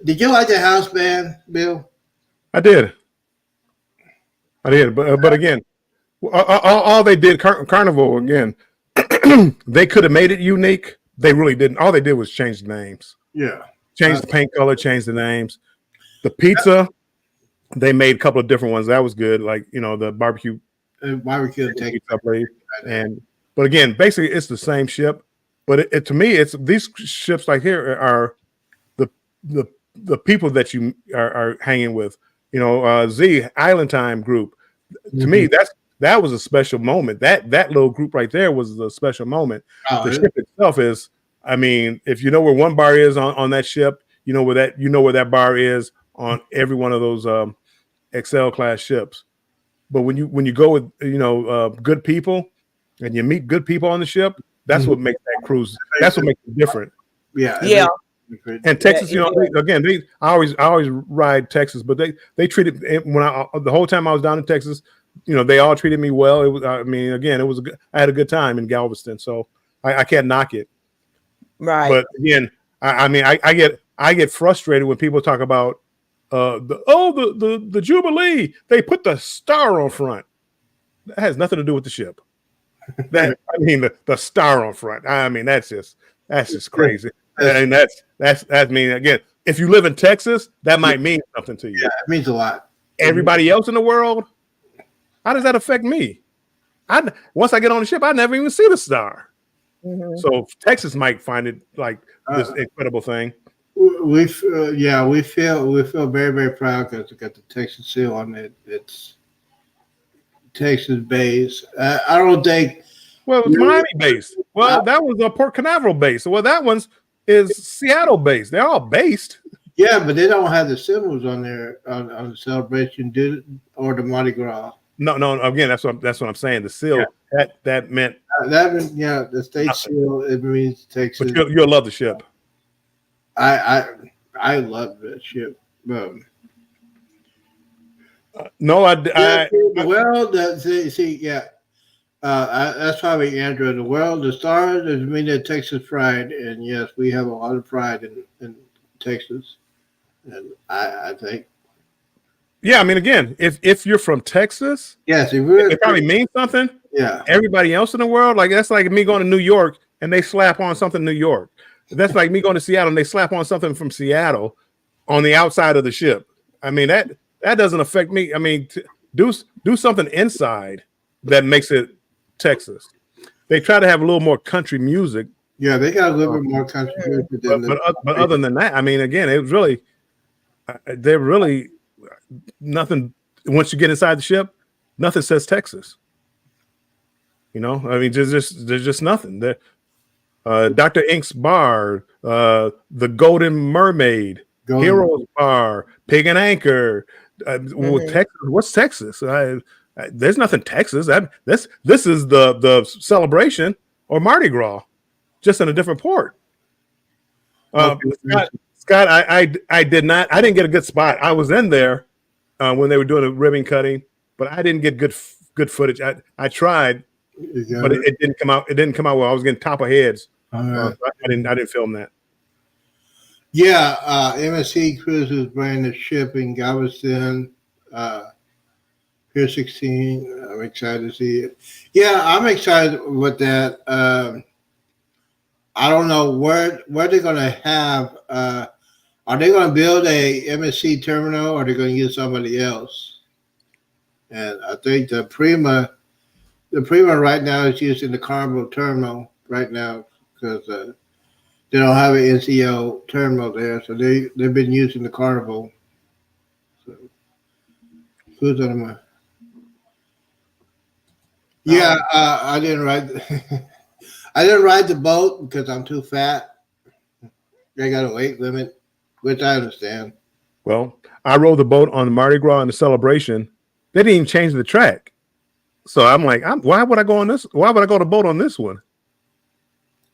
Did you like the house band, Bill? I did, but again, all they did Carnival again. They could have made it unique. They really didn't. All they did was change the names. Yeah, change the paint color, change the names. The pizza. They made a couple of different ones. That was good, like the barbecue but again, basically it's the same ship. But to me, it's these ships like here are the people that you are hanging with. Z Island Time group. To me, that was a special moment. That little group right there was a special moment. The ship itself is. I mean, if you know where one bar is on that ship, you know where that bar is on every one of those Excel class ships. But when you go with good people and you meet good people on the ship, that's what makes that cruise. That's what makes it different. Yeah. And Texas, I always ride Texas, but they treated the whole time I was down in Texas, they all treated me well. It was, I had a good time in Galveston, so I can't knock it. Right. But again, I get frustrated when people talk about the Jubilee. They put the star on front. That has nothing to do with the ship. The star on front. That's just crazy. And that's again, if you live in Texas, that might mean something to you. Yeah, it means a lot. Everybody else in the world, how does that affect me? Once I get on the ship, I never even see the star. Mm-hmm. So Texas might find it like this incredible thing. We feel very, very proud because we got the Texas seal on it. It's Texas based. I don't think. Well, it's Miami based. Well, that was a Port Canaveral based. Well, that one's is Seattle based. They're all based. Yeah, but they don't have the symbols on there on the celebration, or the Mardi Gras. No. Again, that's what I'm saying. The seal that meant the state seal. It means Texas. But you'll love the ship. I love that ship. That's probably Andrew. The world, the stars is meaning Texas pride, and yes, we have a lot of pride in Texas, and I think. Yeah, again, if you're from Texas, yes, it probably means something. Yeah, everybody else in the world, that's like me going to New York and they slap on something New York. That's like me going to Seattle and they slap on something from Seattle. on the outside of the ship. I mean, that doesn't affect me. I mean, do something inside that makes it Texas. They try to have a little more country music. Yeah, they got a little bit more country music than But other than that, I mean, again, it was really, they're really nothing. Once you get inside the ship, nothing says Texas. You know, I mean, there's just nothing. There, Dr. Ink's Bar, the Golden Mermaid, Heroes Bar, Pig and Anchor. Texas, what's Texas? There's nothing Texas. This is the celebration or Mardi Gras, just in a different port. Scott, I didn't get a good spot. I was in there when they were doing the ribbon cutting, but I didn't get good footage. I tried, but it didn't come out. It didn't come out well. I was getting top of heads. I didn't film that. Yeah, MSC Cruises bringing the ship in Galveston, Pier 16. I'm excited to see it. Yeah, I'm excited with that. I don't know where they're going to have. Are they going to build a MSC terminal, or are they going to use somebody else? And I think the Prima right now is using the Carnival terminal right now because they don't have an NCO terminal there, so they've been using the Carnival. So who's on my? Yeah, I didn't ride. I didn't ride the boat because I'm too fat. They got a weight limit, which I understand. Well, I rode the boat on the Mardi Gras and the celebration. They didn't even change the track, so I'm like, why would I go on this? Why would I go to boat on this one?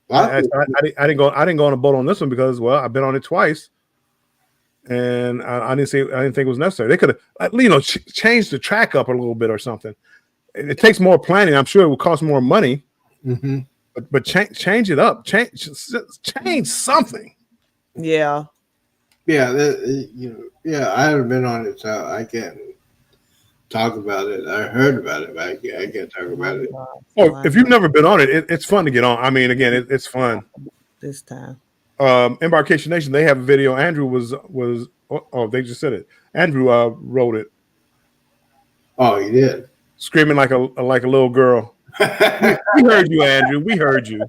I didn't go on a boat on this one because, well, I've been on it twice, and I didn't think it was necessary. They could have, changed the track up a little bit or something. It takes more planning. I'm sure it would cost more money, but change it up. Change something. Yeah. Yeah, I haven't been on it, so I can't talk about it. I heard about it, but I can't talk about it. Oh, if you've never been on it, it's fun to get on. I mean, again, it's fun. This time. Embarkation Nation, they have a video. Andrew was they just said it. Andrew wrote it. Oh, he did. Screaming like a little girl. We heard you, Andrew. We heard you.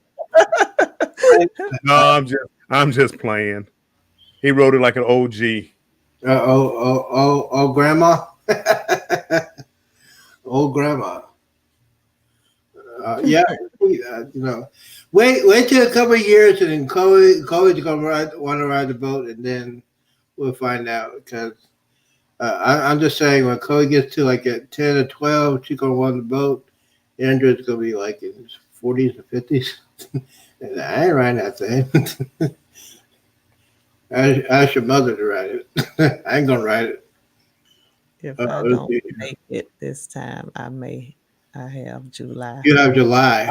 No, I'm just playing. He wrote it like an OG. Grandma. Old grandma. Wait till a couple of years, and then Chloe's gonna want to ride the boat, and then we'll find out. Because I'm just saying, when Chloe gets to like at 10 or 12, she's gonna want the boat. Andrew's gonna be like in his 40s or 50s, and I ain't riding that thing. I ask your mother to ride it. I ain't gonna ride it. If I don't make it this time, I have July. You have July.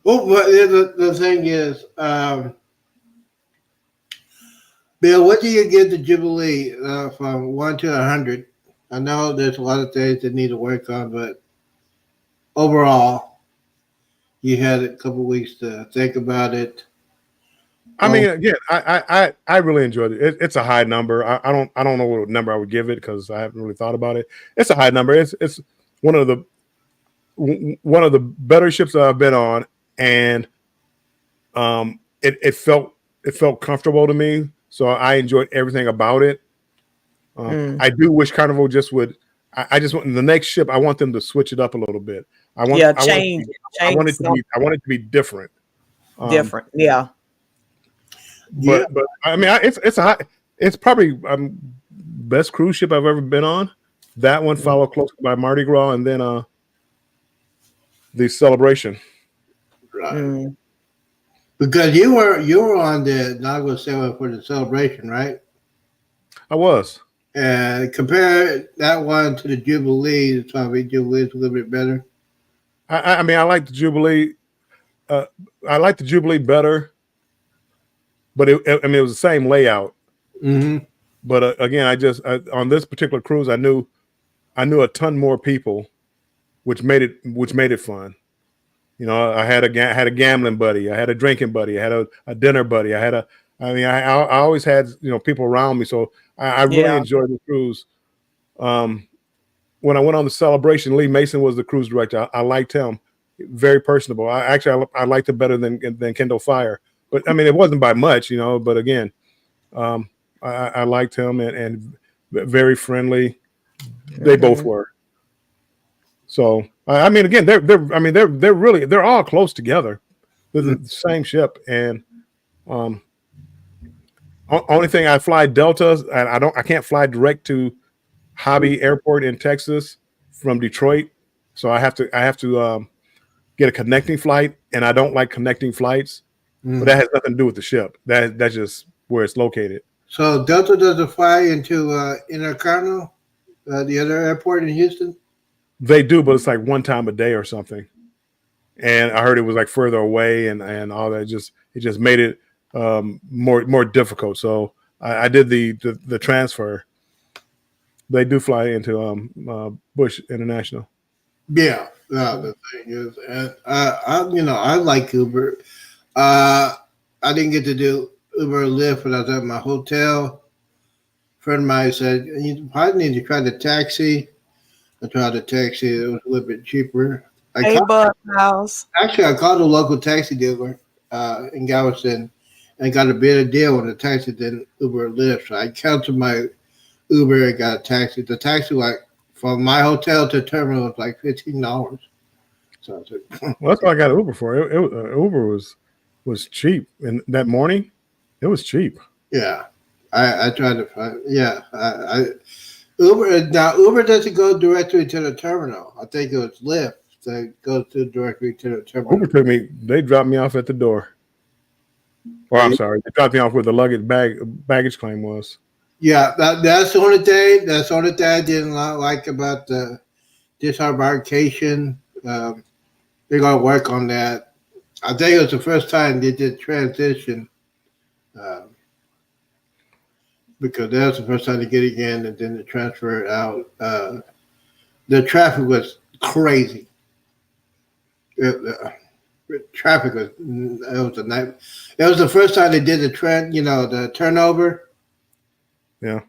Oh, but the thing is, Bill, what do you give the Jubilee from 1 to 100? I know there's a lot of things that need to work on, but overall, you had a couple weeks to think about it. I mean, again, I really enjoyed it. It's a high number. I don't know what number I would give it because I haven't really thought about it. It's a high number. It's one of the better ships that I've been on, and it felt comfortable to me. So I enjoyed everything about it. I do wish Carnival just would. I just want the next ship. I want them to switch it up a little bit. I want it to be different. Different, yeah. But I mean, it's probably best cruise ship I've ever been on. That one followed closely by Mardi Gras, and then the celebration. Right. Because you were on the Nautical 7 for the celebration, right? I was. And compare that one to the Jubilee. It's probably Jubilee's a little bit better. I mean, I like the Jubilee. I like the Jubilee better. But it was the same layout. Mm-hmm. But again, on this particular cruise, I knew a ton more people, which made it fun. You know, I had a gambling buddy, I had a drinking buddy, I had a dinner buddy, I had I mean, I always had people around me, so I really Yeah. enjoyed the cruise. When I went on the Celebration, Lee Mason was the cruise director. I liked him, very personable. I liked him better than Kendall Fire, but I mean, it wasn't by much, But again, I liked him and very friendly. They both were. So I mean, again, they're all close together. They're the same ship, and only thing I fly Delta, and I can't fly direct to Hobby Airport in Texas from Detroit, so I have to get a connecting flight, and I don't like connecting flights, but that has nothing to do with the ship. That's just where it's located. So Delta doesn't fly into Intercontinental, the other airport in Houston? They do, but it's like one time a day or something. And I heard it was like further away and all that. It just made it more difficult. So I did the transfer. They do fly into Bush International. Yeah. The thing is, and I like Uber. I didn't get to do Uber or Lyft when I was at my hotel. A friend of mine said, "You probably need to try the taxi." I tried the taxi; it was a little bit cheaper. Hey, Bud House. Actually, I called a local taxi dealer in Galveston and got a better deal on the taxi than Uber or Lyft. So I canceled my Uber and got a taxi. The taxi, like from my hotel to terminal, was like $15. So I was like, well, that's what I got Uber for. Uber was cheap, and that morning, it was cheap. Yeah, I tried to find. Yeah, Uber doesn't go directly to the terminal. I think it was Lyft that goes directly to the terminal. Uber they dropped me off at the door. Well, I'm sorry, they dropped me off where the baggage claim was. Yeah, that's the only thing. That's the only thing I didn't like about the disembarkation. They're gonna work on that. I think it was the first time they did transition, because that was the first time to get it in, and then to transfer it out. The traffic was crazy. Traffic was a night. It was the first time they did the turnover. Yeah.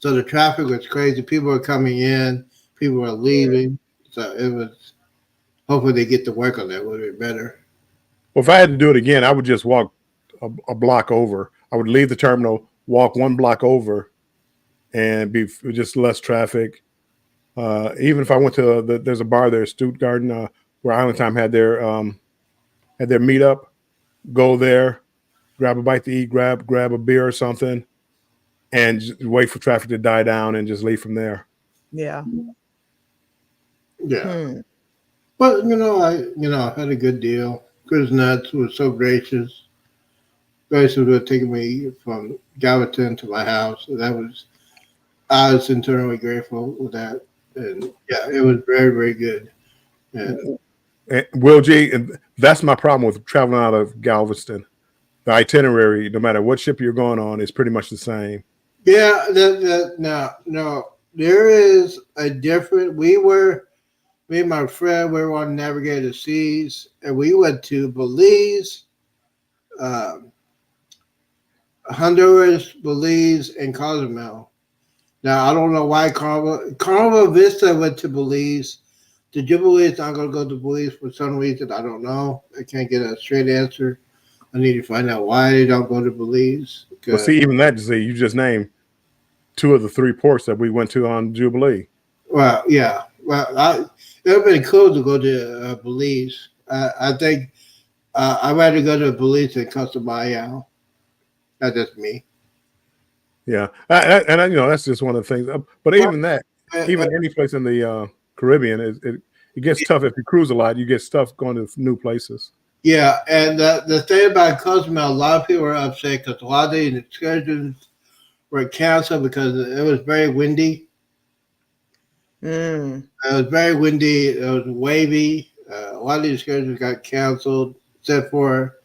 So the traffic was crazy. People were coming in, people were leaving. So it was. Hopefully, they get to work on that a little bit better. Well, if I had to do it again, I would just walk a block over. I would leave the terminal, walk one block over, and be just less traffic. Even if I went to there's a bar there, Stuttgart, where Island Time had their meetup. Go there, grab a bite to eat, grab a beer or something, and just wait for traffic to die down and just leave from there. Yeah. Yeah. But I had a good deal. Chris Nuts was so gracious. Gracious with taking me from Galveston to my house. So I was internally grateful with that. And yeah, it was very, very good. And Will G, and that's my problem with traveling out of Galveston. The itinerary, no matter what ship you're going on, is pretty much the same. yeah, no, there is a different. Me and my friend, we were on Navigator Seas, and we went to Belize, Honduras, Belize, and Cozumel. Now, I don't know why Carnival Vista went to Belize. The Jubilee is not going to go to Belize for some reason. I don't know. I can't get a straight answer. I need to find out why they don't go to Belize. Well, see, even that, you just named 2 of the 3 ports that we went to on Jubilee. Well, yeah. Well, it would have been cool to go to Belize. I think I'd rather go to Belize than Costa Mayao. That's just me. Yeah, and that's just one of the things. But even that, even any place in the Caribbean, it gets tough if you cruise a lot. You get stuff going to new places. Yeah, and the thing about Cozumel, a lot of people were upset because a lot of the excursions were canceled because it was very windy. It was very windy. It was wavy. A lot of the excursions got canceled, except for,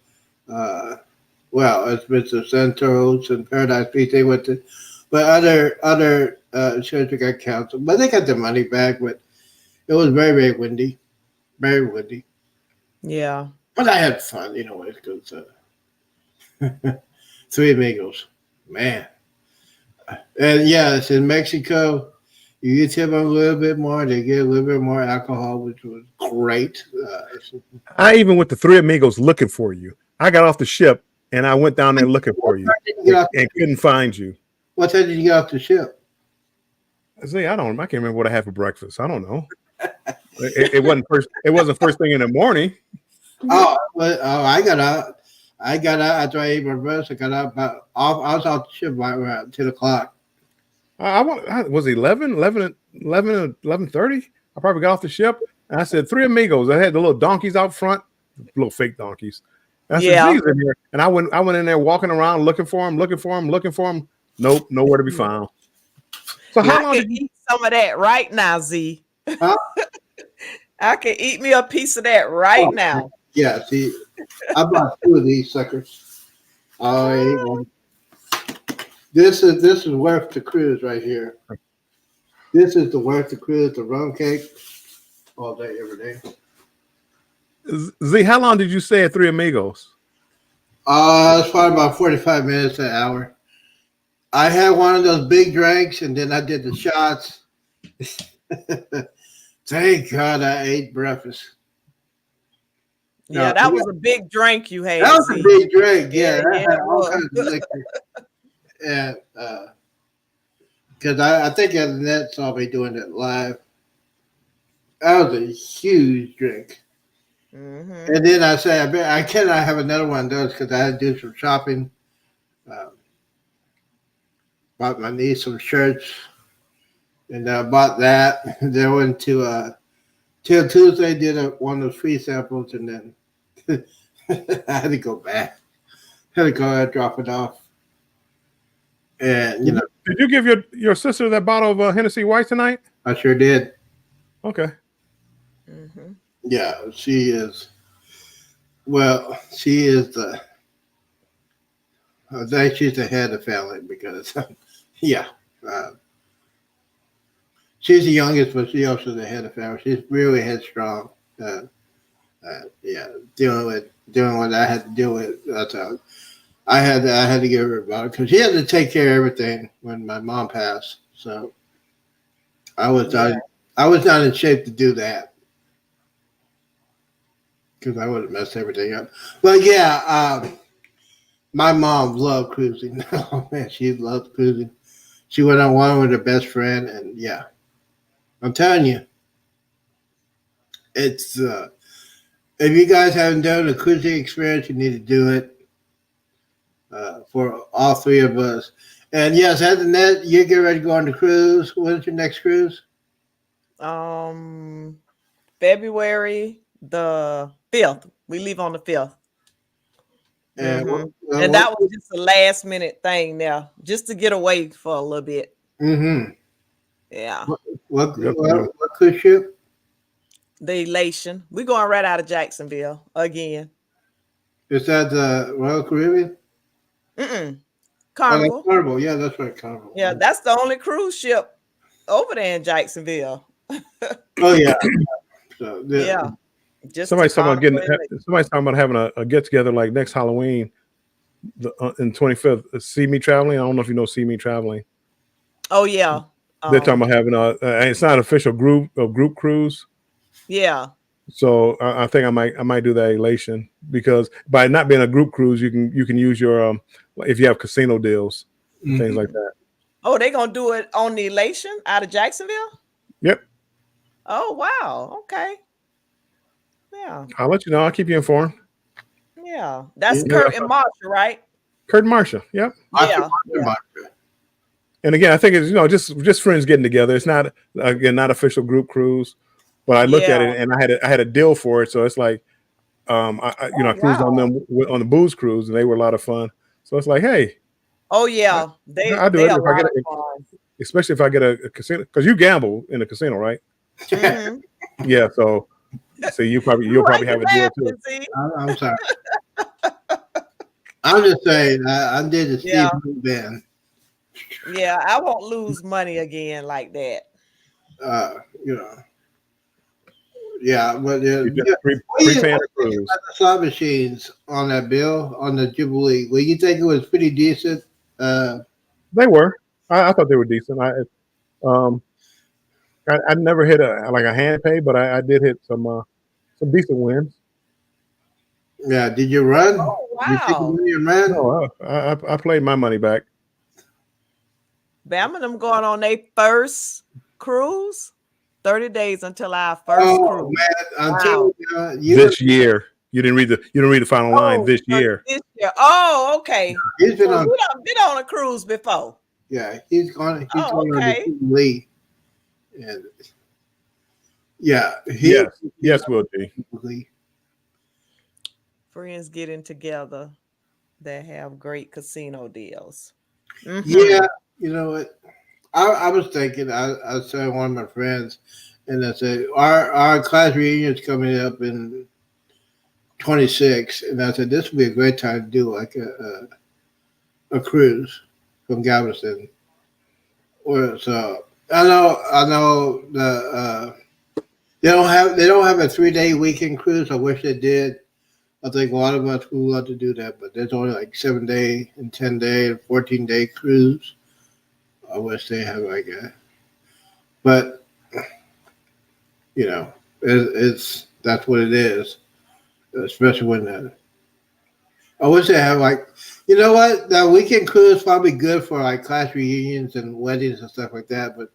it's Mr. Santos and Paradise Beach. They went to, but other excursions got canceled. But they got their money back. But it was very, very windy, very windy. Yeah. But I had fun, because Three Amigos, man. And yeah, it's in Mexico. You tip them a little bit more, they get a little bit more alcohol, which was great. I even went to Three Amigos looking for you. I got off the ship and I went down there looking for you and couldn't find you. What time did you get off the ship? See, I can't remember what I had for breakfast. I don't know. It wasn't first. It wasn't first thing in the morning. Oh, I got out. After I ate my breakfast. I got out I was off the ship by around 10 o'clock. Was it 11:30? I probably got off the ship and I said Three Amigos. I had the little donkeys out front, little fake donkeys. And I said, "Geez, in here." And I went in there walking around looking for them. Nope, nowhere to be found. So how long did you eat some of that right now, Z? Huh? I can eat me a piece of that right now. Yeah, see, I bought 2 of these suckers. I ate one. This is worth the cruise right here. This is the worth the cruise, the rum cake, all day, every day. Z, how long did you stay at Three Amigos? It's probably about 45 minutes to an hour. I had one of those big drinks, and then I did the shots. Thank God I ate breakfast. Yeah, that was a big drink you had. That was a big drink. Yeah, Yeah, I had all kinds of liquor. And because I think Annette saw me doing it live. That was a huge drink. Mm-hmm. And then I said, I cannot have another one of those because I had to do some shopping. Bought my niece some shirts, and I bought that. And then went to till Tuesday, did one of those free samples, and then I had to go back. Had to go and drop it off. And you know, did you give your sister that bottle of Hennessy White tonight? I sure did. Okay. Mm-hmm. Yeah, she is. Well, she is the. I think she's the head of the family because, yeah, she's the youngest, but she also the head of the family. She's really headstrong. Yeah, dealing with what I had to deal with. That's how I had to give her about it because she had to take care of everything when my mom passed. So I was not in shape to do that because I would have messed everything up. But yeah. My mom loved cruising. Oh man, she loved cruising. She went on one with her best friend, and yeah, I'm telling you, it's if you guys haven't done a cruising experience, you need to do it for all 3 of us. And yes, other than that, you get ready to go on the cruise. When's your next cruise? February the 5th. We leave on the 5th. And, and that was just a last minute thing now, just to get away for a little bit. Mm-hmm. Yeah. What cruise ship? The Elation. We're going right out of Jacksonville again. Is that the Royal Caribbean? Carnival. Oh, Carnival. Yeah, that's right, Carnival. Yeah, that's the only cruise ship over there in Jacksonville. Oh yeah. So, yeah. Just somebody's talking about having a get together like next Halloween, in 25th. See Me Traveling. I don't know if you know See Me Traveling. Oh yeah, they're talking about having it's not an official group cruise. Yeah. So I think I might do that Elation because by not being a group cruise, you can use your if you have casino deals, things like that. Oh, they're gonna do it on the Elation out of Jacksonville. Yep. Oh wow. Okay. Yeah. I'll let you know. I'll keep you informed. Yeah. That's Kurt and Marsha, right? Kurt and Marsha. Yep. Yeah. And again, I think it's just friends getting together. It's not not official group cruise, but I looked at it and I had a deal for it. So it's like I cruised on them on the booze cruise and they were a lot of fun. So it's like, hey. Oh yeah. I do it if I get especially if I get a casino because you gamble in a casino, right? Mm-hmm. Yeah. So you'll probably have a deal too. I'm sorry. I'm just saying I did the Steve band. Yeah, I won't lose money again like that. Yeah, but You yeah, just prepaying a cruise. the slot machines on that bill on the Jubilee. Well, you think it was pretty decent? They were. I thought they were decent. Um I never hit a hand pay, but I did hit some decent wins. Yeah. Did you run? Oh, You think wow. you ran? No, I played my money back. Bam and them going on their first cruise. 30 days until our first Oh cruise. man! Wow. Until you This year. You didn't read the final line this year. This year. Oh, okay. he's been So on. we done been on a cruise before. Yeah, he's gone. He's Oh, going okay. on the Jubilee. And yeah, Yes, Will G. Jubilee. Friends getting together that have great casino deals. Mhm. Yeah, you know what? I was thinking. I was telling one of my friends, and I said our class reunion's coming up in 26, and I said this would be a great time to do like a cruise from Galveston. Or so I know the they don't have a 3-day weekend cruise. I wish they did. I think a lot of us would love to do that, but there's only like 7-day and 10-day and 14-day cruise. I wish they had like a, but you know, it's that's what it is. Especially when I wish they have like, you know what, that weekend cruise is probably good for like class reunions and weddings and stuff like that. But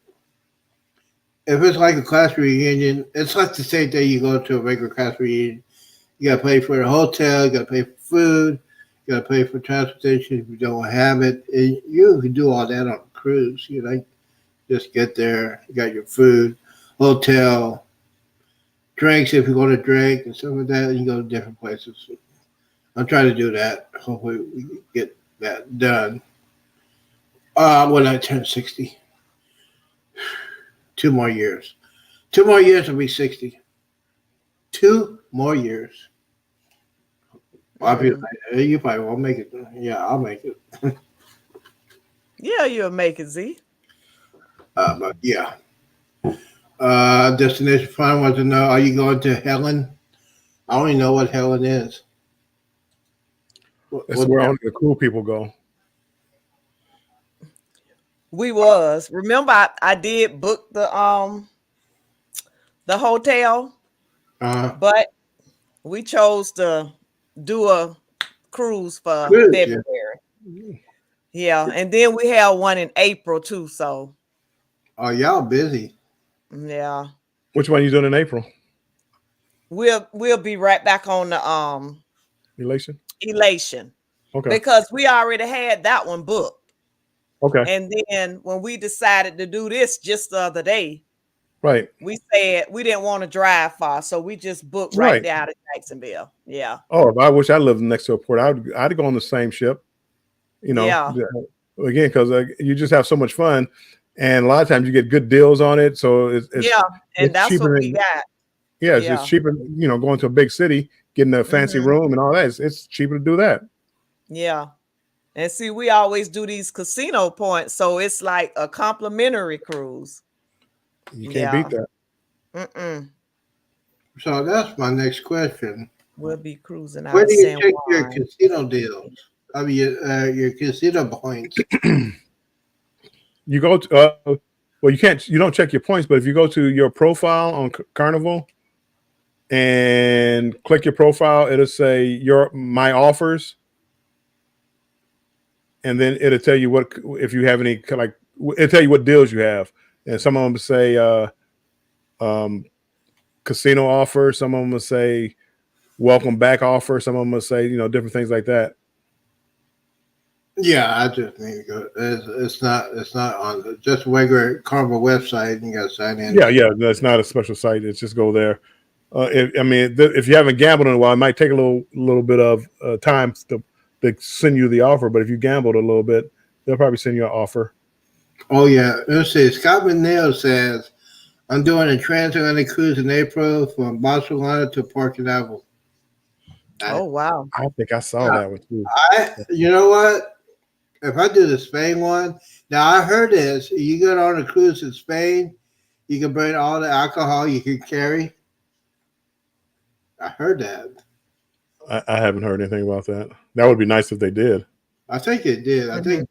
if it's like a class reunion, it's like the same day you go to a regular class reunion. You got to pay for the hotel, you got to pay for food, you got to pay for transportation if you don't have it. And you can do all that on a cruise. You know, just get there, you got your food, hotel, drinks if you're going to drink and stuff like that. And you go to different places. I'm trying to do that. Hopefully we can get that done when I turn 60. 2 more years. 2 more years will be 60. 2 more years. Well, you probably won't make it. Yeah, I'll make it. Yeah, you'll make it, Z. But yeah. Destination Fun wants to know, are you going to Helen? I don't even know what Helen is. That's where only the cool people go. We was. Remember, I did book the hotel, but we chose to do a cruise for February. Yeah, and then we had one in April too. So, oh, y'all busy. Yeah. Which one are you doing in April? We'll be right back on the Elation. Okay. Because we already had that one booked. Okay. And then when we decided to do this just the other day, right, we said we didn't want to drive far, so we just booked right there out of Jacksonville. Yeah. Oh, I wish I lived next to a port. I'd go on the same ship. You know, again, because you just have so much fun, and a lot of times you get good deals on it. So it's and that's what we got. Yeah, it's cheaper. You know, going to a big city, getting a fancy room and all that. It's cheaper to do that. Yeah. And see, we always do these casino points, so it's like a complimentary cruise. You can't beat that. So that's my next question. We'll be cruising out. Where do you check your casino deals? I mean, your casino points. You go to well, you don't check your points, but if you go to your profile on Carnival and click your profile, it'll say my offers. And then it'll tell you if you have any, like, it'll tell you what deals you have. And some of them say casino offer. Some of them will say welcome back offer. Some of them will say, different things like that. Yeah, I just need to go. It's not on just regular Carnival website. And you got to sign in. Yeah, that's not a special site. It's just go there. If you haven't gambled in a while, it might take a little bit of time to send you the offer, but if you gambled a little bit, they'll probably send you an offer. Oh yeah, let's see. Scott McNeil says, "I'm doing a transatlantic cruise in April from Barcelona to Port Canaveral." Oh wow! I think I saw that one too. You know what? If I do the Spain one, now I heard this. You get on a cruise in Spain, you can bring all the alcohol you can carry. I heard that. I haven't heard anything about that. That would be nice if they did. I think it did. I think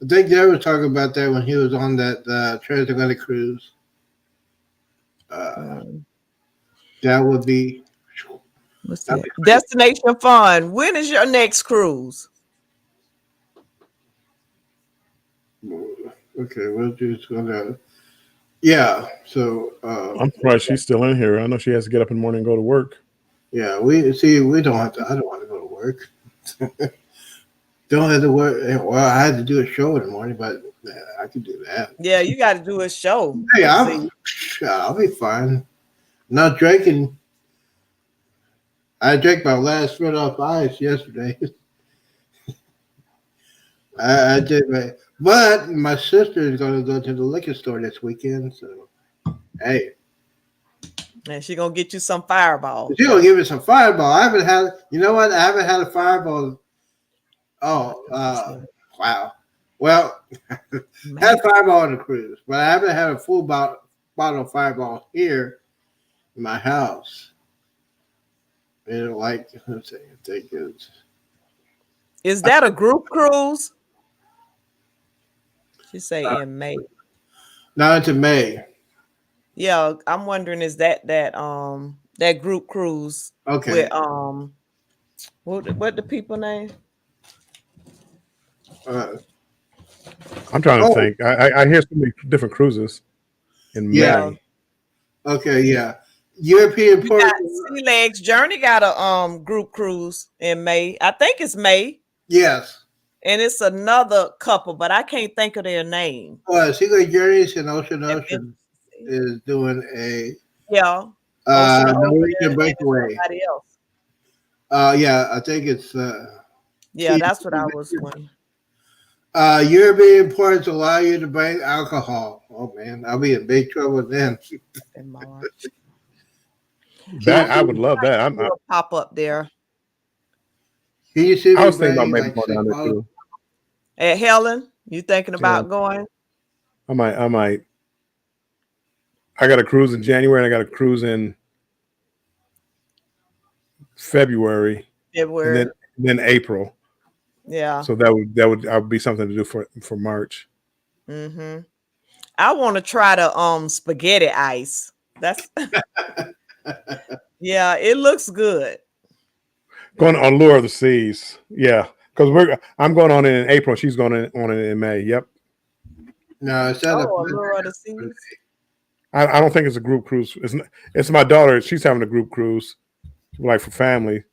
Derek was talking about that when he was on that transatlantic cruise. That would be. What's that? Destination Fun. When is your next cruise? Okay, we're just gonna. Yeah. So. I'm surprised she's still in here. I know she has to get up in the morning and go to work. Yeah, we don't have to. I don't want to go to work. Don't have to work. Well, I had to do a show in the morning, but I could do that. Yeah, you got to do a show. Hey, I'll be fine. Not drinking. I drank my last red off ice yesterday. I did, but my sister is going to go to the liquor store this weekend. So, hey, and she gonna get you some Fireball. She gonna give me some Fireball. I haven't had. You know what? I haven't had a Fireball. Oh, wow. Well, had Fireball on the cruise, but I haven't had a full bottle of Fireball here in my house. And like, let's see, I think it's. Is that a group cruise? She say in May. No, it's in May. Yeah, I'm wondering, is that group cruise? Okay. With what the people name? I'm trying to think. I hear so many different cruises in May. Okay, yeah. European port. Sea Legs Journey got a group cruise in May. I think it's May. Yes. And it's another couple, but I can't think of their name. Well, Sea Legs Journeys and Ocean is doing a Norwegian breakaway. Yeah, I think it's yeah, that's what I was wondering. European ports allow you to bring alcohol. Oh man, I'll be in big trouble then. In March. That I would love that. I'm pop up there. Can you see? I was thinking about maybe going down there too. At Helen, you thinking about going? I might. I got a cruise in January and I got a cruise in February. And then April. Yeah. So that would be something to do for March. Mm-hmm. I want to try the spaghetti ice. That's yeah, it looks good. Going on Lure of the Seas. Yeah. Because I'm going on it in April. She's going on it in May. Yep. No, it's not Lure of the Seas. I don't think it's a group cruise. It's my daughter. She's having a group cruise, like for family.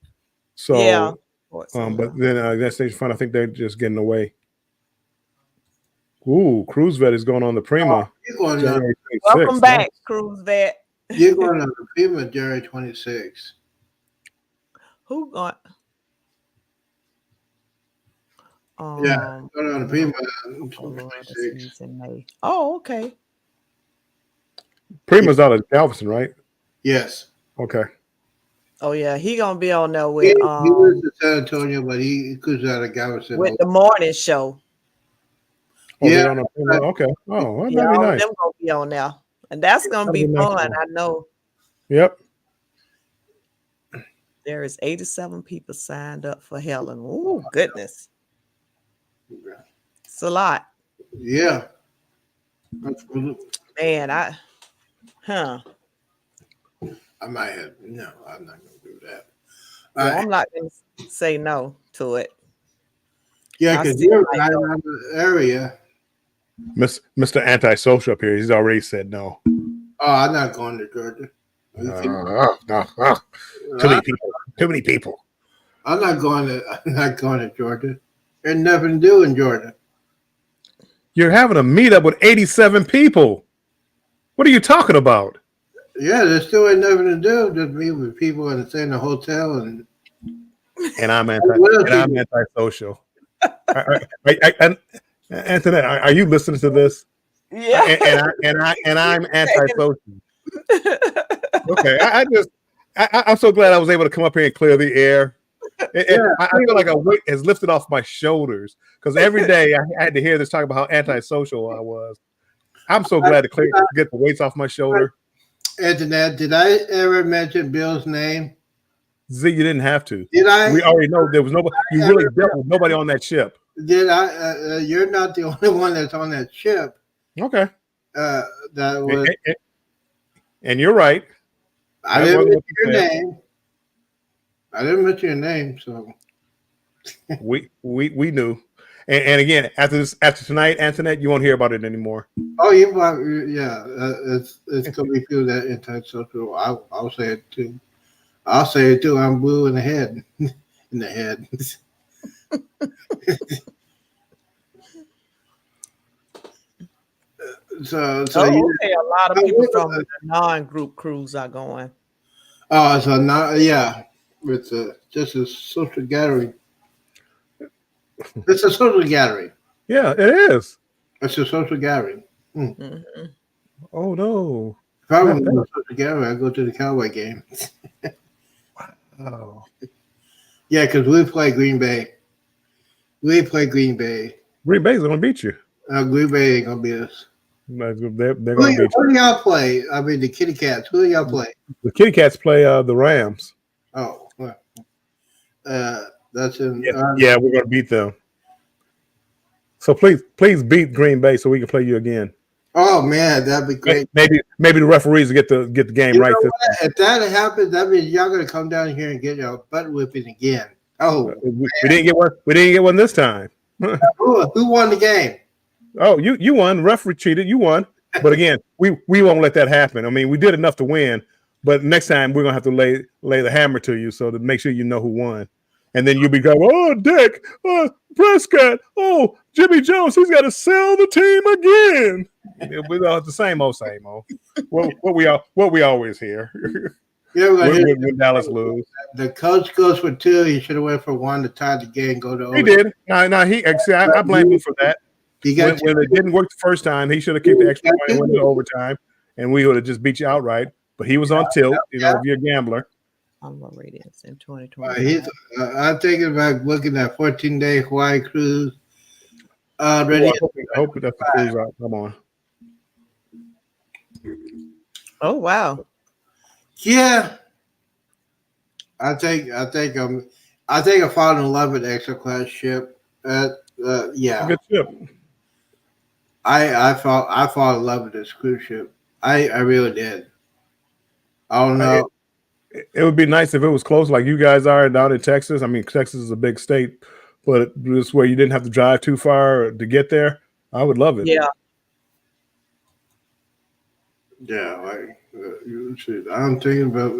So yeah. But then that stage fun, I think they're just getting away. Ooh, Cruise Vet is going on the Prima. Welcome back, Cruise Vet. You're going on the Prima January 26th. Who got? Yeah, going on the Prima 26th. In May. Oh, okay. Prima's out of Galveston, right? Yes. Okay. Oh yeah, he gonna be on there with he lives in San Antonio, but he goes out of Galveston with the morning show. Oh, yeah. Okay. Oh, that'd be nice. Them gonna be on there, and that's gonna be fun. Nice. I know. Yep. There is 87 people signed up for Helen. Oh goodness, it's a lot. Yeah. Man, I might have. No, I'm not going to do that. Well, I'm not going to say no to it. Yeah, because you're right around the area. Mr. Antisocial up here, he's already said no. Oh, I'm not going to Georgia. Too many people. I'm not going to Georgia. There's nothing to do in Georgia. You're having a meetup with 87 people. What are you talking about? Yeah, there still ain't nothing to do. Just meet with people and stay in a hotel and I'm antisocial. Antoinette, are you listening to this? Yeah. And I'm antisocial. Okay, I'm so glad I was able to come up here and clear the air. I feel like a weight has lifted off my shoulders because every day I had to hear this talk about how antisocial I was. I'm so glad to get the weights off my shoulder. Antoinette, did I ever mention Bill's name? Z, you didn't have to. Did I? We already know there was nobody. You really dealt with nobody on that ship. Did I? You're not the only one that's on that ship. Okay. That was. And you're right. I didn't mention your name. I didn't mention your name, so we knew. And again, after tonight, Antoinette, you won't hear about it anymore. Oh, yeah. It's gonna be people that antisocial. I'll say it too. I'll say it too. I'm blue in the head. In the head. So okay, a lot of people from the non-group cruise are going. Oh, so now, yeah, it's just a social gathering. It's a social gathering. Yeah, it is. It's a social gathering. Mm-hmm. Oh no! If I was a social gathering, I'd go to the Cowboy game. Oh. Yeah, because we play Green Bay. We play Green Bay. Green Bay's gonna beat you. Green Bay ain't gonna beat us. They're gonna beat you. Who do y'all play? I mean, the Kitty Cats. Who do y'all play? The Kitty Cats play the Rams. Oh, well, that's in. Yeah, we're gonna beat them. So please beat Green Bay so we can play you again. Oh man, that'd be great. Maybe the referees will get the game right. If that happens, that means y'all gonna come down here and get your butt whipping again. Oh, we didn't get one. We didn't get one this time. Who won the game? Oh, you won. Referee cheated. You won. But again, we won't let that happen. I mean, we did enough to win, but next time we're gonna have to lay the hammer to you so to make sure you know who won. And then you'll be going, oh, Dick, Prescott, oh, Jimmy Jones, he's got to sell the team again. We're all the same old. What we always hear. Yeah, when Dallas lose. The coach goes for 2. He should have went for 1 to tie the game. Go to overtime. He did. No. I blame him for that. When it didn't work the first time, he should have kicked the extra point and went to overtime, and we would have just beat you outright. But he was on tilt. If you're a gambler. I'm already in 2020. I'm thinking about looking at 14-day Hawaii cruise. Ready? I hope that's the cruise out. Come on. Oh wow. Yeah. I think I fall in love with the extra class ship. Yeah. Good ship. I fall in love with this cruise ship. I really did. I don't know. It would be nice if it was close like you guys are down in Texas. I mean, Texas is a big state, but this where you didn't have to drive too far to get there. I would love it. Yeah. Yeah, I'm thinking about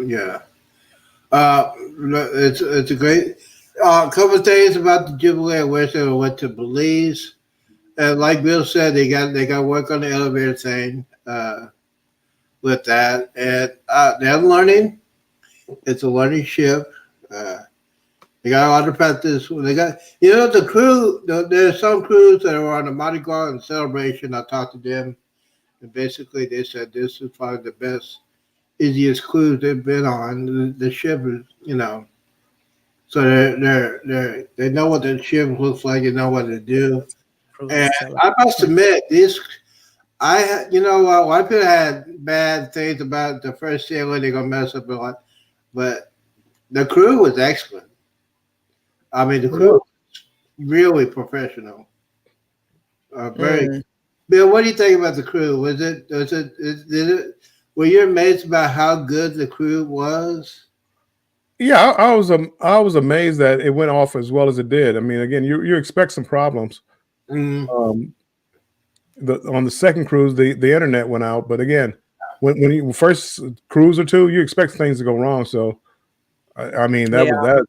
it's a great couple of things about the Jubilee. I wish I went to Belize, and like Bill said, they got work on the elevator thing with that, and they're learning. It's a learning ship. They got a lot of practice. They got the crew. There's some crews that are on the Mardi Gras and Celebration. I talked to them. And basically, they said this is probably the best, easiest cruise they've been on. The ship is, so they know what the ship looks like. They know what to do. And I must admit, white people had bad things about the first sailing. They're gonna mess up a lot, but the crew was excellent. I mean, the crew was really professional. Very. Bill, what do you think about the crew? Were you amazed about how good the crew was? Yeah, I was amazed that it went off as well as it did. I mean, again, you expect some problems. Mm-hmm. On the second cruise, the internet went out, but again, when you first cruise or two, you expect things to go wrong. So, I mean, that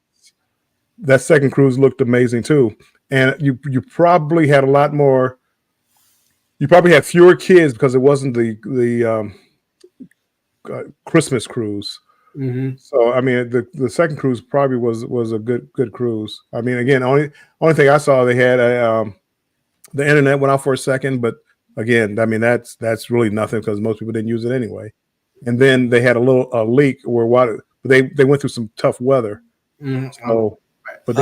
second cruise looked amazing too, and you probably had a lot more. You probably had fewer kids because it wasn't the Christmas cruise. Mm-hmm. So I mean, the second cruise probably was a good cruise. I mean, again, only thing I saw they had the internet went out for a second, but again, I mean that's really nothing because most people didn't use it anyway. And then they had a leak where water. They went through some tough weather. Mm-hmm. So, but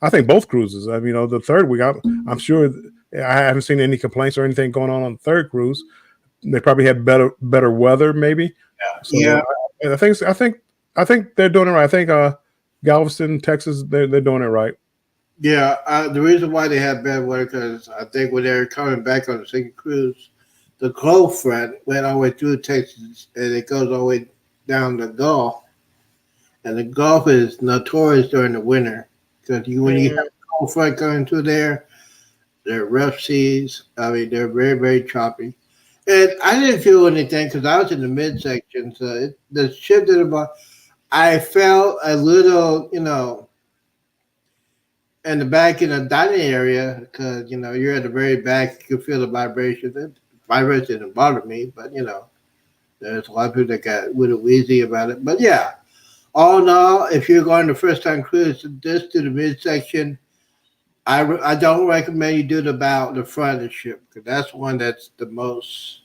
I think both cruises. I mean, the third week, I'm sure I haven't seen any complaints or anything going on the third cruise. They probably had better weather, maybe. Yeah. And I think they're doing it right. I think Galveston, Texas, they're doing it right. Yeah, the reason why they have bad weather because I think when they're coming back on the second cruise, the cold front went all the way through Texas and it goes all the way down the Gulf. And the Gulf is notorious during the winter because when you have a cold front coming through there, they're rough seas. I mean, they're very, very choppy. And I didn't feel anything because I was in the midsection. So the ship did about, I felt a little, in the back in the dining area because, you're at the very back. You can feel the vibration. The vibration didn't bother me, but, there's a lot of people that got a little wheezy about it. But, yeah, all in all, if you're going to first-time cruise, just to the midsection, I don't recommend you do it about the front of the ship because that's one that's the most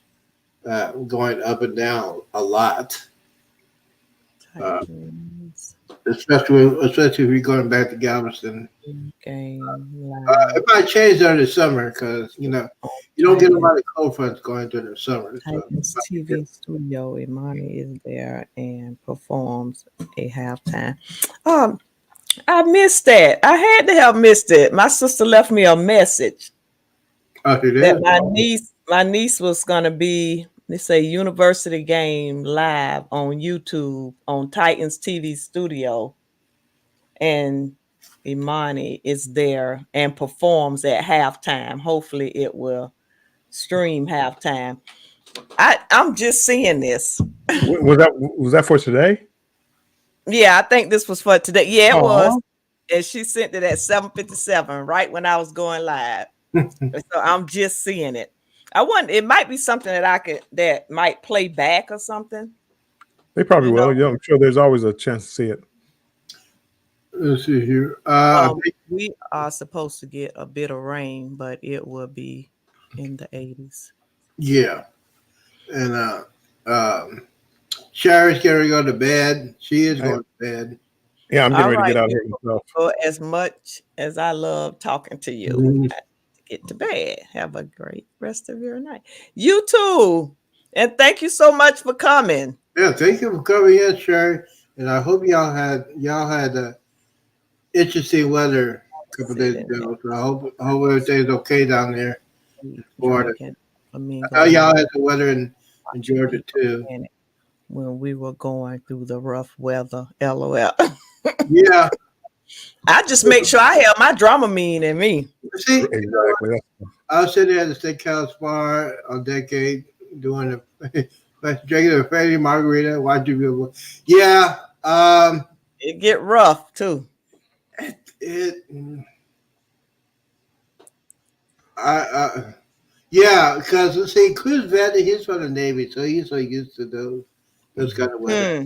going up and down a lot. Especially if you're going back to Galveston. Game It might change during the summer because you don't get a lot of cold fronts going during the summer. Titans TV studio. Imani is there and performs a halftime. I missed that. I had to have missed it. My sister left me a message that my niece was gonna be. They say University Game live on YouTube on Titans TV studio, and Imani is there and performs at halftime. Hopefully, it will stream halftime. I'm just seeing this. Was that for today? Yeah, I think this was for today. Yeah, it was. And she sent it at 7:57, right when I was going live. So I'm just seeing it. I wonder, it might be something that might play back or something. They probably will. Yeah, I'm sure there's always a chance to see it. Let's see here. We are supposed to get a bit of rain, but it will be in the 80s. Yeah. And Sherry's going to go to bed. She is going to bed. Yeah, I'm getting ready to get out here myself. So as much as I love talking to you, get to bed. Have a great rest of your night. You too. And thank you so much for coming. Yeah, thank you for coming in, Sherry. And I hope y'all had interesting weather a couple days ago. So I hope everything's okay down there. Florida. I know y'all had the weather in Georgia too. When we were going through the rough weather, LOL. Yeah. I just make sure I have my Dramamine in me. See, exactly. I was sitting at the steakhouse bar a decade doing drinking a fancy margarita, watching people. Yeah. It get rough too. Yeah, because see, Chris Vander, he's from the Navy, so he's so used to those kind of weather.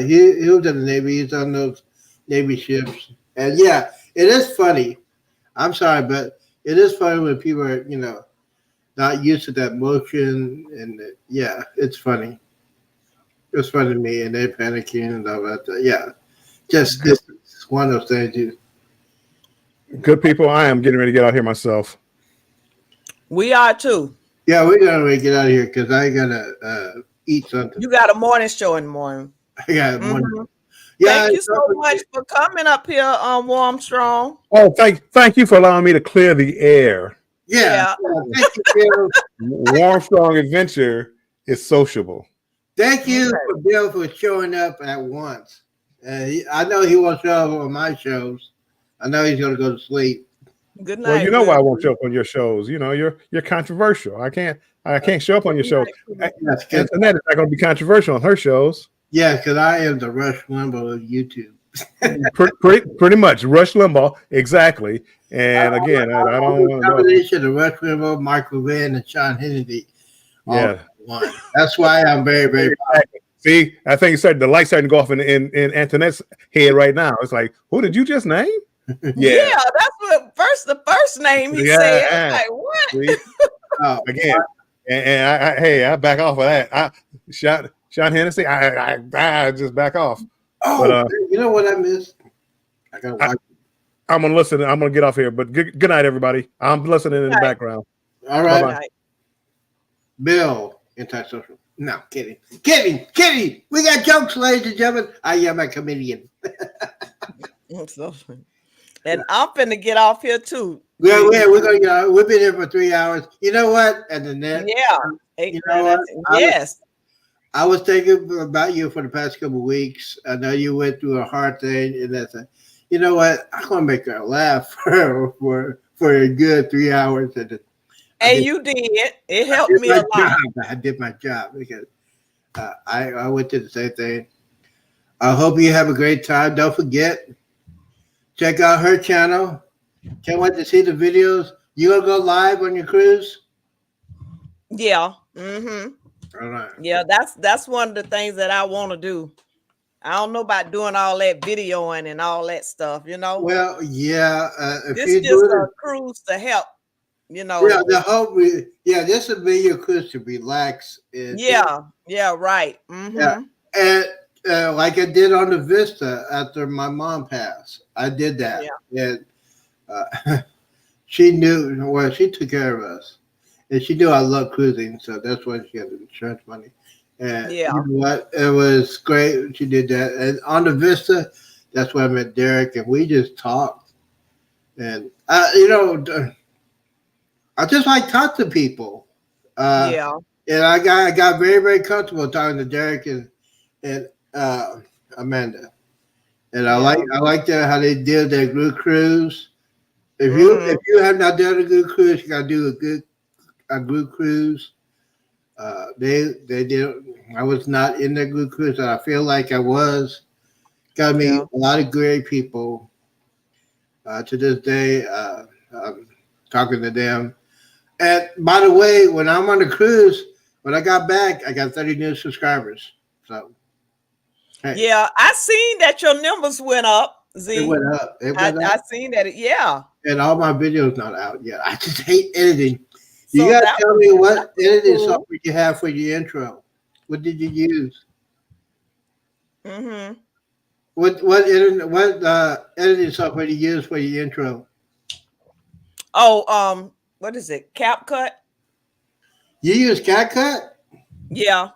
He was in the Navy. He's on those Navy ships, and yeah, it is funny. I'm sorry, but it is funny when people are, not used to that motion, and yeah, it's funny. It's funny to me, and they're panicking and all that. Yeah, just this is one of those things. Good people, I am getting ready to get out here myself. We are too. Yeah, we're gonna get out of here because I gotta eat something. You got a morning show in the morning. I got one. Yeah, thank you so much for coming up here on Warm Strong. Oh, thank you for allowing me to clear the air. Yeah. Thank you. Warm Strong Adventure is sociable. Thank you for Bill for showing up at once. I know he won't show up on my shows. I know he's gonna go to sleep. Good night. Well, you know why I won't show up on your shows. You're controversial. I can't show up on your shows. And that is not going to be controversial on her shows. Yeah, because I am the Rush Limbaugh of YouTube. pretty much Rush Limbaugh, exactly. And again, I don't want to combination of Rush Limbaugh, Michael Van, and Sean Hannity. Yeah, one. That's why I'm very, very. See, I think the light's starting to go off in Antoinette's head right now. It's like, who did you just name? Yeah, that's what the first name he said. I'm like, what? Again, and I back off of that. Sean Hennessy, I just back off. Oh, but, you know what I missed? I gotta watch. I'm gonna listen. I'm gonna get off here. But good night, everybody. I'm listening in the background. All right. Bill, Antisocial. No, kidding. Kidding. We got jokes, ladies and gentlemen. I am a comedian. So, and I'm finna get off here too. Yeah, we're gonna go. We've been here for 3 hours. You know what? And the net. Yeah. You know what? Yes. I was thinking about you for the past couple of weeks. I know you went through a hard thing, and that's a, you know what? I'm gonna make her laugh for a good 3 hours. And you did. It helped me a lot. I did my job because I went through the same thing. I hope you have a great time. Don't forget, check out her channel. Can't wait to see the videos. You gonna go live on your cruise? Yeah. Mm-hmm. All right. Yeah, that's one of the things that I want to do. I don't know about doing all that videoing and all that stuff, you know. Well, yeah. If This you is do just it, a cruise to help, you know. yeah, the hope. Yeah, this would be your cruise to relax. And, Yeah, right. Mm-hmm. Yeah. And like I did on the Vista after my mom passed, I did that. Yeah. And she knew. Well, she took care of us, and she knew I love cruising, so that's why she got the insurance money. And you know what? It was great. She did that. And on the Vista, that's where I met Derek, and we just talked. And you know, I just like talk to people. And I got very, very comfortable talking to Derek and Amanda. And I like that how they did their group cruise. If you have not done a good cruise, you gotta do a group cruise. They did. I was not in their group cruise, and I feel like I was. Got me a lot of great people. To this day, I'm talking to them. And by the way, when I'm on the cruise, when I got back, I got 30 new subscribers. So, hey. Yeah, I seen that your numbers went up. Z. It went up. I seen that. Yeah. And all my videos not out yet. I just hate editing. You So gotta that tell me what editing cool. software you have for your intro. What did you use? Mm-hmm. What editing software do you use for your intro? Oh, what is it? CapCut? You use CapCut? Yeah.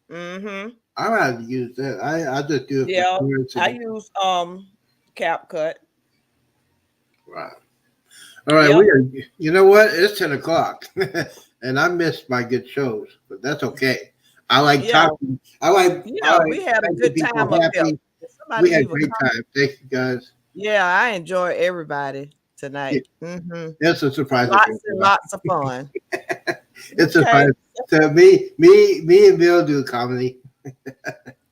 Mm-hmm. I rather use that. I just do it. Yeah, for I use CapCut. Right. All right. Yep. You know what? It's 10 o'clock, and I missed my good shows, but that's okay. I like talking. We had a good time up here. We had a great time. Thank you, guys. Yeah, I enjoy everybody tonight. Mm-hmm. It's a surprise. Lots of fun. It's a surprise. So me and Bill do comedy.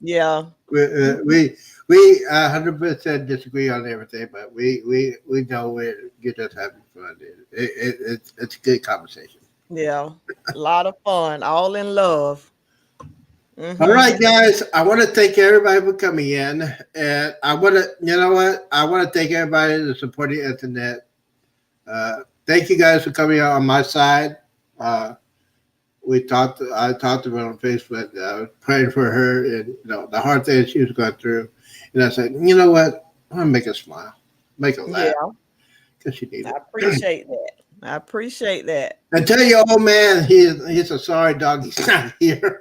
Yeah. We 100% disagree on everything, but we know we're just having fun. It's a good conversation. Yeah, a lot of fun, all in love. Mm-hmm. All right, guys. I want to thank everybody for coming in, and I want to, you know what? I want to thank everybody that supported the internet. Thank you guys for coming out on my side. I talked to her on Facebook, praying for her and the hard thing she was going through. And I said, you know what? I'm gonna make her smile, make her laugh, because she needs it. I appreciate that. And tell your old man he's a sorry dog. He's not here.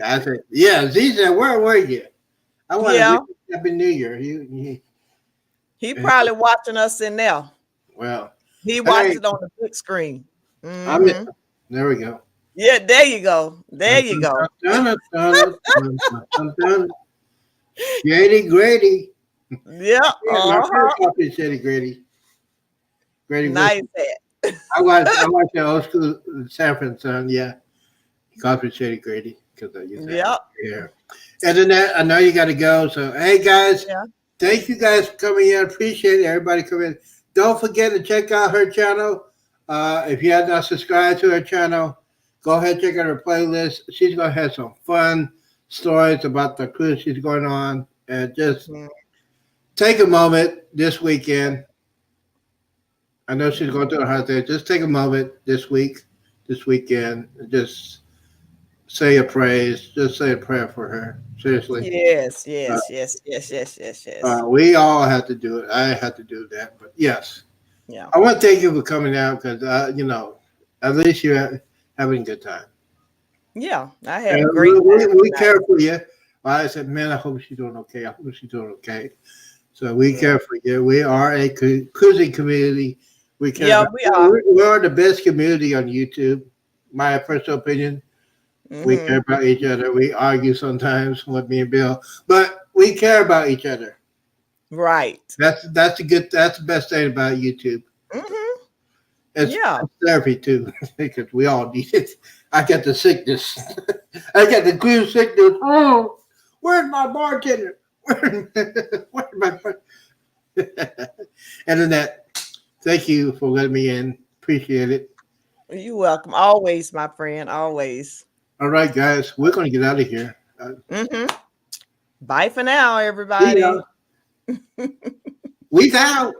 I said, yeah. Z said, where were you? I want to Happy New Year. He probably watching us in there. Well, he watched it on the big screen. Mm-hmm. There we go. Yeah, there you go. There you go. Shady Grady. Yeah. My first copy Shady Grady. Grady. Nice. I watched the old school Sanford son. Yeah. Copy Shady Grady. Yeah. And then I know you got to go. So, hey, guys. Yeah. Thank you guys for coming in. Appreciate everybody coming in. Don't forget to check out her channel. If you have not subscribed to her channel, go ahead and check out her playlist. She's going to have some fun stories about the cruise she's going on. And just take a moment this weekend. I know she's going through a hard day. Just take a moment this weekend, and just say a praise. Just say a prayer for her. Seriously. Yes. We all have to do it. I have to do that. But yes. Yeah. I want to thank you for coming out because, at least you have having a good time. Yeah, I had a And great we time. care for you. I said, man, I hope she's doing okay. I hope she's doing okay. So we care for you. We are a cruising community. We care. Yeah, about- we are. We're the best community on YouTube. My personal opinion. We Mhm. care about each other. We argue sometimes with me and Bill, but we care about each other. Right. That's the best thing about YouTube. Mhm. It's Yeah. therapy too, because we all need it. I got the sickness. I got the cruise sickness. Oh, where's my bartender? Where's my Internet? Thank you for letting me in. Appreciate it. You're welcome. Always, my friend. Always. All right, guys, we're gonna get out of here. Bye for now, everybody. We out.